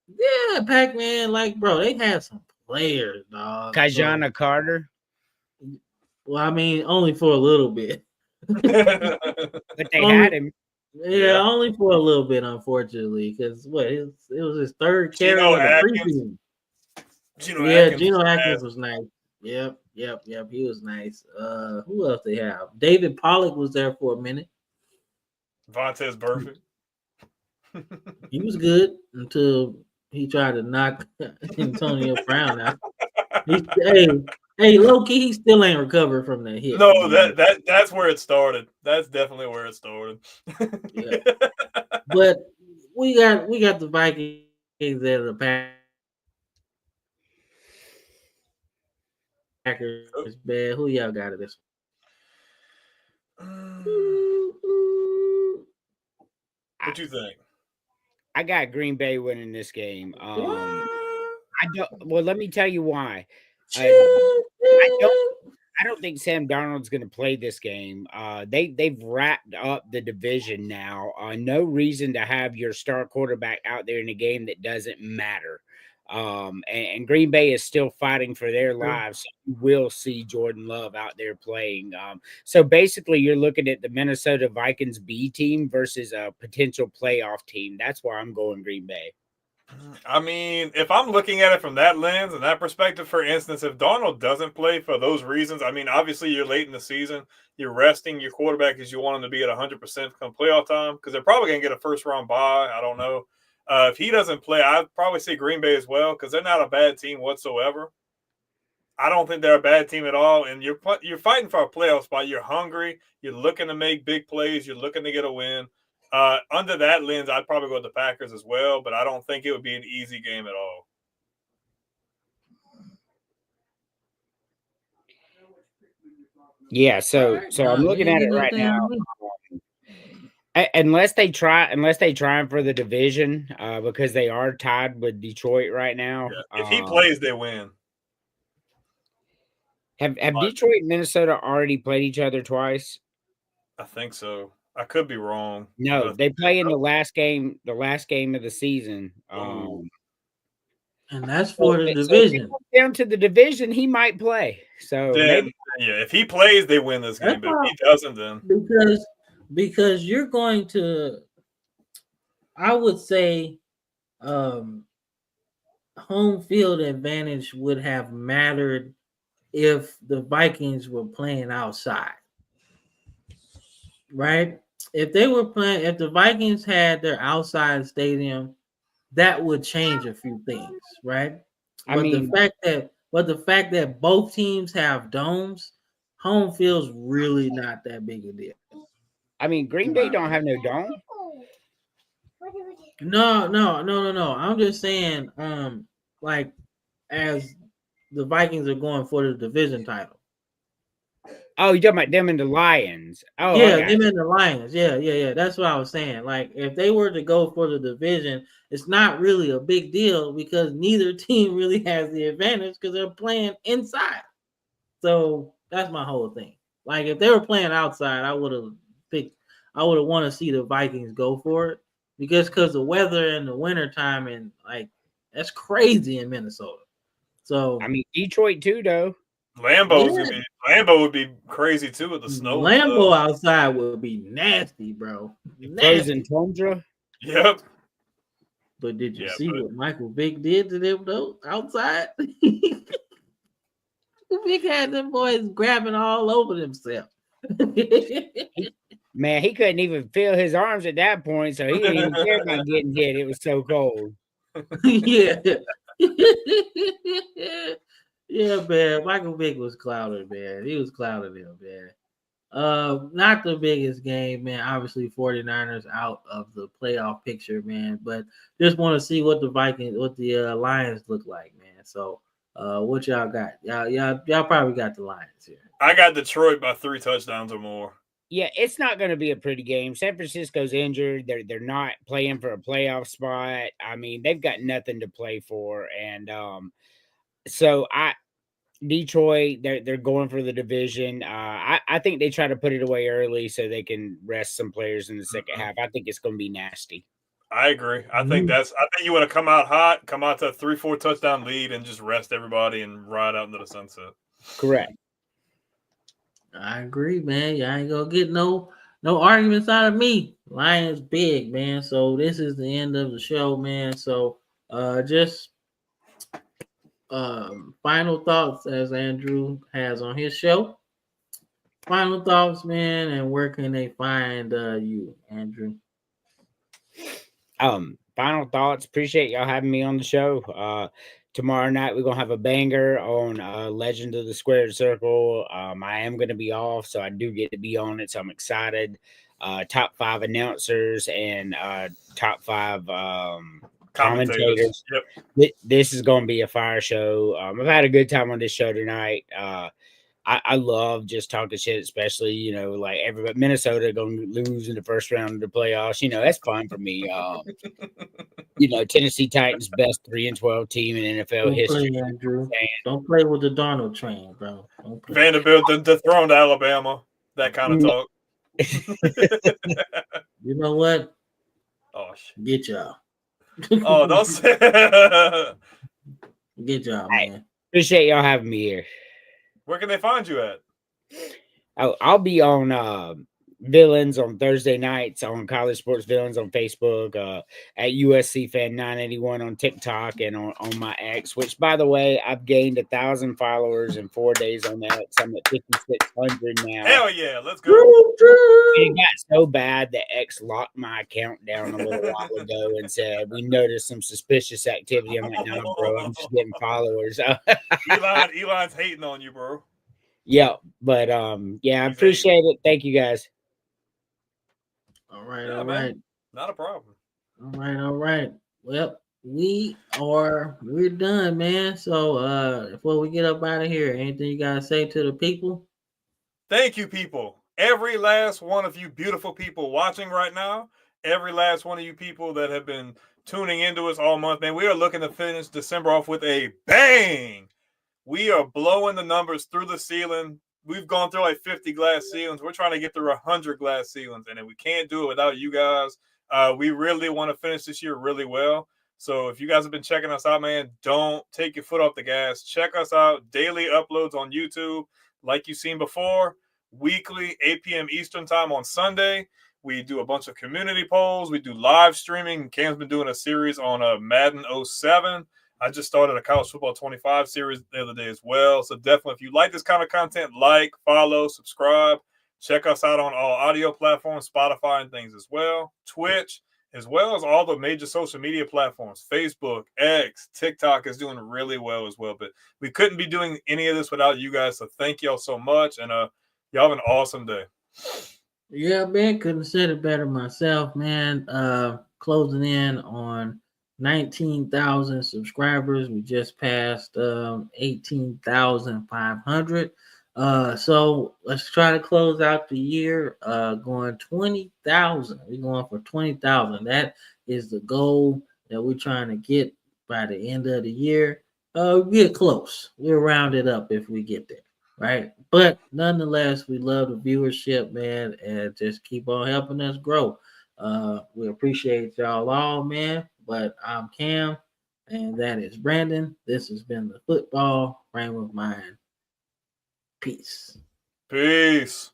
yeah, Pac-Man, like, bro, they had some players, dog. So, Kajana Carter, well, I mean, only for a little bit. but they Only, had him. yeah, only for a little bit, unfortunately, because it was his third carry Geno of the Atkins. preseason. Geno Yeah, Atkins Geno was Atkins nasty. was nice. Yep. He was nice. Who else they have? David Pollock was there for a minute. Vontez Burfict. He was good until he tried to knock Antonio Brown out. Hey, low key, he still ain't recovered from that hit. No, Man. that's where it started. That's definitely where it started. Yeah, but we got the Vikings and the Packers. Man, who y'all got at this? What you think? I got Green Bay winning this game. I don't. Well, let me tell you why. I don't think Sam Darnold's going to play this game. They've wrapped up the division now. No reason to have your star quarterback out there in a game that doesn't matter. And Green Bay is still fighting for their lives. So you will see Jordan Love out there playing. So basically, you're looking at the Minnesota Vikings B team versus a potential playoff team. That's why I'm going Green Bay. I mean, if I'm looking at it from that lens and that perspective, for instance, if Darnold doesn't play for those reasons, I mean, obviously you're late in the season, you're resting your quarterback because you want him to be at 100% come playoff time because they're probably going to get a first round bye. I don't know. If he doesn't play, I'd probably say Green Bay as well because they're not a bad team whatsoever. I don't think they're a bad team at all, and you're fighting for a playoff spot. You're hungry. You're looking to make big plays. You're looking to get a win. Under that lens, I'd probably go with the Packers as well, but I don't think it would be an easy game at all. Yeah, so I'm looking at it right now. Unless they try for the division, because they are tied with Detroit right now. Yeah. If he plays, they win. Have Detroit and Minnesota already played each other twice? I think so. I could be wrong. No, they play in the last game of the season. And that's for the division. So if it comes down to the division, he might play. So then, maybe, yeah, if he plays, they win this game. But if he doesn't, then because you're going to, I would say, home field advantage would have mattered if the Vikings were playing outside, right? If the Vikings had their outside stadium, that would change a few things, right? The fact that both teams have domes, home field's really not that big a deal. I mean, Green Bay don't have no dome. No. I'm just saying, like as the Vikings are going for the division title. Oh, you're talking about them and the Lions. Oh, yeah, them and the Lions. Yeah. That's what I was saying. Like, if they were to go for the division, it's not really a big deal because neither team really has the advantage because they're playing inside. So that's my whole thing. Like, if they were playing outside, I would have want to see the Vikings go for it because the weather in the wintertime and like that's crazy in Minnesota. So I mean, Detroit too, though. Lambeau would be crazy too with the snow. Lambeau outside would be nasty, bro. Frozen tundra. Yep. But did you see what Michael Vick did to them though outside? Vick had them boys grabbing all over themselves. Man, he couldn't even feel his arms at that point, so he didn't even care about getting hit. It was so cold. Yeah. Yeah, man. Michael Vick was clouded, man. He was clouded him, man. Not the biggest game, man. Obviously, 49ers out of the playoff picture, man. But just want to see what the Lions look like, man. So What y'all got? Y'all probably got the Lions here. I got Detroit by 3 touchdowns or more. Yeah, it's not going to be a pretty game. San Francisco's injured. They're not playing for a playoff spot. I mean, they've got nothing to play for, and so Detroit, they're going for the division. I think they try to put it away early so they can rest some players in the 2nd half. I think it's going to be nasty. I agree. I think you want to come out hot, come out to a 3-4 touchdown lead, and just rest everybody and ride out into the sunset. Correct. I agree, man. Y'all ain't gonna get no arguments out of me. Lions big, man. So this is the end of the show, man. So just final thoughts as Andrew has on his show. Final thoughts, man, and where can they find you, Andrew? Final thoughts. Appreciate y'all having me on the show. Tomorrow night we're gonna have a banger on Legend of the Squared Circle. I am gonna be off, so I do get to be on it, so I'm excited. Top 5 announcers and top 5 commentators. Yep. This is gonna be a fire show. I've had a good time on this show tonight. I love just talking shit, especially, you know, like everybody, Minnesota going to lose in the first round of the playoffs. You know, that's fun for me. You know, Tennessee Titans best 3-12 team in NFL history. Play, Andrew. Don't play with the Darnold train, bro. Vanderbilt dethroned Alabama. That kind of talk. You know what? Oh shit. Get y'all. Oh, don't say. Get y'all, man. Appreciate y'all having me here. Where can they find you at? I'll be on Villains on Thursday nights, on College Sports Villains on Facebook, at USC Fan 981 on TikTok, and on my X, which, by the way, I've gained 1,000 followers in 4 days on X. I'm at 5,600 now. Hell yeah, let's go. It got so bad that X locked my account down a little while ago and said, we noticed some suspicious activity. I'm like, no, bro, I'm just getting followers. Elon's hating on you, bro. Yeah, but yeah, I appreciate it. Thank you, guys. All right, all right. Not a problem. All right. Well, we're done, man. So before we get up out of here, anything you gotta say to the people? Thank you, people. Every last one of you beautiful people watching right now, every last one of you people that have been tuning into us all month, man, we are looking to finish December off with a bang. We are blowing the numbers through the ceiling. We've gone through like 50 glass ceilings. We're trying to get through 100 glass ceilings, and we can't do it without you guys. We really want to finish this year really well. So if you guys have been checking us out, man, don't take your foot off the gas. Check us out. Daily uploads on YouTube, like you've seen before. Weekly, 8 p.m. Eastern time on Sunday. We do a bunch of community polls. We do live streaming. Cam's been doing a series on Madden 07. I just started a College Football 25 series the other day as well. So definitely, if you like this kind of content, like, follow, subscribe. Check us out on all audio platforms, Spotify and things as well. Twitch, as well as all the major social media platforms. Facebook, X, TikTok is doing really well as well. But we couldn't be doing any of this without you guys. So thank y'all so much. And y'all have an awesome day. Yeah, man, couldn't have said it better myself, man. Closing in on 19,000 subscribers. We just passed 18,500. So let's try to close out the year going 20,000. We're going for 20,000. That is the goal that we're trying to get by the end of the year. Get close. We'll round it up if we get there, right? But nonetheless, we love the viewership, man, and just keep on helping us grow. We appreciate y'all all, man. But I'm Cam, and that is Brandon. This has been the Football Frame of Mind. Peace. Peace.